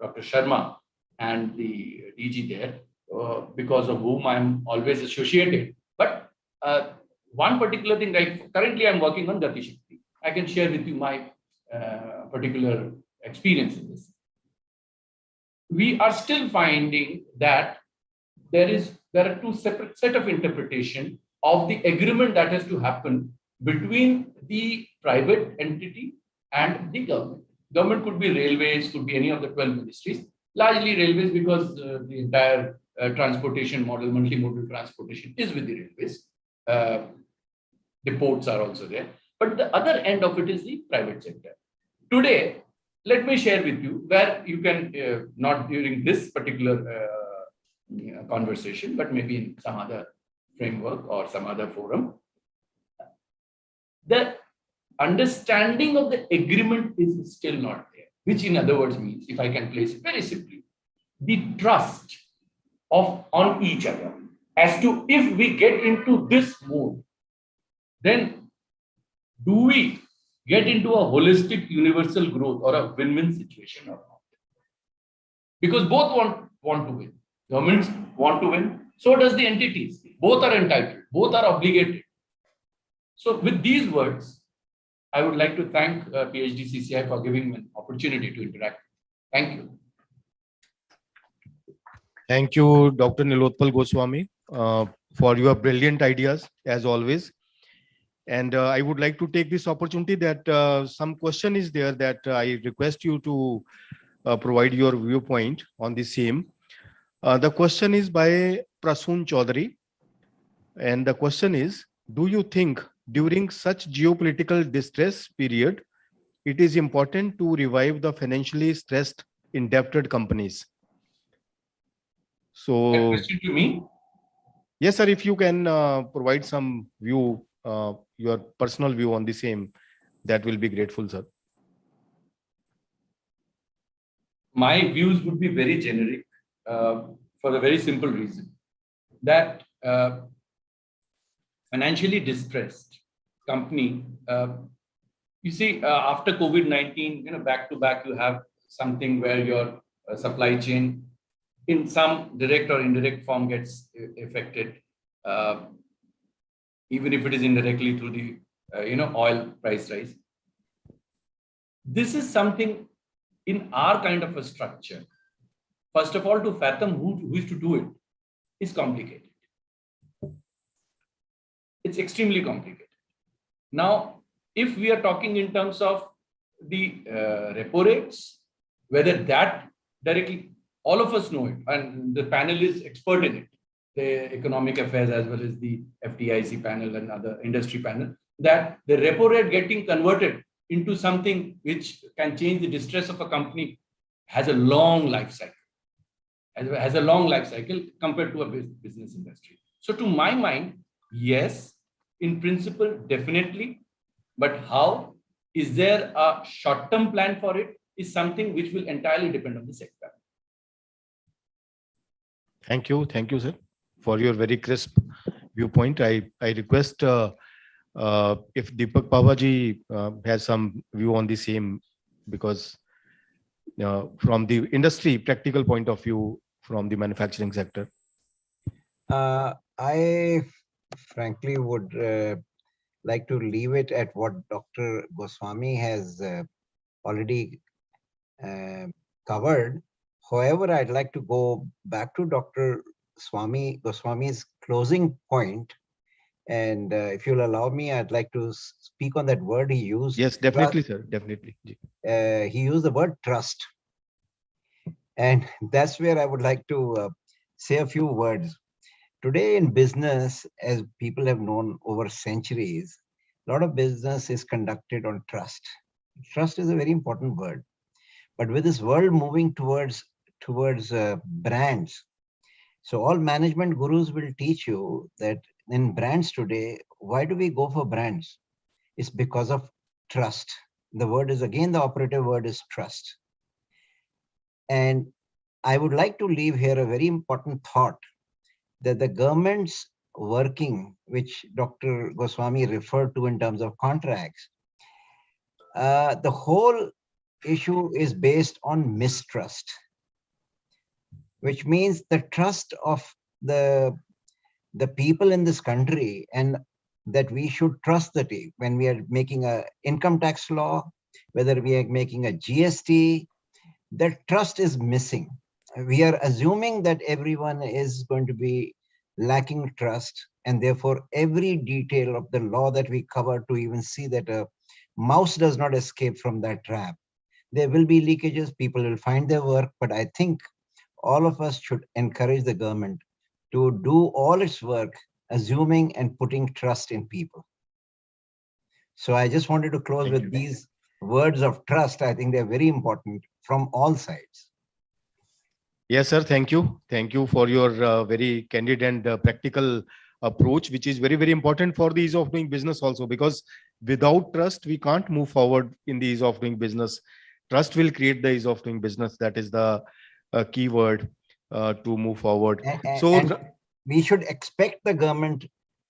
Dr. Sharma and the DG there, because of whom I'm always associated. But one particular thing, currently I'm working on Gati Shakti. I can share with you my particular experience in this. We are still finding that there are two separate set of interpretation of the agreement that has to happen between the private entity and the government. Government could be railways, could be any of the 12 ministries, largely railways, because the entire transportation model, multimodal transportation is with the railways. The ports are also there. But the other end of it is the private sector. Today, let me share with you where you can, not during this particular conversation, but maybe in some other framework or some other forum, the understanding of the agreement is still not there, which in other words means, if I can place it very simply, the trust on each other as to if we get into this mode, then do we get into a holistic universal growth or a win-win situation or not? Because both want to win. Governments want to win. So does the entities. Both are entitled. Both are obligated. So with these words, I would like to thank PhD CCI for giving me an opportunity to interact. Thank you. Thank you, Dr. Nilotpal Goswami, for your brilliant ideas, as always. And I would like to take this opportunity that some question is there that I request you to provide your viewpoint on the same. The question is by Prasoon Chaudhary. And the question is, do you think during such geopolitical distress period, it is important to revive the financially stressed, indebted companies? So, That question to me? Yes, sir, if you can provide some view, your personal view on the same, that will be grateful, sir. My views would be very generic for the very simple reason that financially distressed company, you see, after COVID-19, back to back, you have something where your supply chain in some direct or indirect form gets affected, even if it is indirectly through the oil price rise. This is something in our kind of a structure. First of all, to fathom who is to do it is complicated. It's extremely complicated. Now, if we are talking in terms of the repo rates, whether that directly, all of us know it, and the panel is expert in it, the economic affairs as well as the FDIC panel and other industry panel, that the repo rate getting converted into something which can change the distress of a company has a long life cycle, has a long life cycle compared to a business industry. So to my mind, yes, in principle, definitely, but how? Is there a short-term plan for it? Is something which will entirely depend on the sector. Thank you, sir, for your very crisp viewpoint. I request if Deepak Pawaji has some view on the same, because from the industry practical point of view, from the manufacturing sector. I frankly would like to leave it at what Dr. Goswami has already covered. However, I'd like to go back to Dr. Goswami's closing point. And if you'll allow me, I'd like to speak on that word he used. Yes, definitely, sir, definitely. He used the word trust. And that's where I would like to say a few words. Today in business, as people have known over centuries, a lot of business is conducted on trust. Trust is a very important word. But with this world moving towards brands, so all management gurus will teach you that in brands today, why do we go for brands? It's because of trust. The word is, again, the operative word is trust. And I would like to leave here a very important thought, that the government's working, which Dr. Goswami referred to in terms of contracts, the whole issue is based on mistrust, which means the trust of the people in this country, and that we should trust the team when we are making an income tax law, whether we are making a GST, that trust is missing. We are assuming that everyone is going to be lacking trust, and therefore every detail of the law that we cover, to even see that a mouse does not escape from that trap. There will be leakages, people will find their work, but I think all of us should encourage the government to do all its work, assuming and putting trust in people. So I just wanted to close with these words of trust. I think they're very important from all sides. Yes, sir. Thank you. Thank you for your very candid and practical approach, which is very, very important for the ease of doing business also, because without trust, we can't move forward in the ease of doing business. Trust will create the ease of doing business. That is the key word to move forward. And we should expect the government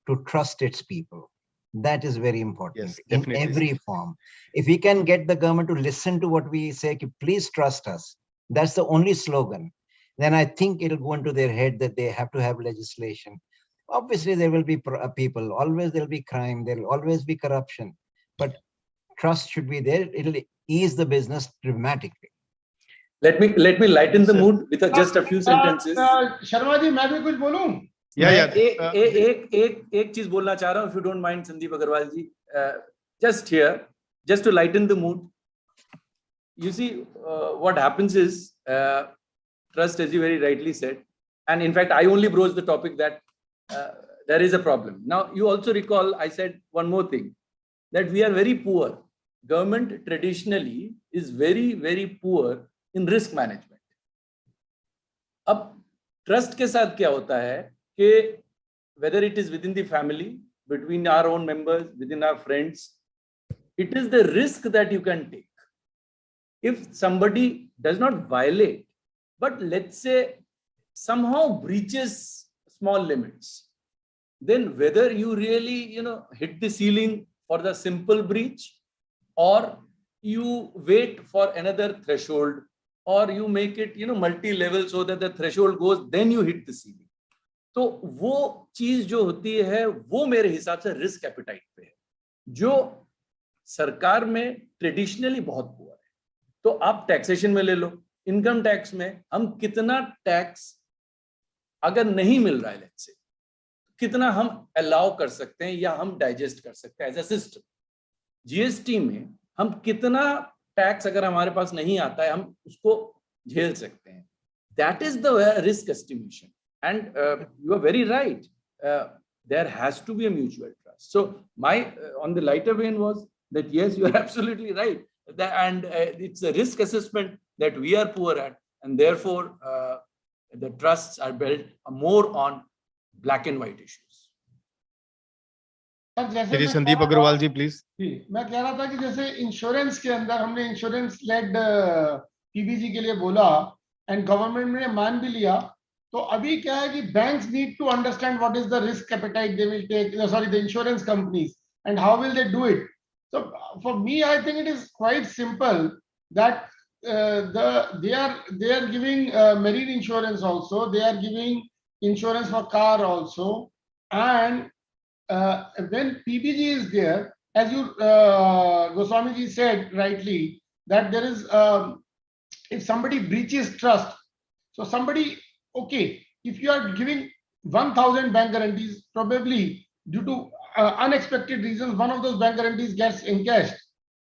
to trust its people. That is very important. Yes, in definitely. Every form. If we can get the government to listen to what we say, please trust us. That's the only slogan. Then I think it'll go into their head that they have to have legislation. Obviously, there will be people, always there'll be crime, there'll always be corruption, but trust should be there. It'll ease the business dramatically. Let me lighten the mood with just a few sentences. Sharma ji, मैं भी कुछ बोलूं? एक चीज बोलना चाह रहा हूं, if you don't mind, Sandeep Agarwal ji, just here, just to lighten the mood. You see, what happens is trust, as you very rightly said, and in fact, I only broached the topic that there is a problem. Now, you also recall I said one more thing, that we are very poor. Government traditionally is very, very poor in risk management. अब trust के साथ क्या होता है कि whether it is within the family, between our own members, within our friends, it is the risk that you can take. If somebody does not violate, but let's say somehow breaches small limits, then whether you really, hit the ceiling for the simple breach, or you wait for another threshold, or you make it, multi-level so that the threshold goes, then you hit the ceiling. तो वो चीज जो होती है वो मेरे हिसाब से रिस्क एपिटाइट पे है, जो सरकार में ट्रेडिशनली बहुत पुअर है. तो आप टैक्सेशन में ले लो, इनकम टैक्स में हम कितना टैक्स अगर नहीं मिल रहा है, लेट्स से कितना हम अलाउ कर सकते हैं या हम डाइजेस्ट कर सकते हैं एज अ सिस्टम. जीएसटी में हम कितना टैक्स अगर हमारे पास नहीं आता है हम उसको झेल सकते हैं. That is the risk estimation. And you are very right. There has to be a mutual trust. So my on the lighter vein was that yes, you are absolutely right. And it's a risk assessment that we are poor at, and therefore the trusts are built more on black and white issues. Shri Sandeep Agarwal ji please. मैं कह रहा था कि जैसे insurance के अंदर हमने insurance lead PBG के लिए बोला एंड गवर्नमेंट ने मान भी लिया. तो अभी क्या है कि banks need to understand what is the risk appetite they will take, sorry the insurance companies, and how will they do it. So for me I think it is quite simple that they are giving marine insurance also, they are giving insurance for car also, and when PBG is there, as you Goswami ji said rightly, that there is if somebody breaches trust, so somebody, okay, if you are giving 1,000 bank guarantees, probably due to unexpected reasons, one of those bank guarantees gets encashed.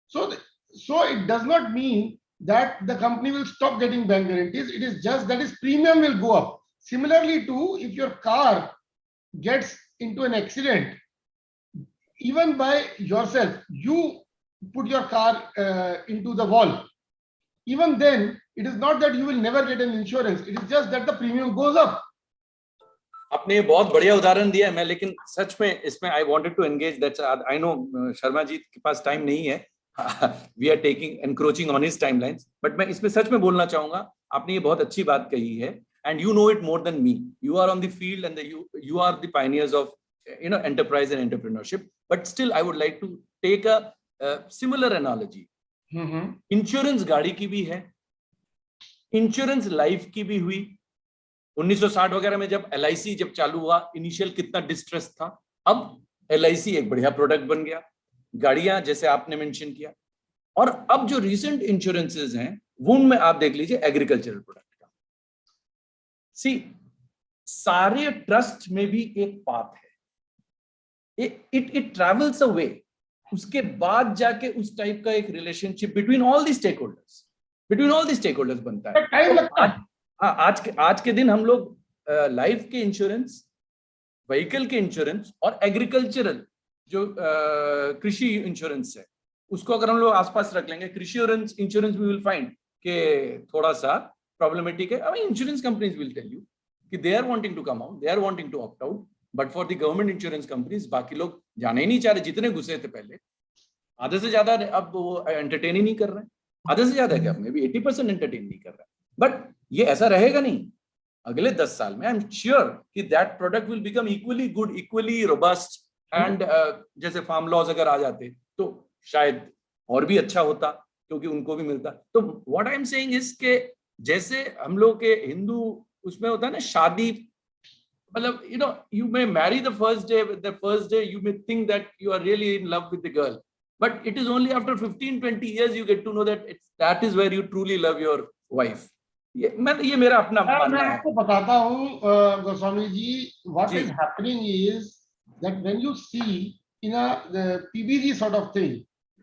So it does not mean that the company will stop getting bank guarantees. It is just that its premium will go up. Similarly too, if your car gets into an accident, even by yourself, you put your car into the wall, even then, it is not that you will never get an insurance. It is just that the premium goes up. आपने ये बहुत बढ़िया उदाहरण दिया है. मैं लेकिन सच में इसमें I wanted to engage that. I know Sharma ji के पास टाइम नहीं है. We are encroaching on his timelines. But मैं इसमें सच में बोलना चाहूंगा. आपने ये बहुत अच्छी बात कही है. And you know it more than me. You are on the field and you are the pioneers of enterprise and entrepreneurship. But still, I would like to take a similar analogy. Insurance गाड़ी की भी है, insurance life की भी हुई. 1960 वगैरह में जब LIC जब चालू हुआ, इनिशियल कितना डिस्ट्रेस था. अब LIC एक बढ़िया प्रोडक्ट बन गया, गाड़ियां जैसे आपने मेंशन किया. और अब जो रिसेंट इंश्योरेंसेस हैं वो उनमें आप देख लीजिए एग्रीकल्चरल प्रोडक्ट का. सी सारे ट्रस्ट में भी एक पाथ है. It travels a way. उसके बाद जाके उस टाइप का एक relationship between all the stakeholders बनता है. हाँ, आज के दिन हम लोग लाइफ के इंश्योरेंस, व्हीकल के इंश्योरेंस और एग्रीकल्चरल जो कृषि इंश्योरेंस है, उसको अगर हम लोग आसपास रख लेंगे, कृषि इंश्योरेंस वी विल फाइंड कि थोड़ा सा प्रॉब्लमेटिक है. I insurance companies will tell you कि they are wanting to come out, they are wanting to opt out, but for the government insurance companies बाकी लोग जाने ही नहीं चाह रहे. जितने घुसे थे पहले, आधे से ज्यादा अब वो एंटरटेन ही नहीं कर रहे हैं. आधे से ज्यादा क्या, मे बी 80% एंटरटेन नहीं कर रहा है. बट ये ऐसा रहेगा नहीं अगले 10 साल में. आई एम श्योर कि that product will become equally good, equally robust and जैसे फार्म लॉज अगर आ जाते तो शायद और भी अच्छा होता, क्योंकि उनको भी मिलता. तो what I am saying is के जैसे हम लोग के हिंदू उसमें होता है ना शादी, मतलब you may marry the first day you may think that you are really in love with the girl, but it is only after 15-20 years you get to know that that is where you truly love your wife. ये मेरा अपना मानना है. मैं आपको बताता हूँ Goswami ji, what is happening is that when you see in the PBG sort of thing,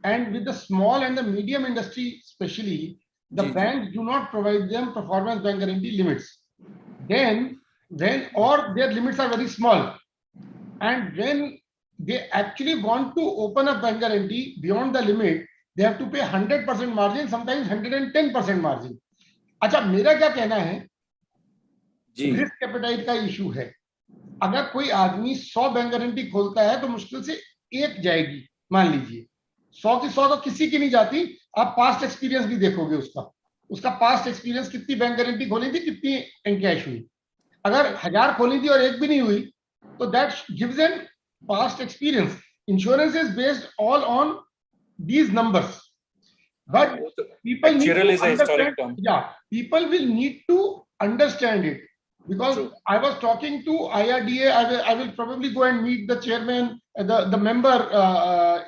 and with the small and the medium industry especially, the banks do not provide them performance bank guarantee limits. Then or their limits are very small, and when they actually want to open a bank guarantee beyond the limit, they have to pay 100% margin, sometimes 110% margin. अच्छा, मेरा क्या कहना है, risk appetite का issue है. अगर कोई आदमी 100 बैंक गारंटी खोलता है तो मुश्किल से एक जाएगी, मान लीजिए 100 की 100 तो किसी की नहीं जाती. आप पास्ट एक्सपीरियंस भी देखोगे, उसका पास्ट एक्सपीरियंस, कितनी बैंक गारंटी खोली थी, कितनी एनकैश हुई. अगर 1000 खोली थी और एक भी नहीं हुई, तो that gives an past experience. Insurance is based all on these numbers, but people need to understand, people will need to understand it, because I was talking to IRDA. I will probably go and meet the chairman, the member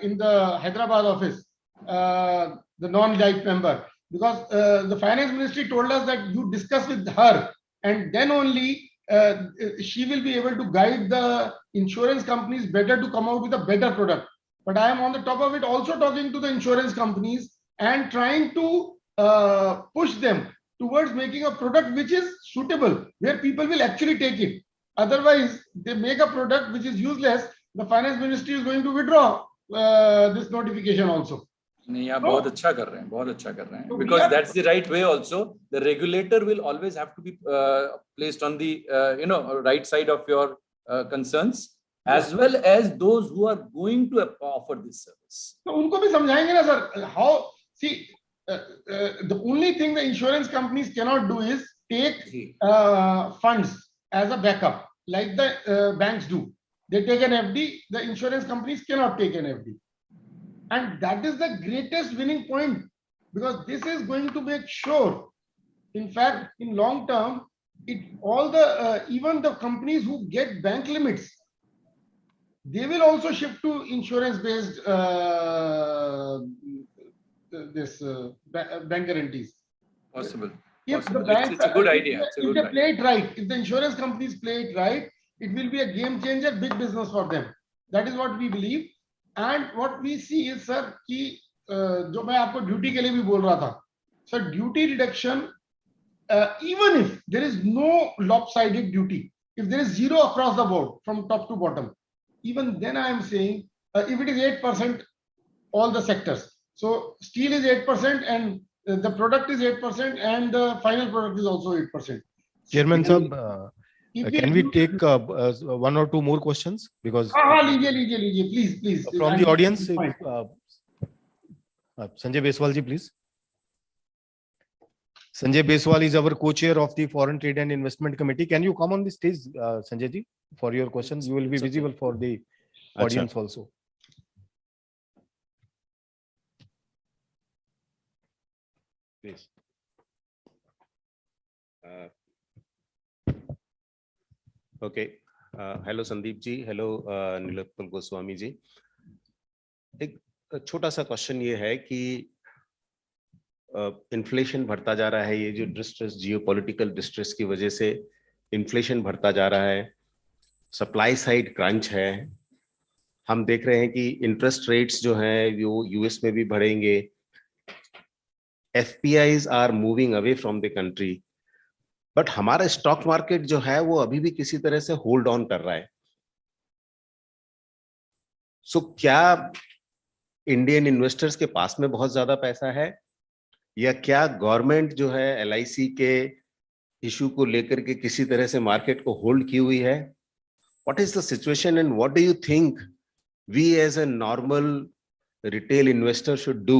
in the Hyderabad office, the non-life member, because the finance ministry told us that you discuss with her and then only she will be able to guide the insurance companies better to come out with a better product. But I am on the top of it also talking to the insurance companies and trying to push them towards making a product which is suitable, where people will actually take it. Otherwise, they make a product which is useless. The finance ministry is going to withdraw this notification also. नहीं, आप बहुत अच्छा कर रहे हैं, बहुत अच्छा कर रहे हैं, because that's the right way also. The regulator will always have to be placed on the right side of your concerns, as well as those who are going to offer this service. तो उनको भी समझाएंगे ना sir. How, see, the only thing the insurance companies cannot do is take funds as a backup like the banks do. They take an FD. The insurance companies cannot take an FD, and that is the greatest winning point, because this is going to make sure, in fact, in long term, all the even the companies who get bank limits, they will also shift to insurance based bank guarantees. Possible. If the banks, it's a good idea. If they play it right, if the insurance companies play it right, it will be a game changer, big business for them. That is what we believe. And what we see is, sir, कि जो मैं आपको duty के लिए भी बोल रहा था, sir, duty reduction, even if there is no lopsided duty, if there is zero across the board from top to bottom, even then I am saying, if it is 8%, all the sectors. So steel is 8% and the product is 8% and the final product is also 8%. Chairman sir, can we take one or two more questions? Because लीजिए, please. From the audience, Sanjay Beswal ji, please. Sanjay Beswal is our co-chair of the Foreign Trade and Investment Committee. Can you come on the stage, Sanjay ji, for your questions? You will be visible for the audience also. Please. Okay. Hello Sandeep ji. Hello Nilottam Goswami ji. एक छोटा सा question ये है कि inflation बढ़ता जा रहा है, ये जो डिस्ट्रेस, जियोपॉलिटिकल डिस्ट्रेस की वजह से इन्फ्लेशन बढ़ता जा रहा है, सप्लाई साइड क्रंच है, हम देख रहे हैं कि इंटरेस्ट रेट्स जो हैं वो यूएस में भी बढ़ेंगे, FPIs are moving away from the country. But हमारा स्टॉक मार्केट जो है वो अभी भी किसी तरह से होल्ड ऑन कर रहा है. सो क्या इंडियन इन्वेस्टर्स के पास में बहुत ज्यादा पैसा है, या क्या गवर्नमेंट जो है LIC के इशू को लेकर के किसी तरह से मार्केट को होल्ड की हुई है? What is the situation and what do you think we as a normal retail investor should do?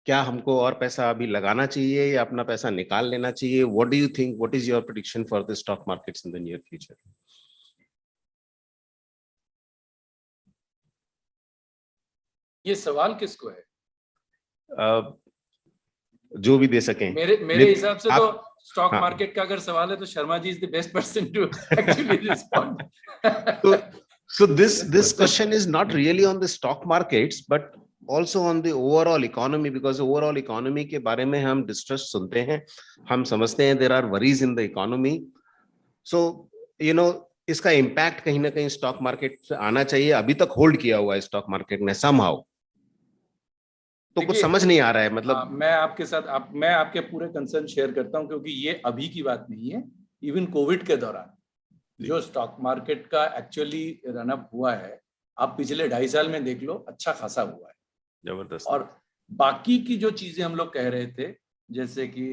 क्या हमको और पैसा अभी लगाना चाहिए या अपना पैसा निकाल लेना चाहिए? What do you think? What is your prediction for the stock markets in the near future? ये सवाल किसको है? जो भी दे सकें. मेरे हिसाब से तो स्टॉक मार्केट का अगर सवाल है तो Sharma ji is the best person to actually respond. So this question is not really on the stock markets, but also on the overall economy, because overall economy के बारे में हम distress सुनते हैं, हम समझते हैं there are worries in the economy. So you know इसका impact कहीं ना कहीं stock market से आना चाहिए. अभी तक hold किया हुआ है stock market ने somehow. तो कुछ समझ नहीं आ रहा है. मतलब मैं आपके साथ मैं आपके पूरे कंसर्न शेयर करता हूं, क्योंकि ये अभी की बात नहीं है. इवन कोविड के दौरान जो स्टॉक मार्केट का एक्चुअली रनअप हुआ है, आप पिछले 2.5 साल में देख लो, अच्छा खासा हुआ है. जबरदस्त. और बाकी की जो चीजें हम लोग कह रहे थे, जैसे कि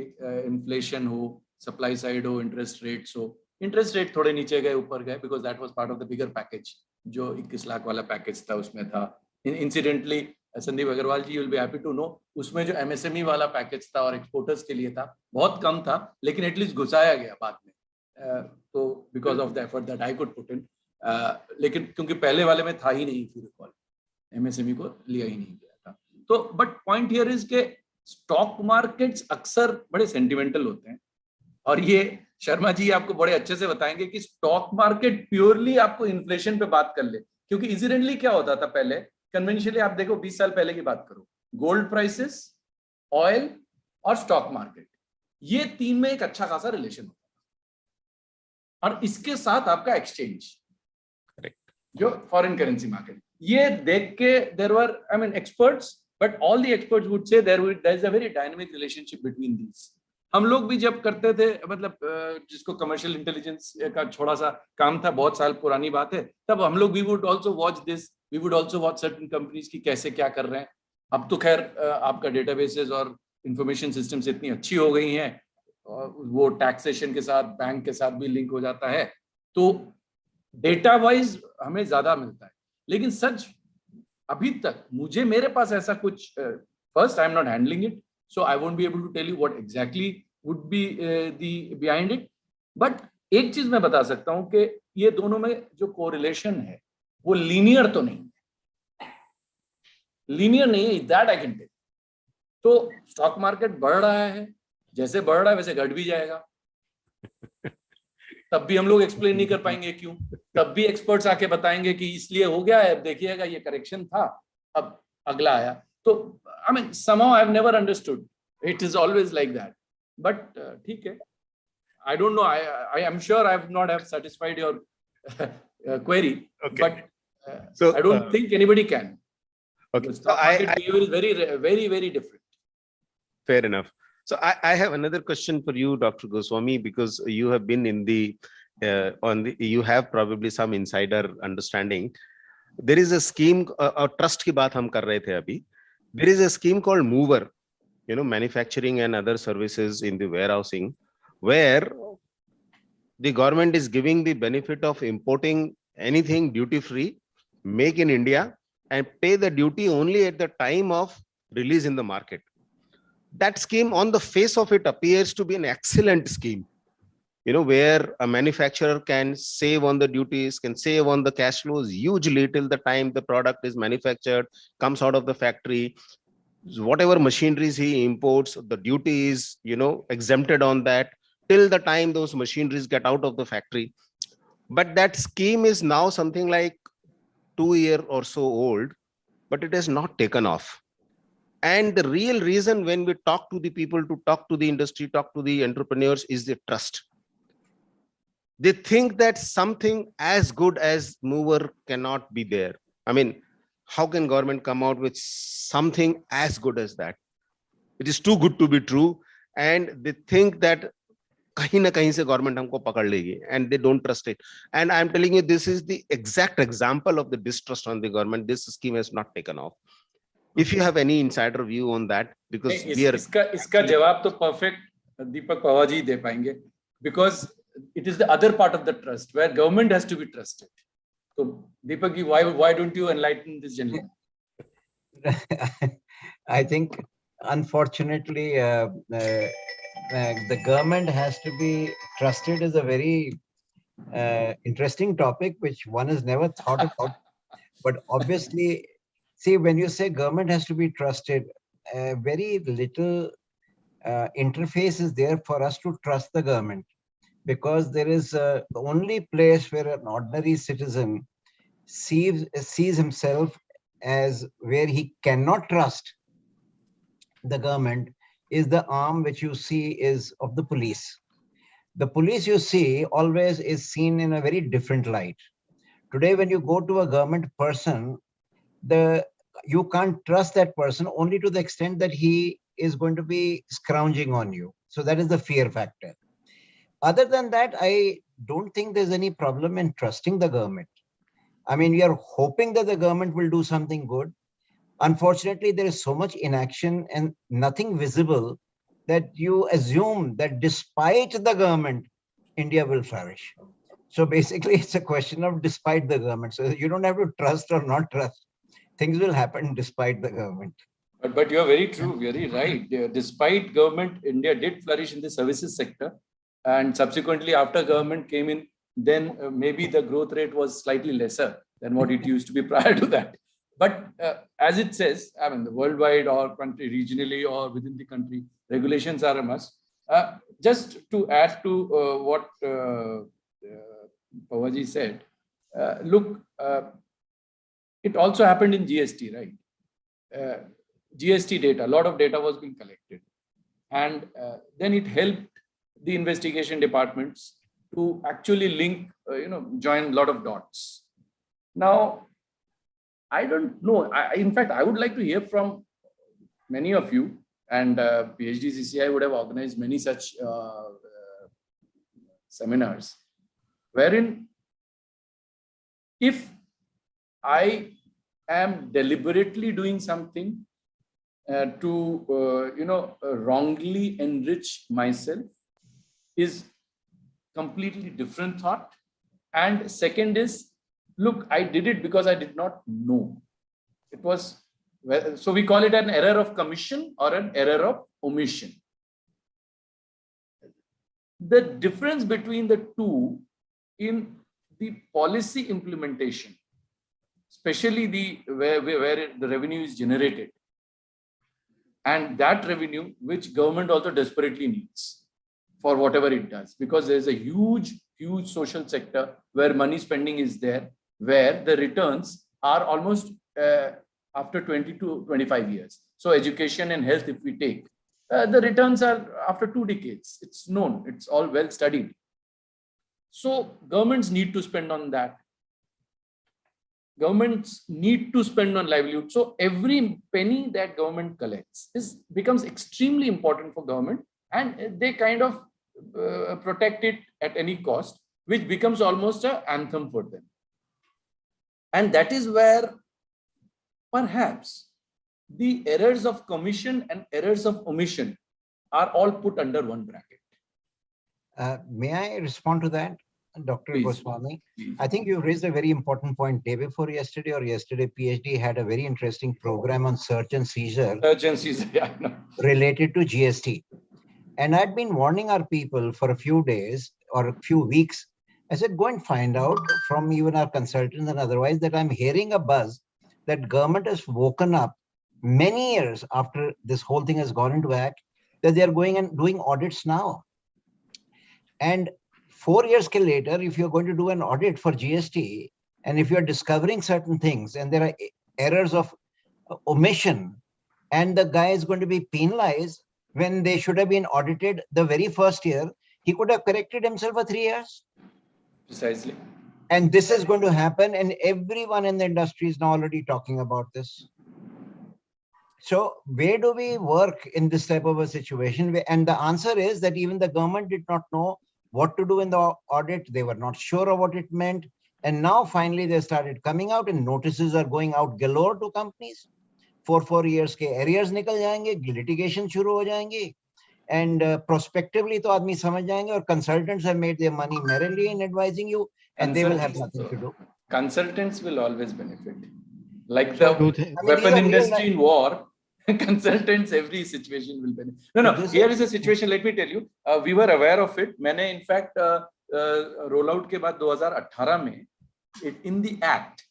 इन्फ्लेशन हो, सप्लाई साइड हो, इंटरेस्ट रेट्स हो, इंटरेस्ट रेट थोड़े नीचे गए, ऊपर गए, because that was part of the bigger package. जो 21 लाख वाला पैकेज था उसमें था. Incidentally Sandeep Agarwal ji, you will be happy to know, उसमें जो MSME वाला पैकेज था और एक्सपोर्टर्स के लिए था, बहुत कम था, लेकिन एटलीस्ट घुसाया गया बाद में. तो because of the effort that I could put in. लेकिन क्योंकि पहले वाले में था ही नहीं, फिर रिकॉल MSME को लिया ही नहीं गया था. तो बट पॉइंट हियर इज के स्टॉक मार्केट्स अक्सर बड़े सेंटिमेंटल होते हैं, और ये शर्मा जी आपको बड़े अच्छे से बताएंगे कि स्टॉक मार्केट प्योरली आपको इन्फ्लेशन पे बात कर ले. क्योंकि इंसिडेंटली क्या होता था पहले, कन्वेंशनली आप देखो 20 साल पहले की बात करो, गोल्ड प्राइसेस, ऑयल और स्टॉक मार्केट, ये 3 में एक अच्छा खासा रिलेशन होता है. और इसके साथ आपका एक्सचेंज, जो फॉरेन करेंसी मार्केट, ये देख के there were, I mean experts, but all the experts would say there is a very dynamic relationship between these. हम लोग भी जब करते थे, मतलब जिसको कमर्शियल इंटेलिजेंस का थोड़ा सा काम था, बहुत साल पुरानी बात है, तब हम लोग we would also watch this, we would also watch certain companies की कैसे क्या कर रहे हैं. अब तो खैर आपका डेटाबेसेस और इंफॉर्मेशन सिस्टम्स इतनी अच्छी हो गई हैं, वो टैक्सेशन के साथ, बैंक के साथ भी लिंक हो जाता है, तो डेटा वाइज हमें ज्यादा मिलता है. लेकिन सच अभी तक मेरे पास ऐसा कुछ, first I am not handling it, so I won't be able to tell you what exactly would be the behind it. But एक चीज मैं बता सकता हूं कि ये दोनों में जो कोरिलेशन है वो लीनियर तो नहीं है, लीनियर नहीं है, दैट आई कैन टेल. तो स्टॉक मार्केट बढ़ रहा है, जैसे बढ़ रहा है वैसे घट भी जाएगा. तब भी हम लोग एक्सप्लेन नहीं कर पाएंगे क्यों, तब भी एक्सपर्ट्स आके बताएंगे कि इसलिए हो गया है, अब देखिएगा ये करेक्शन था, अब अगला आया. तो I mean, somehow I've never understood. It is always like that. But ठीक है. I don't know. I am sure I have not have satisfied your query. Okay. But so I don't think anybody can. Okay. The stock market behavior is very, very, very different. Fair enough. So I have another question for you, Dr. Goswami, because you have been in the you have probably some insider understanding. There is a scheme, trust की बात हम कर रहे थे अभी. There is a scheme called Mover, manufacturing and other services in the warehousing, where the government is giving the benefit of importing anything duty free, make in India, and pay the duty only at the time of release in the market. That scheme on the face of it appears to be an excellent scheme, where a manufacturer can save on the duties, can save on the cash flows hugely till the time the product is manufactured, comes out of the factory. Whatever machineries he imports, the duty is, exempted on that till the time those machineries get out of the factory. But that scheme is now something like 2 years or so old, but it has not taken off. And the real reason, when we talk to the people, to talk to the industry, talk to the entrepreneurs, is the trust. They think that something as good as Mover cannot be there. I mean, how can government come out with something as good as that? It is too good to be true. And they think that कहीं ना कहीं से government हमको पकड़ लेगी, and they don't trust it. And I am telling you, this is the exact example of the distrust on the government. This scheme has not taken off. If you have any insider view on that, because we are इसका जवाब तो perfect Deepak Pawar ji दे पाएंगे, because it is the other part of the trust where government has to be trusted. So Deepak ji, why don't you enlighten this gentleman? I think, unfortunately, the government has to be trusted is a very interesting topic, which one has never thought about. But obviously, see, when you say government has to be trusted, very little interface is there for us to trust the government, because there is the only place where an ordinary citizen sees himself as where he cannot trust the government is the arm which you see is of the police. The police you see always is seen in a very different light. Today, when you go to a government person, you can't trust that person only to the extent that he is going to be scrounging on you. So that is the fear factor. Other than that, I don't think there's any problem in trusting the government. I mean, we are hoping that the government will do something good. Unfortunately, there is so much inaction and nothing visible that you assume that despite the government, India will flourish. So basically, it's a question of despite the government. So you don't have to trust or not trust. Things will happen despite the government. But you are very true, very right. Despite government, India did flourish in the services sector. And subsequently, after government came in, then maybe the growth rate was slightly lesser than what it used to be prior to that. But as it says, I mean, the worldwide or country, regionally or within the country, regulations are a must. Just to add to what Pawaji said, look, it also happened in GST, right? GST data, a lot of data was being collected. And then it helped the investigation departments to actually link, join a lot of dots. Now, I don't know. In fact, I would like to hear from many of you, and PhD CCI would have organized many such seminars, wherein if I am deliberately doing something to, wrongly enrich myself, is completely different thought. And second is, look, I did it because I did not know. It was, so we call it an error of commission or an error of omission. The difference between the two in the policy implementation, especially where the revenue is generated, and that revenue which government also desperately needs for whatever it does, because there is a huge social sector where money spending is there, where the returns are almost after 20 to 25 years. So education and health, if we take, the returns are after 2 decades. It's known, it's all well studied. So governments need to spend on that. Governments need to spend on livelihood. So every penny that government collects becomes extremely important for government, and they kind of protect it at any cost, which becomes almost an anthem for them. And that is where perhaps the errors of commission and errors of omission are all put under one bracket. May I respond to that, Dr. Please. Goswami? I think you raised a very important point. Day before yesterday or yesterday, PhD had a very interesting program on search and seizure. Search and seizure, yeah, I know. Related to GST. And I'd been warning our people for a few days or a few weeks. I said, go and find out from even our consultants and otherwise that I'm hearing a buzz that government has woken up many years after this whole thing has gone into act, that they are going and doing audits now. And 4 years later, if you're going to do an audit for GST, and if you're discovering certain things and there are errors of omission, and the guy is going to be penalized when they should have been audited the very first year, he could have corrected himself for 3 years. Precisely. And this is going to happen, and everyone in the industry is now already talking about this. So where do we work in this type of a situation? And the answer is that even the government did not know what to do in the audit. They were not sure of what it meant. And now finally they started coming out and notices are going out galore to companies. 4 years के arrears निकल जाएंगे, litigation शुरू हो जाएंगे, and prospectively तो आदमी समझ जाएंगे, और consultants have made their money merrily in advising you, and they will have nothing to do. Consultants will always benefit. Like the weapon industry in war, consultants, every situation will benefit. No, here is a situation, let me tell you. We were aware of it. मैंने in fact rollout के बाद 2018 में, in the act,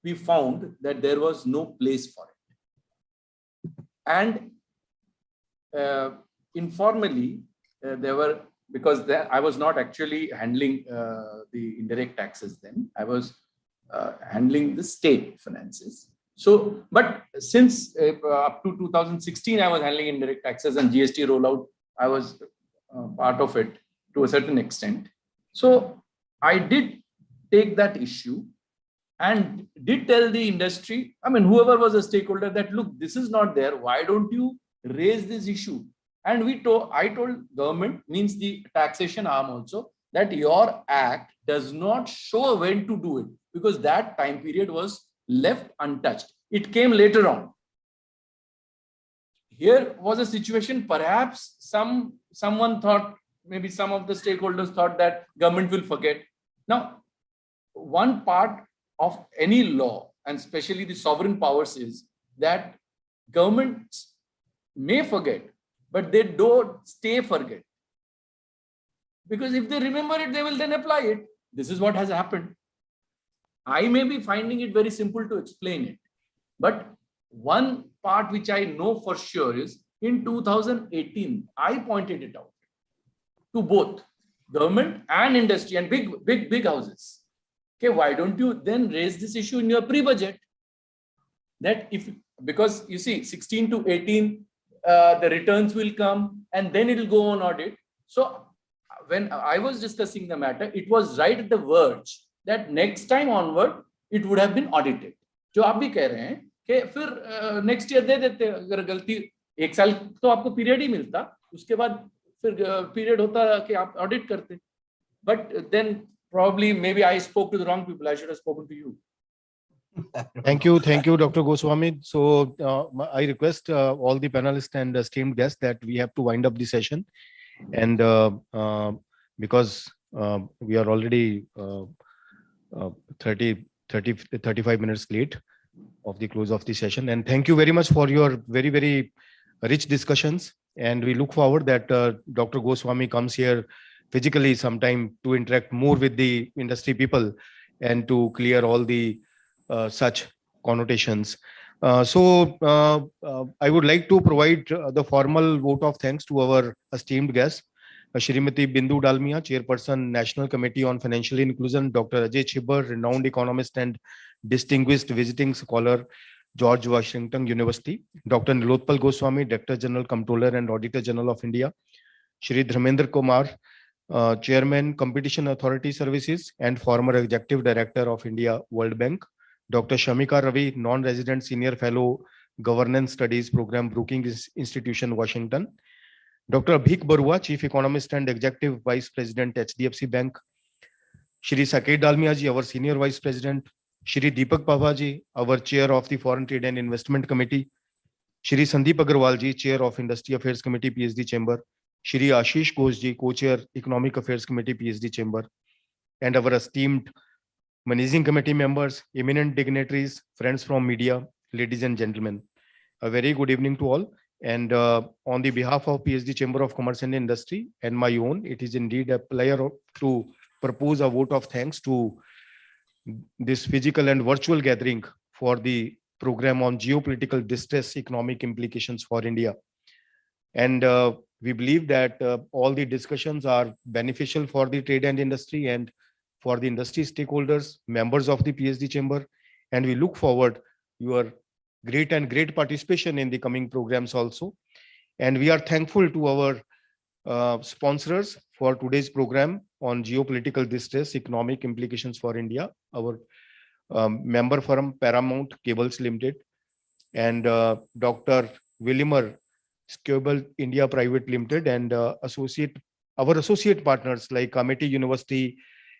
we found that there was no place for it. And informally, there were, because I was not actually handling the indirect taxes then, I was handling the state finances. So, but since up to 2016, I was handling indirect taxes and GST rollout, I was part of it to a certain extent. So I did take that issue and did tell the industry, I mean, whoever was a stakeholder, that look, this is not there. Why don't you raise this issue? And I told government, means the taxation arm also, that your act does not show when to do it, because that time period was left untouched. It came later on. Here was a situation, perhaps someone thought, maybe some of the stakeholders thought that government will forget. Now, one part of any law, and especially the sovereign powers, is that governments may forget, but they don't stay forget. Because if they remember it, they will then apply it. This is what has happened. I may be finding it very simple to explain it, but one part which I know for sure is in 2018, I pointed it out to both government and industry and big houses. Okay, why don't you then raise this issue in your pre-budget? That because you see, 16 to 18, the returns will come and then it will go on audit. So when I was discussing the matter, it was right at the verge that next time onward, it would have been audited. जो आप भी कह रहे हैं कि फिर next year दे देते, अगर गलती एक साल तो आपको period ही मिलता, उसके बाद फिर period होता कि आप audit करते. But then probably maybe I spoke to the wrong people. I should have spoken to you. Thank you, Dr. Goswami. So I request all the panelists and esteemed guests that we have to wind up the session, and because we are already 35 minutes late of the close of the session. And thank you very much for your very, very rich discussions. And we look forward that Dr. Goswami comes here physically sometime to interact more with the industry people and to clear all the such connotations. So I would like to provide the formal vote of thanks to our esteemed guest, Shrimati Bindu Dalmia, Chairperson, National Committee on Financial Inclusion, Dr. Ajay Chibbar, renowned economist and distinguished visiting scholar, George Washington University, Dr. Nilotpal Goswami, Director General, Comptroller and Auditor General of India, Shri Dharmendra Kumar, Chairman, Competition Authority Services and former Executive Director of India World Bank, Dr. Shamika Ravi, Non-Resident Senior Fellow, Governance Studies Program, Brookings Institution, Washington, Dr. Abhik Barua, Chief Economist and Executive Vice President, HDFC Bank, Shri Saket Dalmia ji, our Senior Vice President, Shri Deepak Pava ji, our Chair of the Foreign Trade and Investment Committee, Shri Sandeep Agarwal ji, Chair of Industry Affairs Committee, PhD Chamber, Shri Ashish Ghosh ji, Co-Chair, Economic Affairs Committee, PhD Chamber, and our esteemed Managing Committee members, eminent dignitaries, friends from media, ladies and gentlemen. A very good evening to all. And on the behalf of PhD Chamber of Commerce and Industry and my own, it is indeed a pleasure to propose a vote of thanks to this physical and virtual gathering for the program on geopolitical distress, economic implications for India. And we believe that all the discussions are beneficial for the trade and industry and for the industry stakeholders, members of the PhD Chamber, and we look forward your great participation in the coming programs also. And we are thankful to our sponsors for today's program on geopolitical distress, economic implications for India, our member firm Paramount Cables Limited, and Dr. Willimer Scoble India Private Limited, and our associate partners like Amity University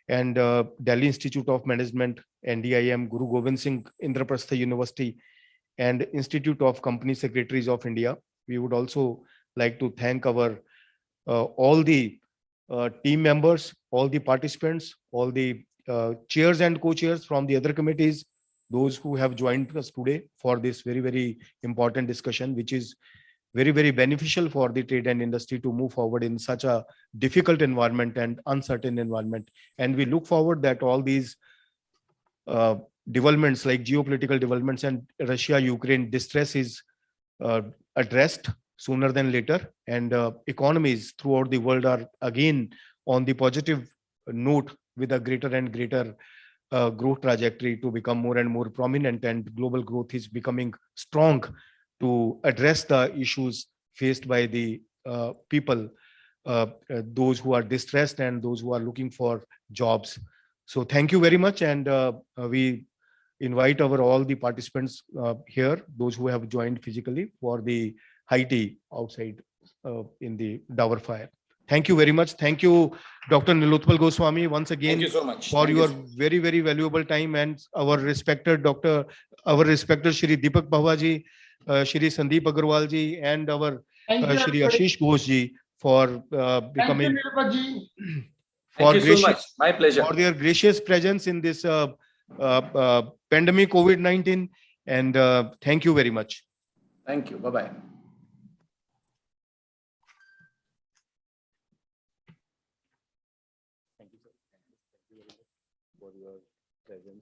and Delhi Institute of Management, NDIM, Guru Gobind Singh Indraprastha University, and Institute of Company Secretaries of India. We would also like to thank our all the team members, all the participants, all the chairs and co-chairs from the other committees, those who have joined us today for this very, very important discussion, which is very, very beneficial for the trade and industry to move forward in such a difficult environment and uncertain environment. And we look forward that all these developments like geopolitical developments and Russia-Ukraine distress is addressed sooner than later, and economies throughout the world are again on the positive note with a greater and greater growth trajectory to become more and more prominent, and global growth is becoming strong to address the issues faced by the people, those who are distressed and those who are looking for jobs. So thank you very much, and we invite all the participants here, those who have joined physically, for the high tea outside in the Dower Fire. Thank you very much. Thank you, Dr. Nilotpal Goswami, once again. Thank you so much. For your very, very valuable time, and our respected Shri Deepak Bhavaji, Shri Sandeep Agarwal ji, and our Shri Ashish Ghosh ji for becoming. Thank you, Thank you so much. My pleasure. For their gracious presence in this pandemic COVID-19, and thank you very much. Thank you. Bye-bye. Thank you, sir. Thank you very much for your presence.